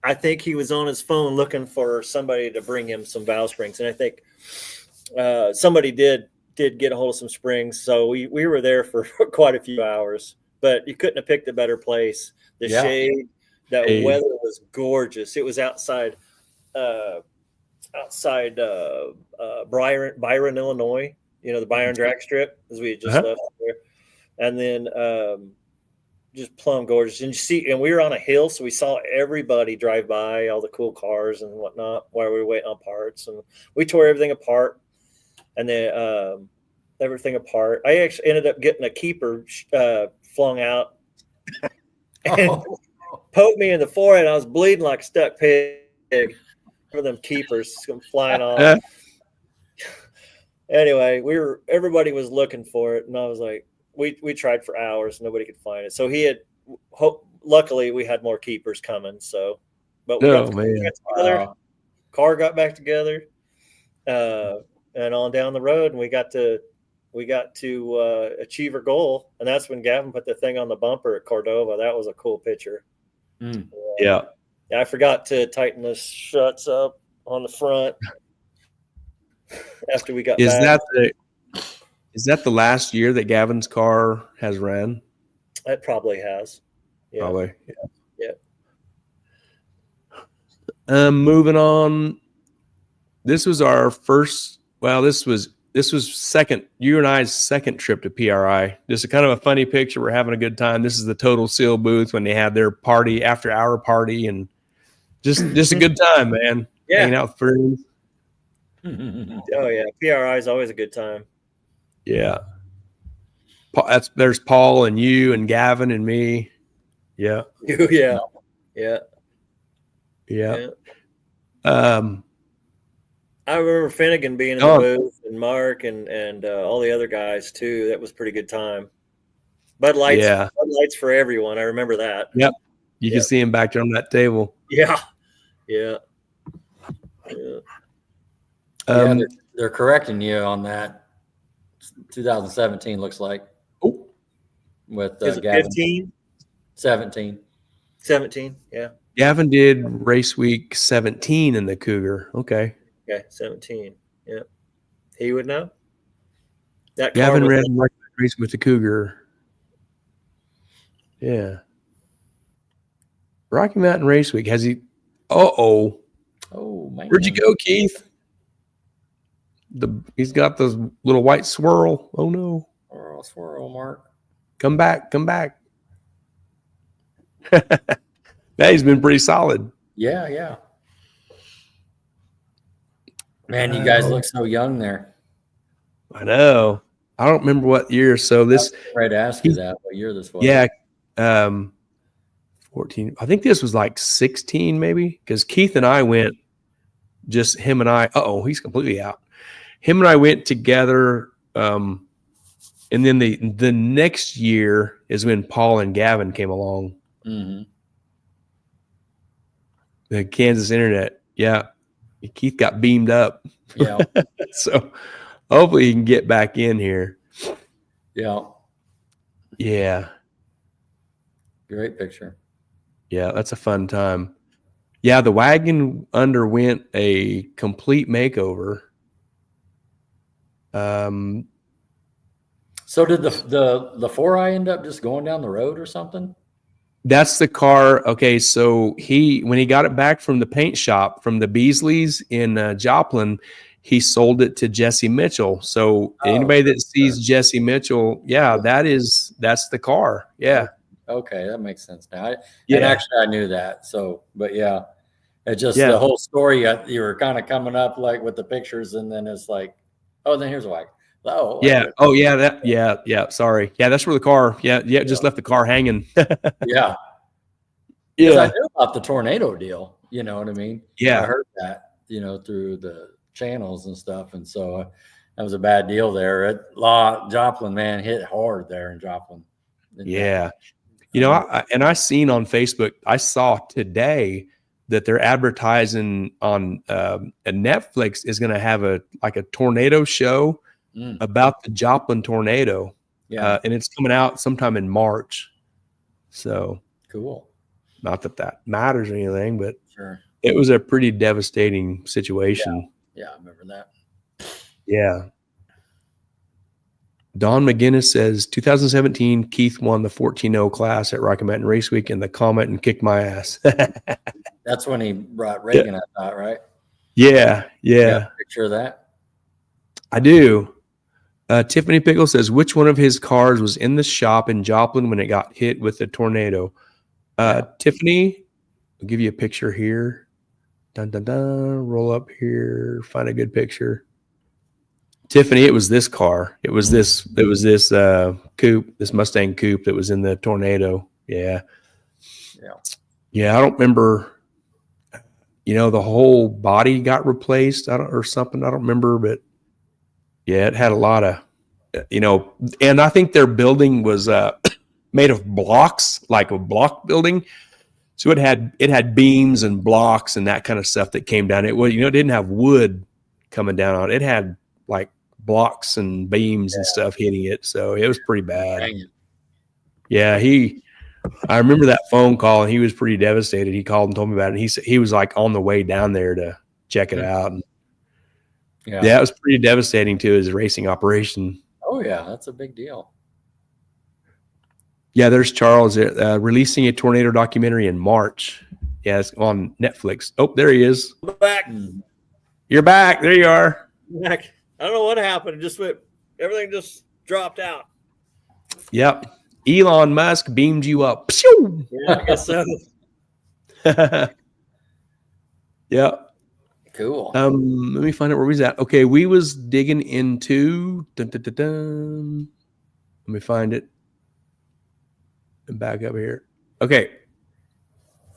I think he was on his phone looking for somebody to bring him some valve springs. And I think somebody did get a hold of some springs. So we were there for quite a few hours. But you couldn't have picked a better place. The shade. That weather was gorgeous. It was outside Byron, Illinois. The Byron drag strip, as we had just left there, and then just plumb gorgeous. And we were on a hill, so we saw everybody drive by, all the cool cars and whatnot, while we were waiting on parts. And we tore everything apart, and then everything apart. I actually ended up getting a keeper flung out. And poked me in the forehead. I was bleeding like a stuck pig. For them keepers come flying off. Anyway, everybody was looking for it, and I was like, we tried for hours, nobody could find it. So luckily we had more keepers coming. So, but we got together. Car got back together, and on down the road, and we got to achieve our goal, and that's when Gavin put the thing on the bumper at Cordova. That was a cool picture. Yeah. I forgot to tighten the struts up on the front after we got back. Is that the last year that Gavin's car has ran? It probably has. Yeah. Probably. Yeah. Moving on. This was our first. Well, this was second. You and I's second trip to PRI. Just a kind of a funny picture. We're having a good time. This is the Total Seal booth when they had their party, after hour party, and just a good time, man. Yeah. Hanging out with friends. Oh yeah, PRI is always a good time. Yeah. There's Paul and you and Gavin and me. Yeah. Yeah. I remember Finnegan being in the booth, and Mark and all the other guys too. That was a pretty good time. Bud Lights for everyone. I remember that. Yep. You can see him back there on that table. Yeah. They're correcting you on that. 2017 looks like. Oh, with Gavin. 15? 17. 17, yeah. Gavin did race week 17 in the Cougar. Okay. 17. Yeah. He would know. That Gavin ran race with the Cougar. Yeah. Rocky Mountain Race Week. Has he? Oh, man. Where'd you go, Keith? He's got this little white swirl. Oh no. Swirl, Mark. Come back. That he's been pretty solid. Yeah. Man, you guys look so young there. I know. I don't remember what year. So this. Right to ask you that. What year this was? Yeah. 14. I think this was like 16 maybe, because Keith and I went, just him and I. He's completely out. Him and I went together. And then the next year is when Paul and Gavin came along. Mm-hmm. The Kansas Internet. Yeah. Keith got beamed up. Yeah. So hopefully he can get back in here. Yeah. Yeah. Great picture. Yeah, that's a fun time. Yeah, the wagon underwent a complete makeover. So did the 4i end up just going down the road or something? That's the car. Okay, so when he got it back from the paint shop from the Beasleys in Joplin, he sold it to Jesse Mitchell. So anybody that sees Jesse Mitchell, that's the car. Yeah. Okay, that makes sense now. And actually, I knew that. So, but yeah, it just the whole story. You were kind of coming up like with the pictures, and then it's like, then here's a wagon. Oh, yeah. Yeah. Sorry. Yeah, that's where the car. Yeah. Just left the car hanging. Yeah. Because I knew about the tornado deal. You know what I mean? Yeah. I heard that, through the channels and stuff. And so that was a bad deal there. Joplin, man, hit hard there in Joplin. Yeah. I seen on Facebook, I saw today that they're advertising on Netflix is going to have a tornado show about the Joplin tornado. Yeah. And it's coming out sometime in March. So cool. Not that matters or anything, but sure. It was a pretty devastating situation. Yeah, I remember that. Yeah. Don McGinnis says 2017 Keith won the 14-0 class at Rocky Mountain Race Week in the Comet and kicked my ass. That's when he brought Reagan, I thought, right? Yeah. Picture of that. I do. Tiffany Pickle says which one of his cars was in the shop in Joplin when it got hit with the tornado? Tiffany, I'll give you a picture here. Dun, dun, dun. Roll up here. Find a good picture. Tiffany, it was this car. It was this coupe, this Mustang coupe that was in the tornado. Yeah. I don't remember. The whole body got replaced. Or something. I don't remember, but yeah, it had a lot of, and I think their building was made of blocks, like a block building. So it had beams and blocks and that kind of stuff that came down. It didn't have wood coming down on it. It had like blocks and beams and stuff hitting it. So it was pretty bad. Yeah. I remember that phone call and he was pretty devastated. He called and told me about it. And he was like on the way down there to check it out. And it was pretty devastating to his racing operation. Oh yeah. That's a big deal. Yeah, there's Charles releasing a tornado documentary in March. Yeah, it's on Netflix. Oh, there he is. I'm back. You're back. There you are. Back. I don't know what happened. Everything just dropped out. Yep. Elon Musk beamed you up. Yeah, I guess so. Yeah. Cool. Let me find out where we was at. Okay, we was digging into. Let me find it. Back up here. Okay.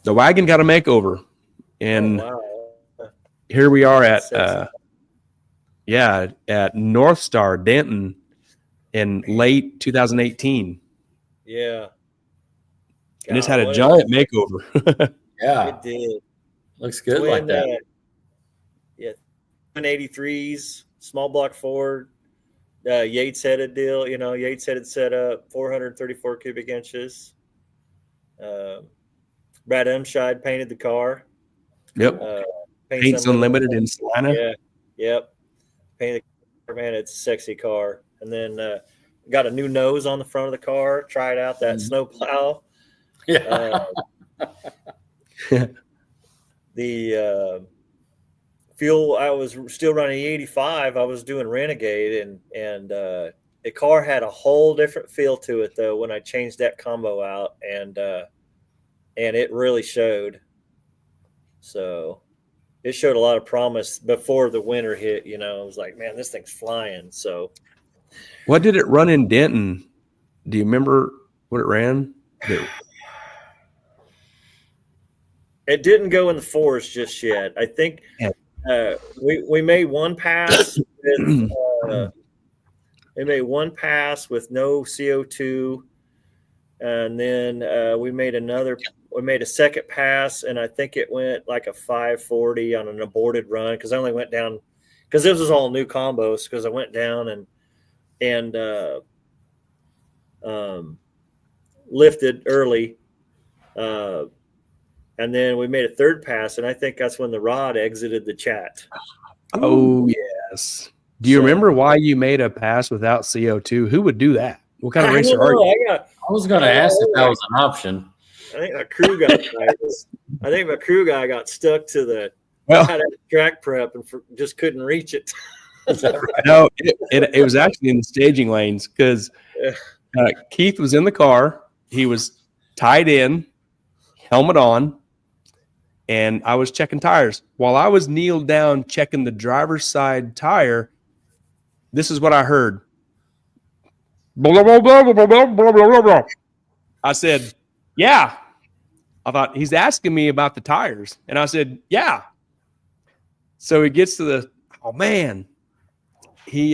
The wagon got a makeover. And here we are at North Star Denton in late 2018. Yeah. And it's had a giant makeover. Yeah. It did. Looks good like that. 183s, small block Ford, Yates headed deal, Yates headed setup, 434 cubic inches. Brad Emscheid painted the car. Yep. Paints Unlimited in Salina. Yeah. Yep. Painted the car, man. It's a sexy car. And then got a new nose on the front of the car. Tried out that snow plow. Yeah. The fuel, I was still running 85. I was doing Renegade, and the car had a whole different feel to it though when I changed that combo out, and it really showed. So it showed a lot of promise before the winter hit. I was like, man, this thing's flying. So what did it run in Denton? Do you remember what it ran? It didn't go in the fours just yet. I think we made one pass with we made one pass with no CO2, and then we made a second pass, and I think it went like a 540 on an aborted run because I only went down because this was all new combos because I went down and lifted early. And then we made a third pass, and I think that's when the rod exited the chat. Oh, yes. Do you remember why you made a pass without CO2? Who would do that? What kind of racer are you? I was going to ask if that was an option. I think my crew guy got stuck to the track prep and just couldn't reach it. No, it was actually in the staging lanes because Keith was in the car. He was tied in, helmet on, and I was checking tires. While I was kneeled down checking the driver's side tire, this is what I heard. Blah, blah, blah, blah, blah, blah, blah, blah, blah. I said, yeah. I thought he's asking me about the tires. And I said, yeah. So he gets to oh man, he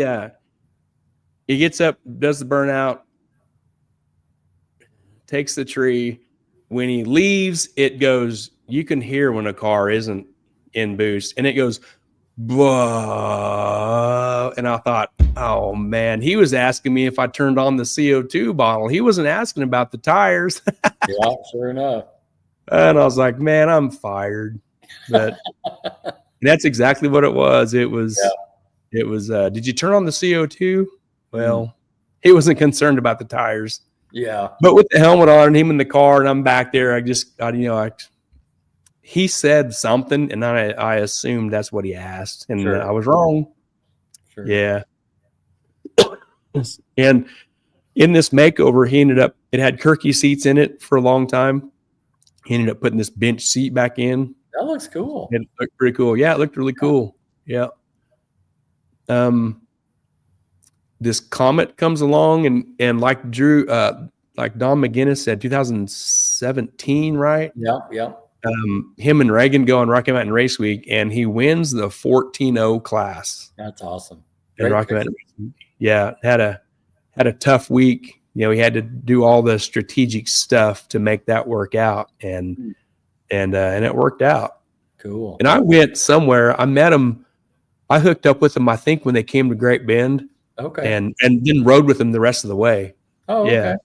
gets up, does the burnout, takes the tree. When he leaves, it goes, you can hear when a car isn't in boost, and it goes, blah. And I thought, oh man, he was asking me if I turned on the CO2 bottle. He wasn't asking about the tires. Yeah, sure enough. And I was like, man, I'm fired. But that's exactly what it was. It was, did you turn on the CO2? Well, he wasn't concerned about the tires. Yeah. But with the helmet on and him in the car and I'm back there, he said something and I assumed that's what he asked. And Sure. I was wrong. Sure. Yeah. And in this makeover, it had Kirky seats in it for a long time. He ended up putting this bench seat back in. That looks cool. It looked pretty cool. Yeah, it looked really cool. Yeah. This Comet comes along and like like Don McGinnis said, 2017, right? Yeah, yeah. Him and Reagan go on Rocky Mountain Race Week, and he wins the 14-0 class. That's awesome. In Rocky Mountain Race Week. Yeah, had a tough week. He had to do all the strategic stuff to make that work out, and it worked out. Cool. And I went somewhere. I met him. I hooked up with him, I think, when they came to Great Bend. Okay. And then rode with him the rest of the way. Oh, yeah. okay.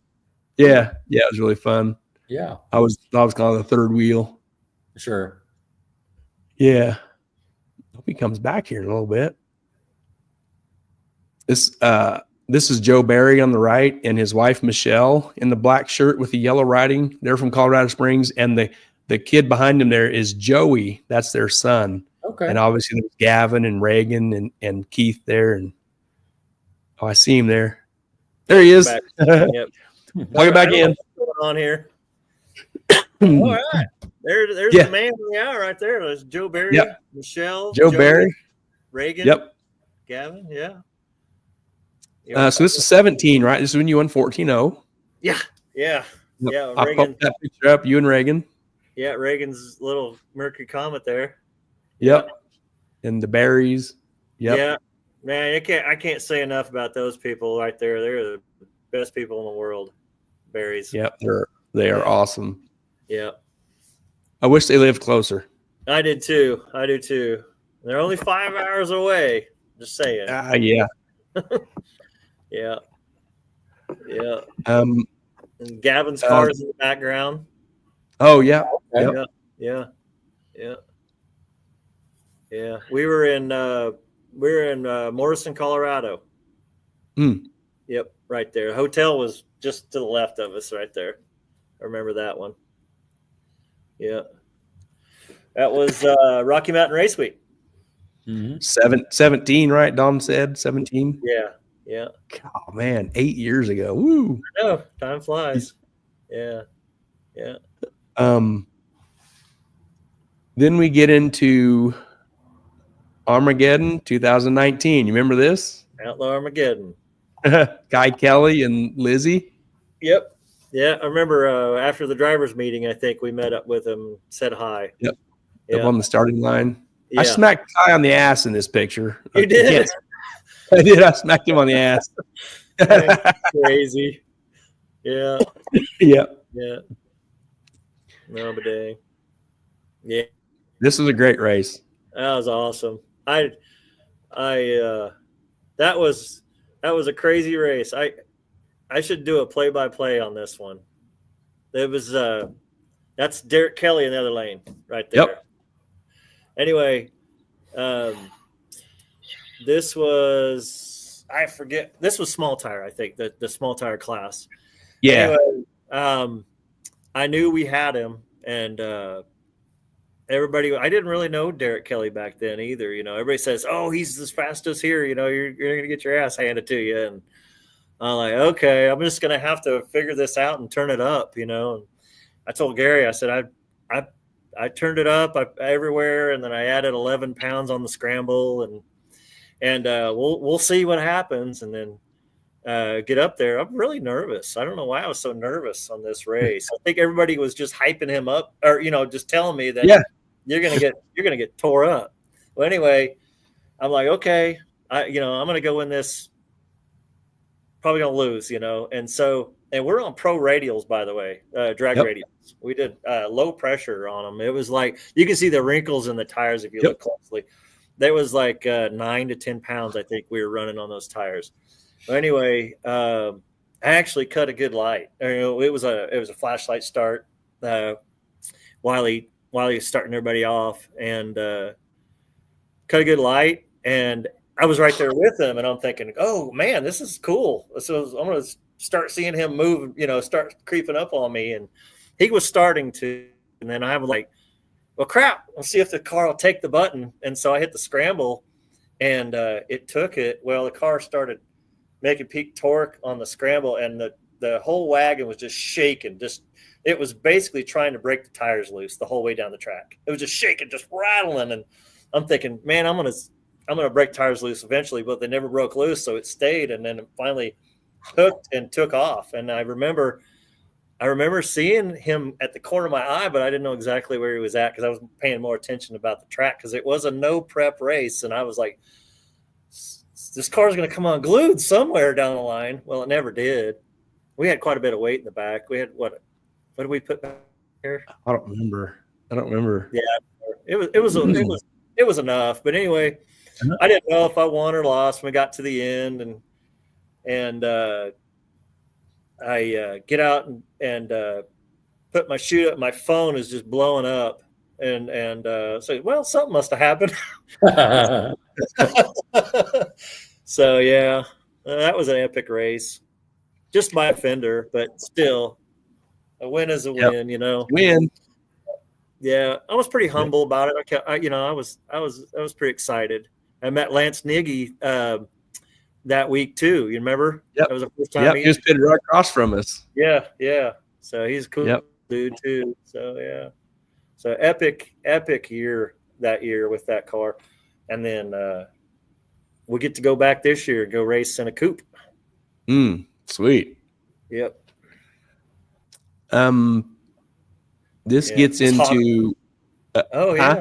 Yeah. Yeah. It was really fun. Yeah. I was kind of the third wheel. Sure. Yeah. Hope he comes back here in a little bit. This is Joe Barry on the right and his wife, Michelle, in the black shirt with the yellow writing. They're from Colorado Springs. And the kid behind him there is Joey. That's their son. Okay. And obviously there's Gavin and Reagan and Keith there. And I see him there. There he is. Yep. Welcome back in. What's going on here? All right. There's the man in the hour right there. There's Joe Barry, Michelle, Joe Barry, Reagan, Gavin, so this is 17, right? This is when you won 14-0. Yeah. I Reagan, popped that picture up, you and Reagan. Yeah, Reagan's little Mercury Comet there. Yep. And the Barrys. Yep. Yeah. Man, I can't say enough about those people right there. They're the best people in the world. Barrys. Yep. They are awesome. Yeah. I wish they lived closer. I did too. They're only 5 hours away. Just saying. Yeah. Yeah. Yeah. And Gavin's car is in the background. Oh yeah. Yep. Yeah. We were in Morrison, Colorado. Yep, right there. The hotel was just to the left of us, right there. I remember that one. Yeah, that was Rocky Mountain Race Week. 17, right? Dom said 17. Yeah. Oh man, 8 years ago. Woo! I know, time flies. Yeah. Then we get into Armageddon 2019. You remember this? Outlaw Armageddon. Guy Kelly and Lizzie. Yep. Yeah, I remember after the drivers' meeting, I think we met up with him, said hi. Yep. Up on the starting line. Yeah. I smacked Guy on the ass in this picture. You did? I did. I smacked him on the ass. Crazy. Yeah. Yeah. No, but dang. Yeah. This was a great race. That was awesome. That was a crazy race. I should do a play-by-play on this one. It was that's Derek Kelly in the other lane right there. Yep. Anyway, this was this was small tire, I think, the small tire class. Yeah. Anyway, I knew we had him, and everybody, I didn't really know Derek Kelly back then either. Everybody says, "Oh, he's the fastest here. You're going to get your ass handed to you." And I'm like, okay, I'm just going to have to figure this out and turn it up. And I told Gary, I said, I turned it up everywhere, and then I added 11 pounds on the scramble, and we'll see what happens. And then get up there. I'm really nervous. I don't know why I was so nervous on this race. I think everybody was just hyping him up, or just telling me that you're gonna get tore up. Well, anyway, I'm like, okay, I'm gonna go in this. Probably gonna lose, and we're on pro radials, by the way, drag radials. We did low pressure on them. It was like you can see the wrinkles in the tires if you look closely. There was like 9 to 10 pounds, I think, we were running on those tires. But anyway, I actually cut a good light. It was a flashlight start while he was starting everybody off, and cut a good light. And I was right there with him, and I'm thinking, oh man, this is cool. So I'm going to start seeing him move, start creeping up on me. And he was starting to, and then I'm like, well, crap, I'll see if the car will take the button. And so I hit the scramble, and it took it. Well, the car started making peak torque on the scramble, and the whole wagon was just shaking. It was basically trying to break the tires loose the whole way down the track. It was just shaking, just rattling. And I'm thinking, man, I'm gonna break tires loose eventually, but they never broke loose, so it stayed, and then it finally hooked and took off. And I remember seeing him at the corner of my eye, but I didn't know exactly where he was at because I was paying more attention about the track because it was a no prep race, and I was like, this car's going to come unglued somewhere down the line. Well, it never did. We had quite a bit of weight in the back. We had what did we put back here? I don't remember. Yeah, it was enough. But anyway, I didn't know if I won or lost when we got to the end, and I get out and put my chute up. My phone is just blowing up, and say, well, something must have happened. So yeah, that was an epic race. Just my fender, but still, a win is a win. Win. Yeah, I was pretty humble about it. I was pretty excited. I met Lance Niggy that week too. You remember? Yep. That was the first time. Yep, he was pitted right across from us. Yeah. So he's a cool dude too. So yeah. So epic year that year with that car, and then we get to go back this year and go race in a coupe. Sweet. Yep. This gets into. Yeah.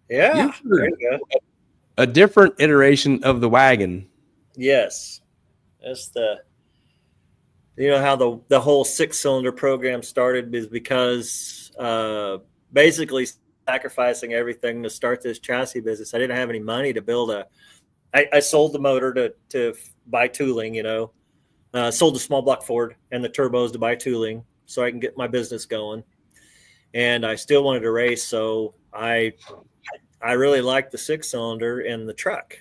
There you go. A different iteration of the wagon. Yes. That's how the whole 6-cylinder program started is because basically sacrificing everything to start this chassis business. I didn't have any money to build I sold the motor to buy tooling, sold the small block Ford and the turbos to buy tooling so I can get my business going. And I still wanted to race. So I really liked the 6-cylinder in the truck.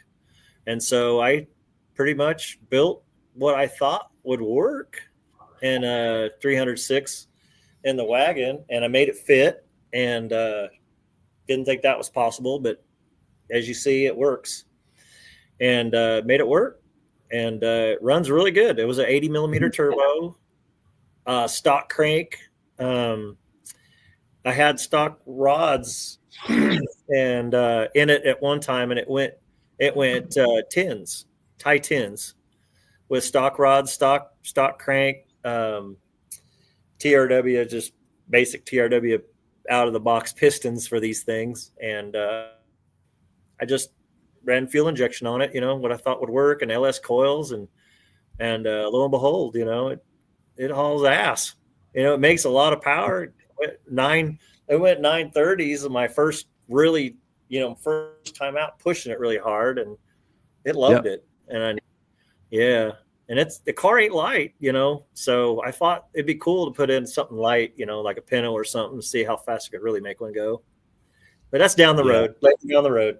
And so I pretty much built what I thought would work in a 306 in the wagon, and I made it fit, and didn't think that was possible, but as you see, it works, and made it work, and it runs really good. It was an 80 millimeter turbo, stock crank. I had stock rods and in it at one time, and it went tins, tie tins with stock rods, stock crank, TRW, just basic TRW out of the box pistons for these things. And I just ran fuel injection on it, what I thought would work, and LS coils, and lo and behold, it hauls ass. It makes a lot of power. It went 930s in my first really, first time out pushing it really hard, and it loved it. And and the car ain't light, so I thought it'd be cool to put in something light, like a Pinto or something, to see how fast I could really make one go. But that's down the road, down the road.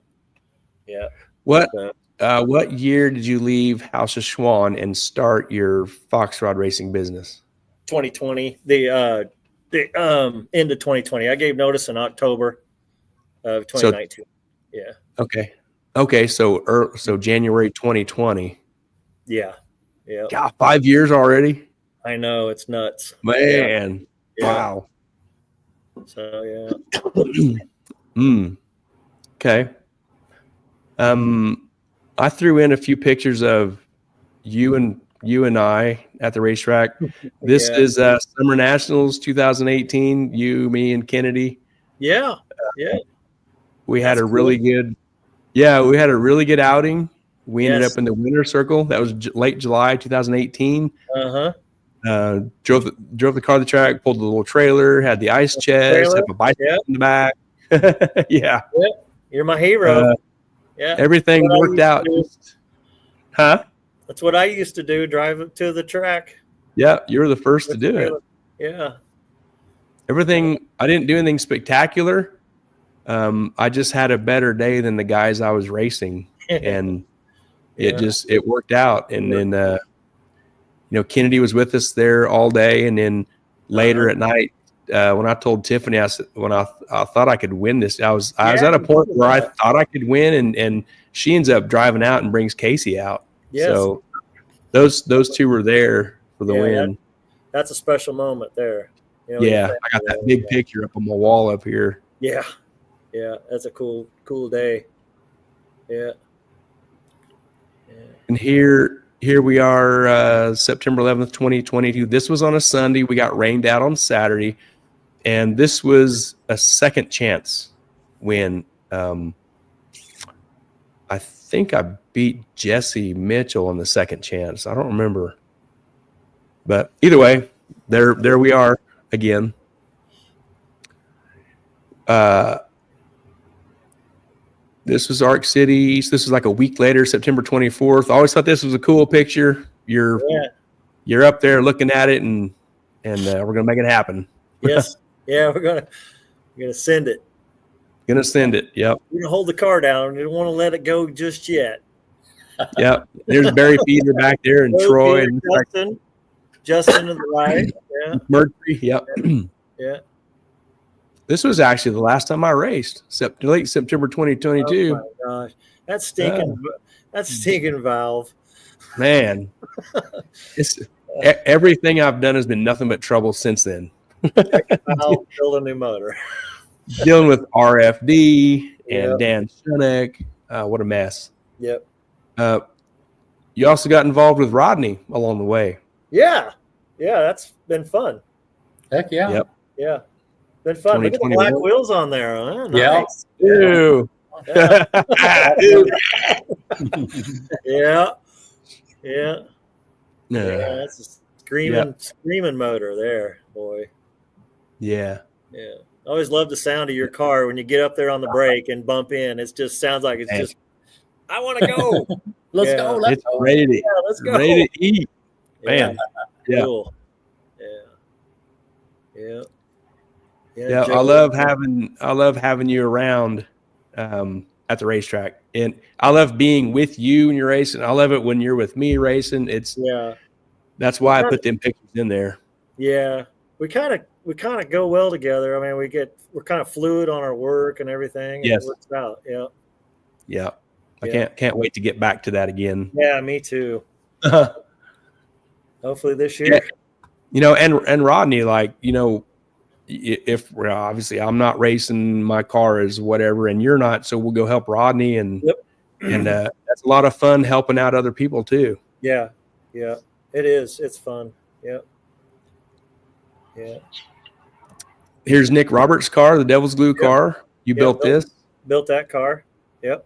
Yeah. What year did you leave House of Schwann and start your Fox Rod racing business? 2020, the end of 2020. I gave notice in October of 2019. Okay. So January 2020. Yeah. God, 5 years already. I know, it's nuts, man. Yeah. Wow. So Okay. I threw in a few pictures of you and you and I at the racetrack. This is Summer Nationals 2018. You, me, and Kennedy. Yeah. We had a really good outing. We ended up in the winner's circle. That was late July 2018. Drove the car to the track, pulled the little trailer, had the ice chest, had my bicycle in the back. Yeah. You're my hero. Everything worked out. That's what I used to do, drive to the track. Yeah, you were the first to do it. Yeah. Everything, I didn't do anything spectacular. I just had a better day than the guys I was racing, and it worked out. And then Kennedy was with us there all day, and then later at night, when I told Tiffany, I said, when I thought I could win this, I was at a point where I thought I could win, and she ends up driving out and brings Casey out. Yes. So those two were there for the win. That's a special moment there. I got that big picture up on my wall up here. Yeah, that's a cool day. Yeah. And here we are, September 11th, 2022. This was on a Sunday. We got rained out on Saturday, and this was a second chance win. I think I beat Jesse Mitchell on the second chance. I don't remember, but either way, there we are again. This was Arc City. This was like a week later, September 24th. I always thought this was a cool picture. You're up there looking at it, and we're gonna make it happen. Yes, we're gonna send it. Gonna send it. Yep. We're gonna hold the car down. We don't want to let it go just yet. Yep. There's Barry Peter back there, and Troy, and Justin to the right. Yeah. Mercury. Yep. Yeah. This was actually the last time I raced, late September 2022. Oh my gosh, that's stinking valve. Man, everything I've done has been nothing but trouble since then. I'll build a new motor. Dealing with RFD and Dan Shunek. What a mess. Yep. You also got involved with Rodney along the way. Yeah, that's been fun. Heck yeah. Yep. Yeah. Been fun. Look at the black wheels on there. Huh? Nice. Ew. Yeah. That's a screaming motor there, boy. Yeah. I always love the sound of your car when you get up there on the brake and bump in. It just sounds like it's just, I want to go. Let's go. It's ready. Let's go. Ready to eat. Man. Yeah. Cool. Yeah, I love having you around at the racetrack, and I love being with you when you're racing. I love it when you're with me racing. That's why I put them pictures in there. Yeah, we kind of go well together. I mean, we're kind of fluid on our work and everything. Yes, it works out. Yeah. I can't wait to get back to that again. Yeah, me too. Hopefully this year. Yeah. And Rodney, if obviously I'm not racing, my car is whatever, and you're not, so we'll go help Rodney, and that's a lot of fun helping out other people too. Yeah, it is. It's fun. Yeah. Here's Nick Roberts' car, the Devil's Glue car. You built this? Built that car. Yep.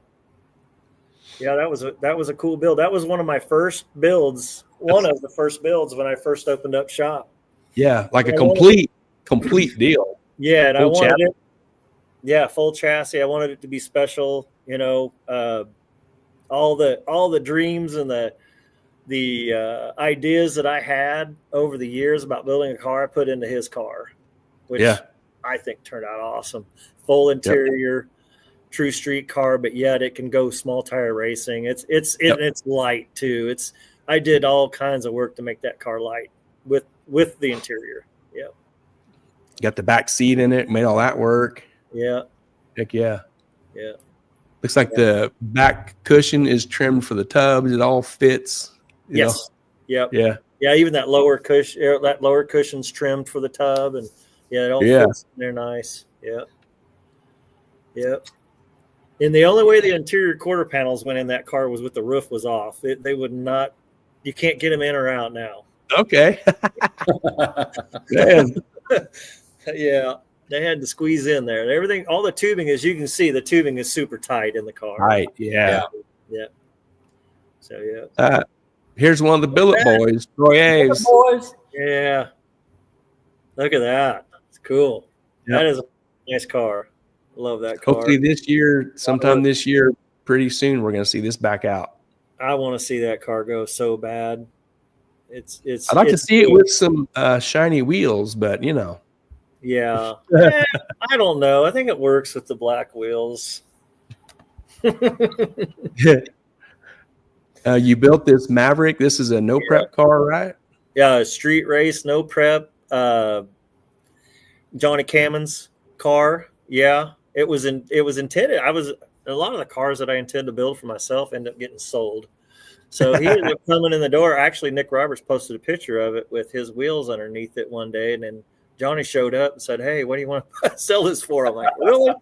Yeah, that was a cool build. That was one of my first builds. One of the first builds when I first opened up shop. Yeah, like a complete deal. Yeah, and I wanted it. Yeah, full chassis. I wanted it to be special. All the dreams and the ideas that I had over the years about building a car, I put into his car, which I think turned out awesome. Full interior, true street car, but yet it can go small tire racing. It's light too. I did all kinds of work to make that car light with the interior. Yeah. Got the back seat in it, made all that work. Yeah. Heck yeah. Yeah. Looks like the back cushion is trimmed for the tubs. It all fits. Yes. Yep. Yeah. Yeah. Even that lower cushion's trimmed for the tub, and it all fits in there nice. Yeah. Yep. And the only way the interior quarter panels went in that car was with the roof was off. They would not You can't get them in or out now. Okay. Man. Yeah, they had to squeeze in there. Everything, all the tubing, as you can see, the tubing is super tight in the car. Right. Yeah. Yeah. So yeah. Here's one of the billet boys, Troy Aves. Boys. Yeah. Look at that. It's cool. Yep. That is a nice car. Love that car. Hopefully this year, sometime this year, pretty soon, we're going to see this back out. I want to see that car go so bad. It's. I'd like to see it with some shiny wheels, but you know. Yeah. I don't know. I think it works with the black wheels. You built this Maverick. This is a no prep car, right? Yeah, street race, no prep. Johnny Cammon's car. Yeah, it was intended. A lot of the cars that I intend to build for myself end up getting sold. So he ended up coming in the door. Actually, Nick Roberts posted a picture of it with his wheels underneath it one day, and then Johnny showed up and said, "Hey, what do you want to sell this for?" I'm like, "Really?"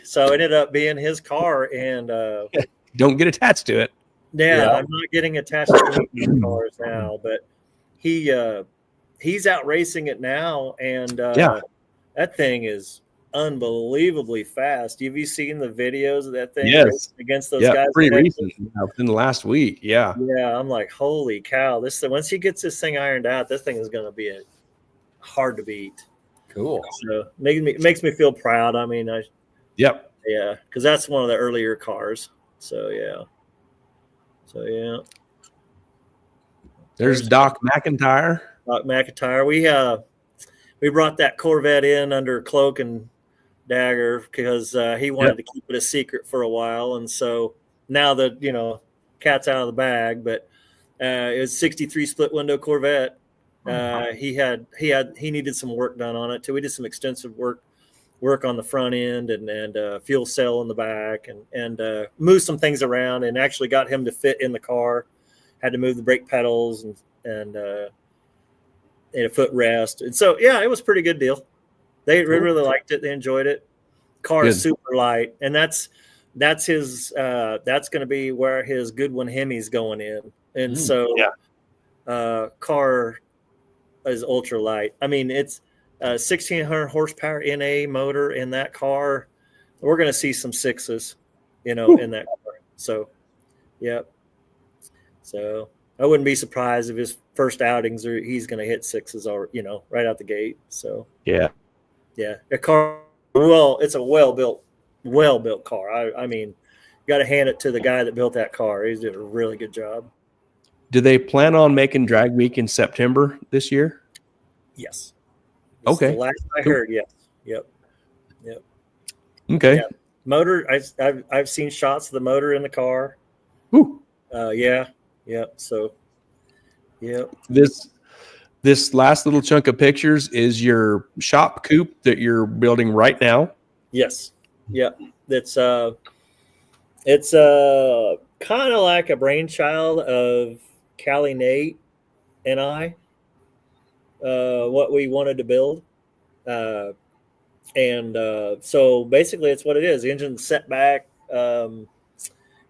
So it ended up being his car, and don't get attached to it. Yeah, I'm not getting attached to these cars now, but he's out racing it now, and that thing is unbelievably fast. Have you seen the videos of that thing? Yes, against those guys. Pretty recent, within the last week. Yeah, I'm like, holy cow! Once he gets this thing ironed out, this thing is going to be hard to beat. Cool. So it makes me feel proud. I mean, yeah, because that's one of the earlier cars. So yeah. There's Doc McIntyre. Doc McIntyre. We brought that Corvette in under cloak and dagger because he wanted to keep it a secret for a while, and so now that cat's out of the bag. But it was 63 split window Corvette. He needed some work done on it too. We did some extensive work on the front end and fuel cell in the back and moved some things around and actually got him to fit in the car. Had to move the brake pedals and a footrest. And so, yeah, it was a pretty good deal. They really liked it. They enjoyed it. Car is super light. And that's his, that's going to be where his Goodwin Hemi's going in. And car is ultra light. I mean, it's 1,600 horsepower NA motor in that car. We're going to see some sixes, in that car. So, yep. So I wouldn't be surprised if his first outings he's going to hit sixes or right out the gate. So yeah, a car. Well, it's a well built car. I mean, you got to hand it to the guy that built that car. He's did a really good job. Do they plan on making drag week in September this year? Yes. Okay. The last I heard, yes. Yep. Okay. Yeah. Motor. I've seen shots of the motor in the car. Ooh. Yeah. So, yeah. This last little chunk of pictures is your shop coupe that you're building right now. Yes. Yeah. It's kind of like a brainchild of Callie Nate and I. What we wanted to build. So basically it's what it is. The engine set back 8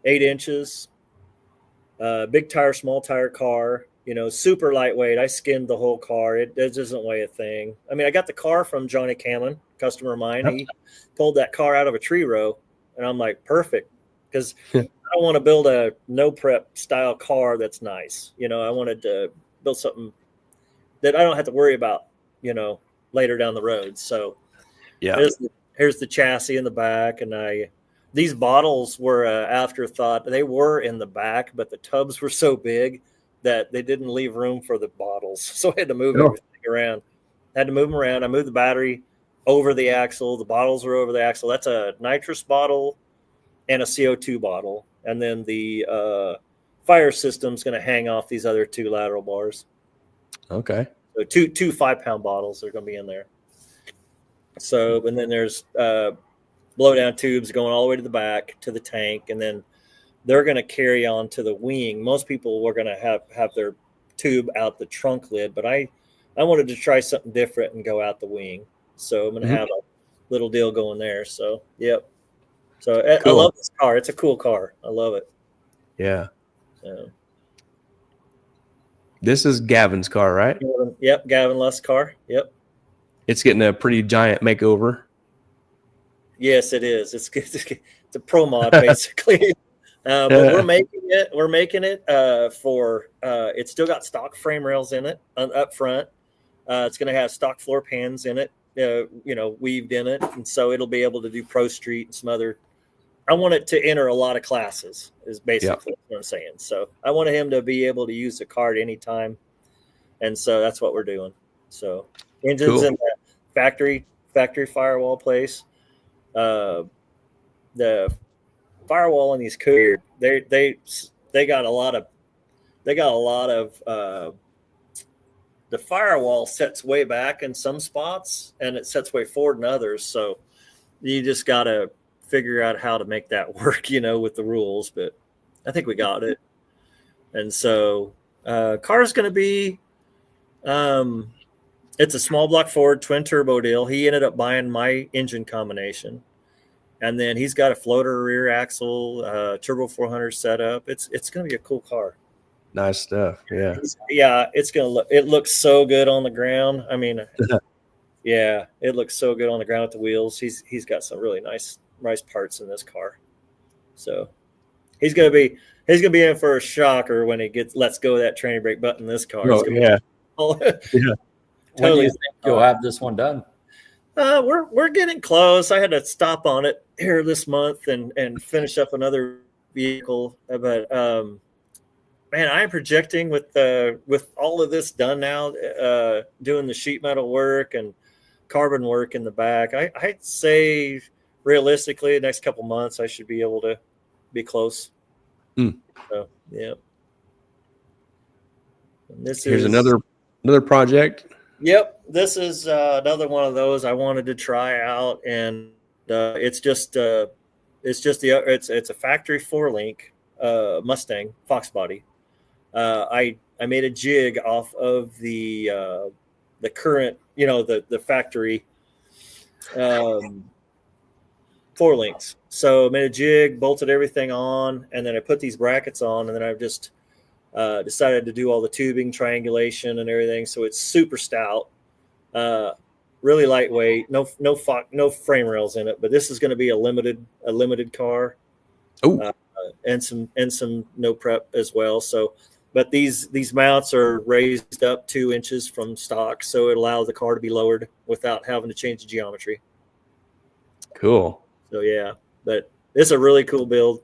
inches, big tire, small tire car, super lightweight. I skinned the whole car. It doesn't weigh a thing. I mean, I got the car from Johnny Cammon, customer of mine. He pulled that car out of a tree row, and I'm like, perfect. Because I don't want to build a no prep style car that's nice. I wanted to build something that I don't have to worry about, later down the road. So here's the chassis in the back. And these bottles were afterthought. They were in the back, but the tubs were so big that they didn't leave room for the bottles. So I had to move everything around. I moved the battery over the axle. The bottles were over the axle. That's a nitrous bottle and a CO2 bottle. And then the fire system's going to hang off these other 2 lateral bars. Okay. So two 5-pound bottles are going to be in there. So, and then there's blow down tubes going all the way to the back to the tank. And then they're going to carry on to the wing. Most people were going to have their tube out the trunk lid, but I wanted to try something different and go out the wing. So I'm going to have a little deal going there. So, yep. So cool. I love this car. It's a cool car. I love it. Yeah. So. This is Gavin's car, right? Yep, Gavin Lust's car. Yep. It's getting a pretty giant makeover. Yes, it is. It's a pro mod basically. But we're making it. We're making it for. It's still got stock frame rails in it up front. It's going to have stock floor pans in it. Weaved in it, and so it'll be able to do Pro Street and some other. I want it to enter a lot of classes. Is basically what I'm saying. So I wanted him to be able to use the car at any time, and so that's what we're doing. So engines in the factory firewall place. The firewall in these courier, they got a lot of the firewall sets way back in some spots and it sets way forward in others. So you just got to figure out how to make that work, with the rules, but I think we got it. And so car's going to be, it's a small block Ford twin turbo deal. He ended up buying my engine combination. And then he's got a floater rear axle, turbo 400 setup. It's going to be a cool car. Nice stuff. Yeah. It's going to look, it looks so good on the ground. I mean, yeah, it looks so good on the ground with the wheels. He's got some really nice parts in this car. So he's going to be in for a shocker when he lets go of that training brake button in this car. Yeah. Totally. When do you think you'll have this one done? We're getting close. I had to stop on it here this month and finish up another vehicle. But man, I'm projecting with all of this done now, doing the sheet metal work and carbon work in the back. I'd say realistically, the next couple months I should be able to be close. So yeah. And Here's another project. Yep, this is another one of those I wanted to try out, and it's a factory 4-link Mustang Fox body. I made a jig off of the current, the factory 4 links. So I made a jig, bolted everything on, and then I put these brackets on, and then I've just decided to do all the tubing, triangulation, and everything. So it's super stout, really lightweight, no frame rails in it. But this is going to be a limited car, and some no prep as well. So, but these mounts are raised up 2 inches from stock, so it allows the car to be lowered without having to change the geometry. Cool. So yeah, but it's a really cool build.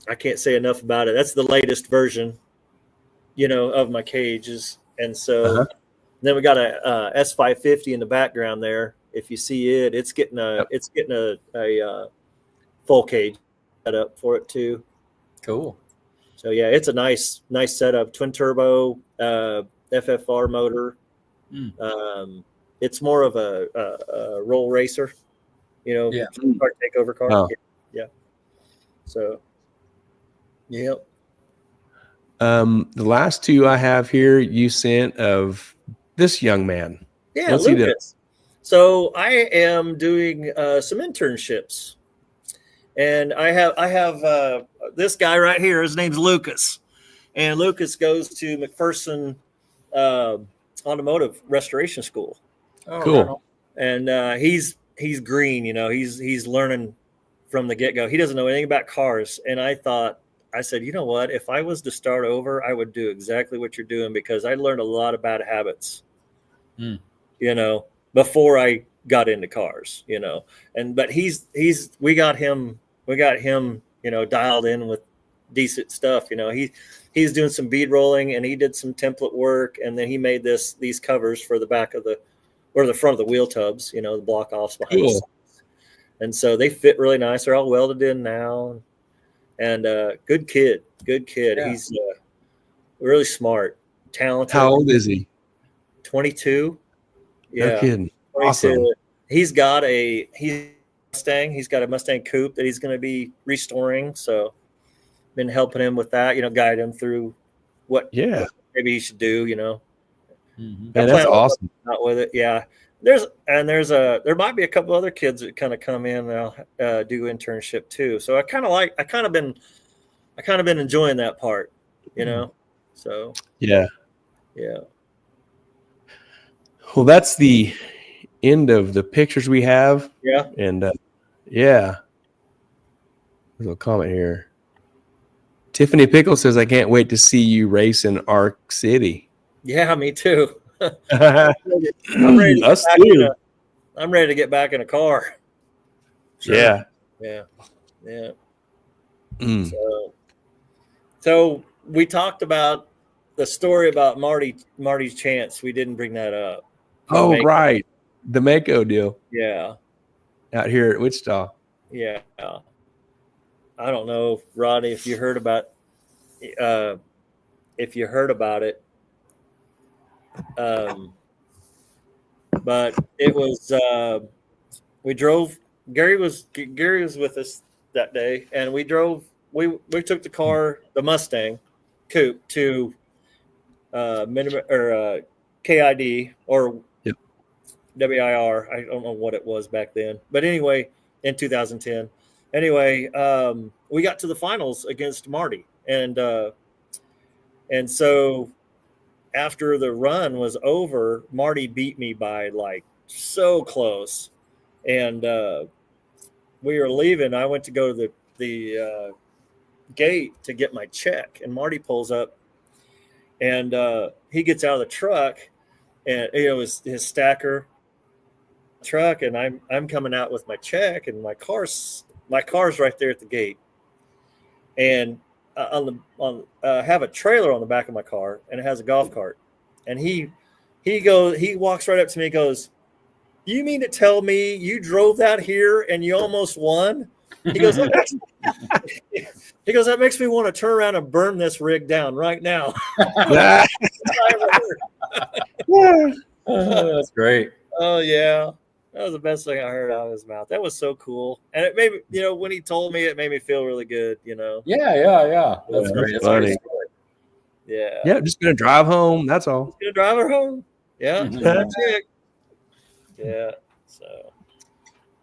I can't say enough about it. That's the latest version, of my cages. And so then we got a S550 in the background there. If you see it, it's getting a full cage setup for it too. Cool. So yeah, it's a nice setup. Twin turbo, FFR motor. It's more of a roll racer, car takeover car. Oh. Yeah. So. Yep. The last 2 I have here you sent of this young man. Yeah, what's he doing? So I am doing some internships, and I have this guy right here. His name's Lucas, and Lucas goes to McPherson Automotive Restoration School. Oh, cool. And he's green. He's learning from the get go. He doesn't know anything about cars, and I said, you know what? If I was to start over, I would do exactly what you're doing, because I learned a lot of bad habits, before I got into cars, but we got him, dialed in with decent stuff. He's doing some bead rolling, and he did some template work. And then he made these covers for the back of the front of the wheel tubs, the block offs behind the sides. And so they fit really nice. They're all welded in now. And good kid. Yeah. He's really smart, talented. How old is he? 22. Yeah, no kidding. 22. Awesome. He's got a Mustang. He's got a Mustang coupe that he's going to be restoring. So, been helping him with that. Guide him through what maybe he should do. Man, that's awesome. Not with it. Yeah. There might be a couple other kids that kind of come in and do internship too. So I kind of been I kind of been enjoying that part, you know. So Yeah. yeah. Well, that's the end of the pictures we have. Yeah. And yeah. There's a comment here. Tiffany Pickle says, I can't wait to see you race in Arc City. Yeah, me too. Us too. I'm ready to get back in a car. Sure. Yeah. Yeah. Yeah. Mm. So we talked about the story about Marty's chance. We didn't bring that up. Oh, right. The Mako deal. Yeah. Out here at Wichita. Yeah. I don't know, Rodney, if you heard about it. But it was we drove. Gary was with us that day, and we drove. We took the car, the Mustang coupe, to KID or Yep. WIR. I don't know what it was back then, but anyway, in 2010. Anyway, we got to the finals against Marty, and so after the run was over, Marty beat me by like so close, and we were leaving. I went to go to the gate to get my check, and Marty pulls up, and he gets out of the truck, and it was his stacker truck, and I'm coming out with my check, and my car's right there at the gate, and have a trailer on the back of my car, and it has a golf cart, and he walks right up to me and goes, "You mean to tell me you drove that here and you almost won?" He goes, "That makes me want to turn around and burn this rig down right now." That's great. Oh yeah. That was the best thing I heard out of his mouth. That was so cool. And it made me, when he told me, it made me feel really good, Yeah. That's That's great. That's funny. great. Yeah. Yeah, just gonna drive home. That's all. Gonna drive her home. Yeah. Mhm. That's it. Yeah. So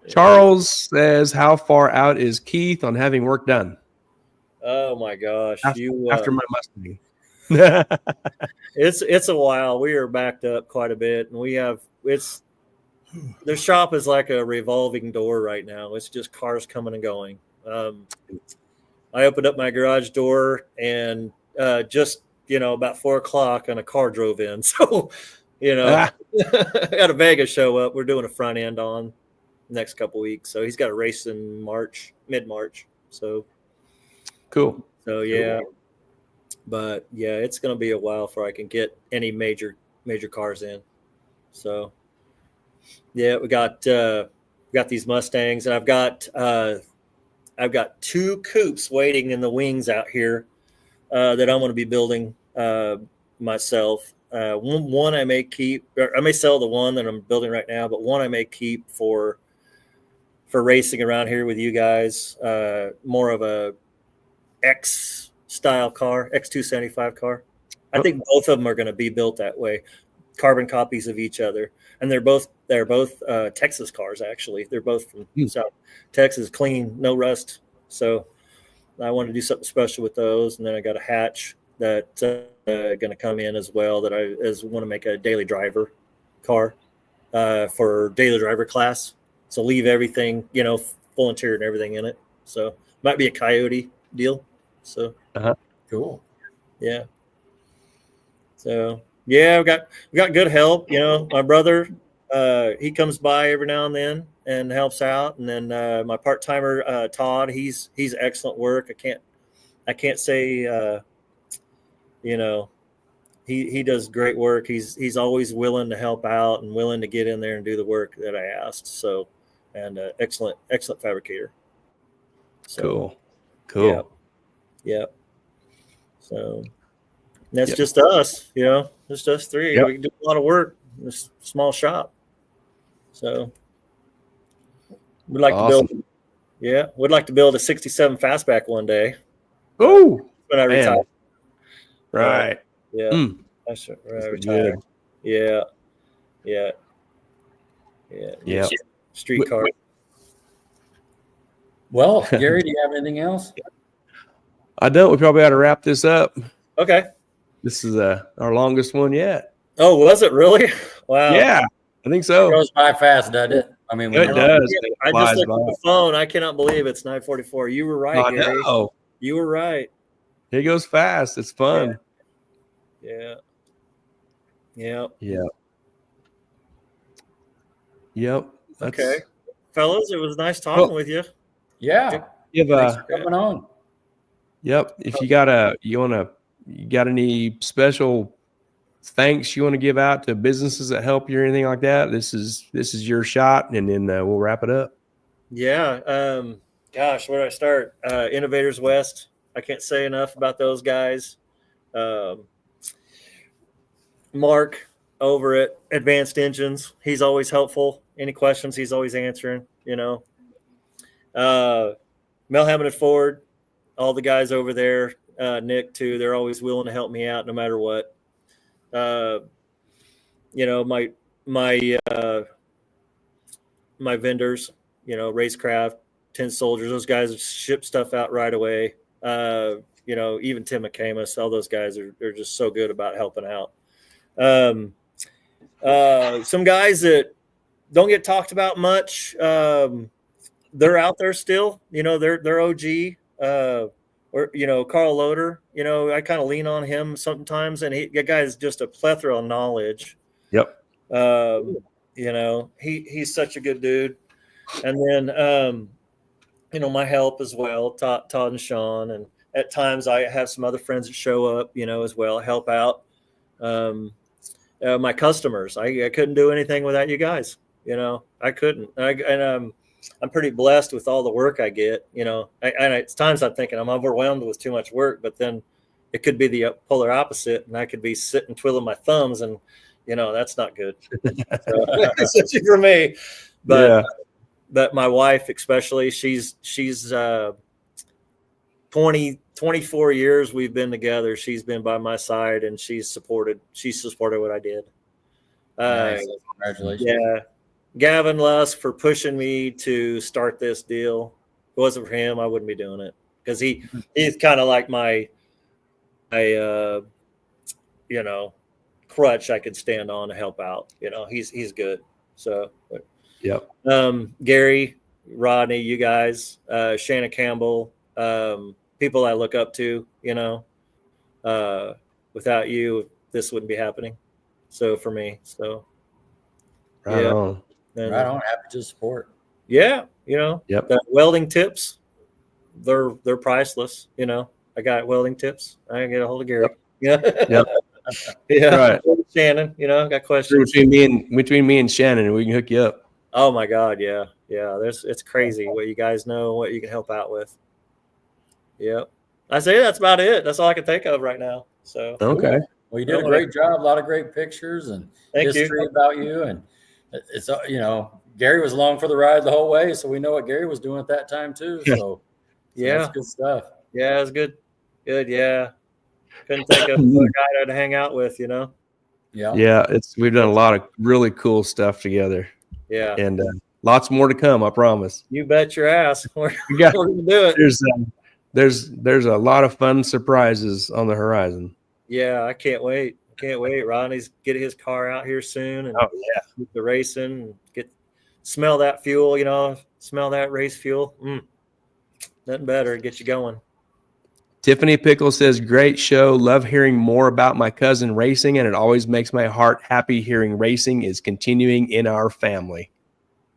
Charles says, how far out is Keith on having work done? oh my gosh. After my Mustang. It's a while. We are backed up quite a bit, and their shop is like a revolving door right now. It's just cars coming and going. I opened up my garage door, and just about 4:00, and a car drove in. So I got a Vega show up. We're doing a front end on next couple weeks. So he's got a race in mid-March. So Cool. So yeah. But yeah, it's going to be a while before I can get any major cars in. So yeah, we got these Mustangs, and I've got 2 coupes waiting in the wings out here that I'm going to be building myself. One I may keep, or I may sell the one that I'm building right now, but one I may keep for racing around here with you guys. More of a X style car, X275 car. I think both of them are going to be built that way, carbon copies of each other, and they're both Texas cars. Actually, they're both from South Texas, clean, no rust. So I want to do something special with those, and then I got a hatch that's going to come in as well. That I want to make a daily driver car for daily driver class. So leave everything, full interior and everything in it. So might be a Coyote deal. So cool. Yeah. So yeah, we got good help. My brother, he comes by every now and then and helps out. And then my part timer, Todd, he's excellent work. I can't say he does great work. He's always willing to help out and willing to get in there and do the work that I asked. So, and excellent fabricator. So, Cool. Yep. So that's just us, just us 3. Yep. We can do a lot of work in this small shop. So we'd like to build a 67 fastback one day. Oh, when I retire. Right. Yeah. That's when I retire. Yeah. Streetcar. Well, Gary, do you have anything else? I don't. We probably ought to wrap this up. Okay. This is our longest one yet. Oh, was it really? Wow. Yeah, I think It so. goes by fast, doesn't it? I mean, It does. I just looked at the phone. I cannot believe it's 9:44. You were right, Gary. know. You were right. It goes fast. It's fun. Yeah. Yeah. Yeah. Yep. Okay. Fellas, it was nice talking with you. Yeah. Thanks for coming on. Yep. If you got any special thanks you want to give out to businesses that help you or anything like that, this is your shot, and then we'll wrap it up. Yeah. Gosh, where do I start? Innovators West. I can't say enough about those guys. Mark over at Advanced Engines, he's always helpful. Any questions, he's always answering. Mel Hammond and Ford, all the guys over there, Nick too. They're always willing to help me out no matter what. My vendors, Racecraft, 10 Soldiers, those guys ship stuff out right away. Even Tim McCamus, all those guys are just so good about helping out. Some guys that don't get talked about much, they're out there still. They're OG. Carl Loader. I kind of lean on him sometimes, and that guy's just a plethora of knowledge. Yep. He's such a good dude. And then, my help as well, Todd and Sean, and at times I have some other friends that show up, as well, help out. My customers, I couldn't do anything without you guys. I couldn't. I'm pretty blessed with all the work I get. And it's times I'm thinking I'm overwhelmed with too much work, but then it could be the polar opposite, and I could be sitting twiddling my thumbs, and that's not good. Especially for me. But my wife, especially, she's 24 years we've been together. She's been by my side, and she's supported what I did. Nice. Congratulations. Yeah. Gavin Lusk for pushing me to start this deal. If it wasn't for him, I wouldn't be doing it, because he's kind of like my crutch I could stand on to help out. He's good. So, yep. Gary, Rodney, you guys, Shannon Campbell, people I look up to. Without you, this wouldn't be happening. So for me, right on. And right on. Happy to support. Yeah, Yep. The welding tips, they're priceless. I got welding tips. I can get a hold of Gary. Yep. Yeah. Right. Shannon, got questions between me and Shannon, and we can hook you up. Oh my God, yeah. It's crazy what you guys know, what you can help out with. Yep. I say that's about it. That's all I can think of right now. So okay. Well, you did a great job. A lot of great pictures and history about you, and it's Gary was along for the ride the whole way, so we know what Gary was doing at that time too. So that's good stuff. Yeah, it was good. Good, yeah. Couldn't think of another guy to hang out with, Yeah. Yeah, we've done a lot of really cool stuff together. Yeah. And lots more to come, I promise. You bet your ass. We're gonna do it. There's a lot of fun surprises on the horizon. Yeah, I can't wait. Rodney's get his car out here soon, and keep the racing, and smell that fuel, smell that race fuel. Nothing better to get you going. Tiffany Pickle says, great show. Love hearing more about my cousin racing, and it always makes my heart happy hearing racing is continuing in our family.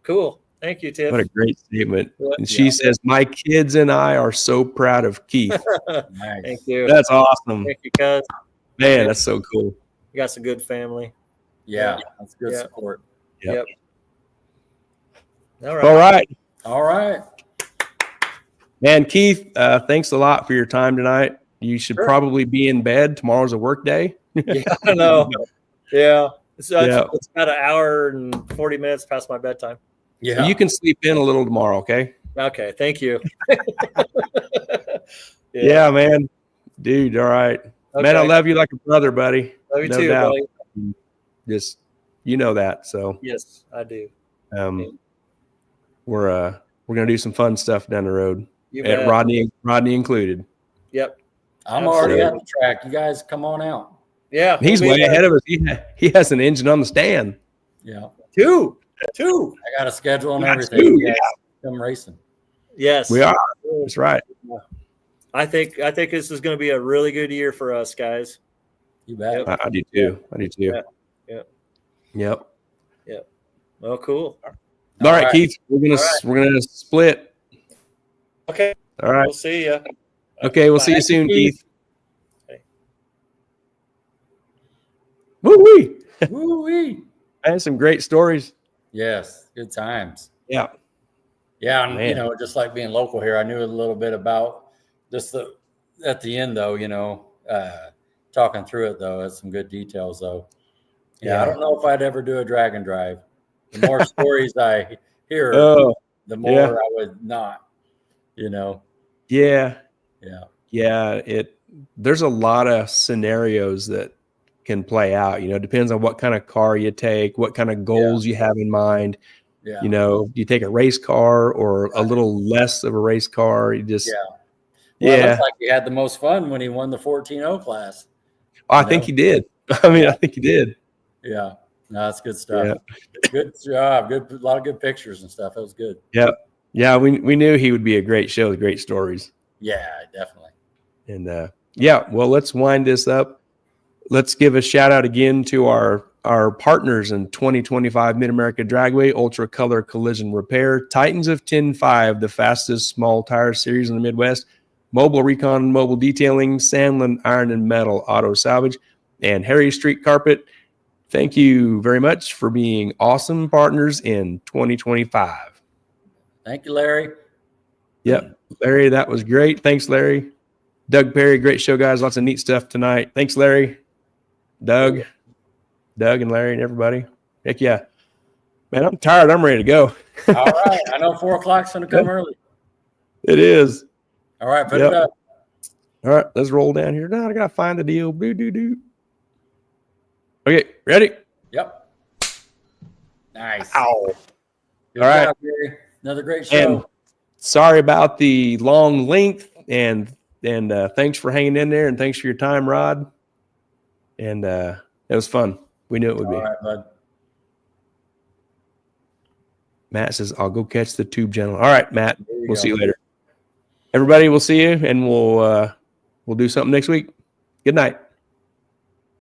Cool. Thank you, Tiff. What a great statement. And she says, my kids and I are so proud of Keith. Nice. Thank you. That's awesome. Thank you, cuz. Man, that's so cool. You got some good family. Yeah, that's good support. Yep. All All right. Man, Keith, thanks a lot for your time tonight. You should probably be in bed. Tomorrow's a work day. Yeah, I know. Yeah. It's about an hour and 40 minutes past my bedtime. Yeah. So you can sleep in a little tomorrow, okay? Okay, thank you. Yeah, man. Dude, all right. Okay. Man, I love you like a brother, buddy. Love you too, buddy. Just, that. So yes, I do. We're gonna do some fun stuff down the road. You bet. Rodney included. Yep. I'm already at the track. You guys come on out. Yeah. He's way ahead of us. He has an engine on the stand. Yeah. Two. I got a schedule and everything. You guys come racing. Yes. We are. That's right. I think this is going to be a really good year for us, guys. You bet. I do too. I do too. Yep. Well, cool. All right, Keith. We're gonna split. Okay. All right. We'll see you. Okay, we'll see you soon, Keith. Okay. Woo-wee. Woo-wee. I had some great stories. Yes, good times. Yeah. Yeah, and Man. just like being local here, I knew a little bit about just at the end though, talking through it though, that's some good details though. Yeah, I don't know if I'd ever do a drag and drive. The more stories I hear, the more I would not, Yeah. There's a lot of scenarios that can play out. It depends on what kind of car you take, what kind of goals you have in mind. Yeah. Do you take a race car or a little less of a race car? You just Well, it looks like he had the most fun when he won the 14-0 class. I think he did. I think he did. Yeah. No, that's good stuff. Yeah. Good job. A lot of good pictures and stuff. That was good. Yeah. Yeah. We knew he would be a great show with great stories. Yeah, definitely. And well, let's wind this up. Let's give a shout out again to our partners in 2025 Mid-America Dragway, Ultra Color Collision Repair, Titans of 10.5, the fastest small tire series in the Midwest, Mobile Recon Mobile Detailing, Sandlin Iron and Metal Auto Salvage, and Harry Street Carpet. Thank you very much for being awesome partners in 2025. Thank you, Larry. Yep. Larry, that was great. Thanks, Larry. Doug Perry, great show, guys. Lots of neat stuff tonight. Thanks, Larry. Doug and Larry and everybody. Heck yeah. Man, I'm tired. I'm ready to go. All right. I know 4 o'clock's going to come early. It is. All right. Put it up. All right. Let's roll down here. Now I got to find the deal. Doo. Okay. Ready? Yep. Nice. Ow. Good All right. job, Gary. Another great show. And sorry about the long length, and thanks for hanging in there, and thanks for your time, Rod. And it was fun. We knew it would be. All right, bud. Matt says, I'll go catch the tube channel. All right, Matt. We'll see you later. Everybody, we'll see you, and we'll do something next week. Good night.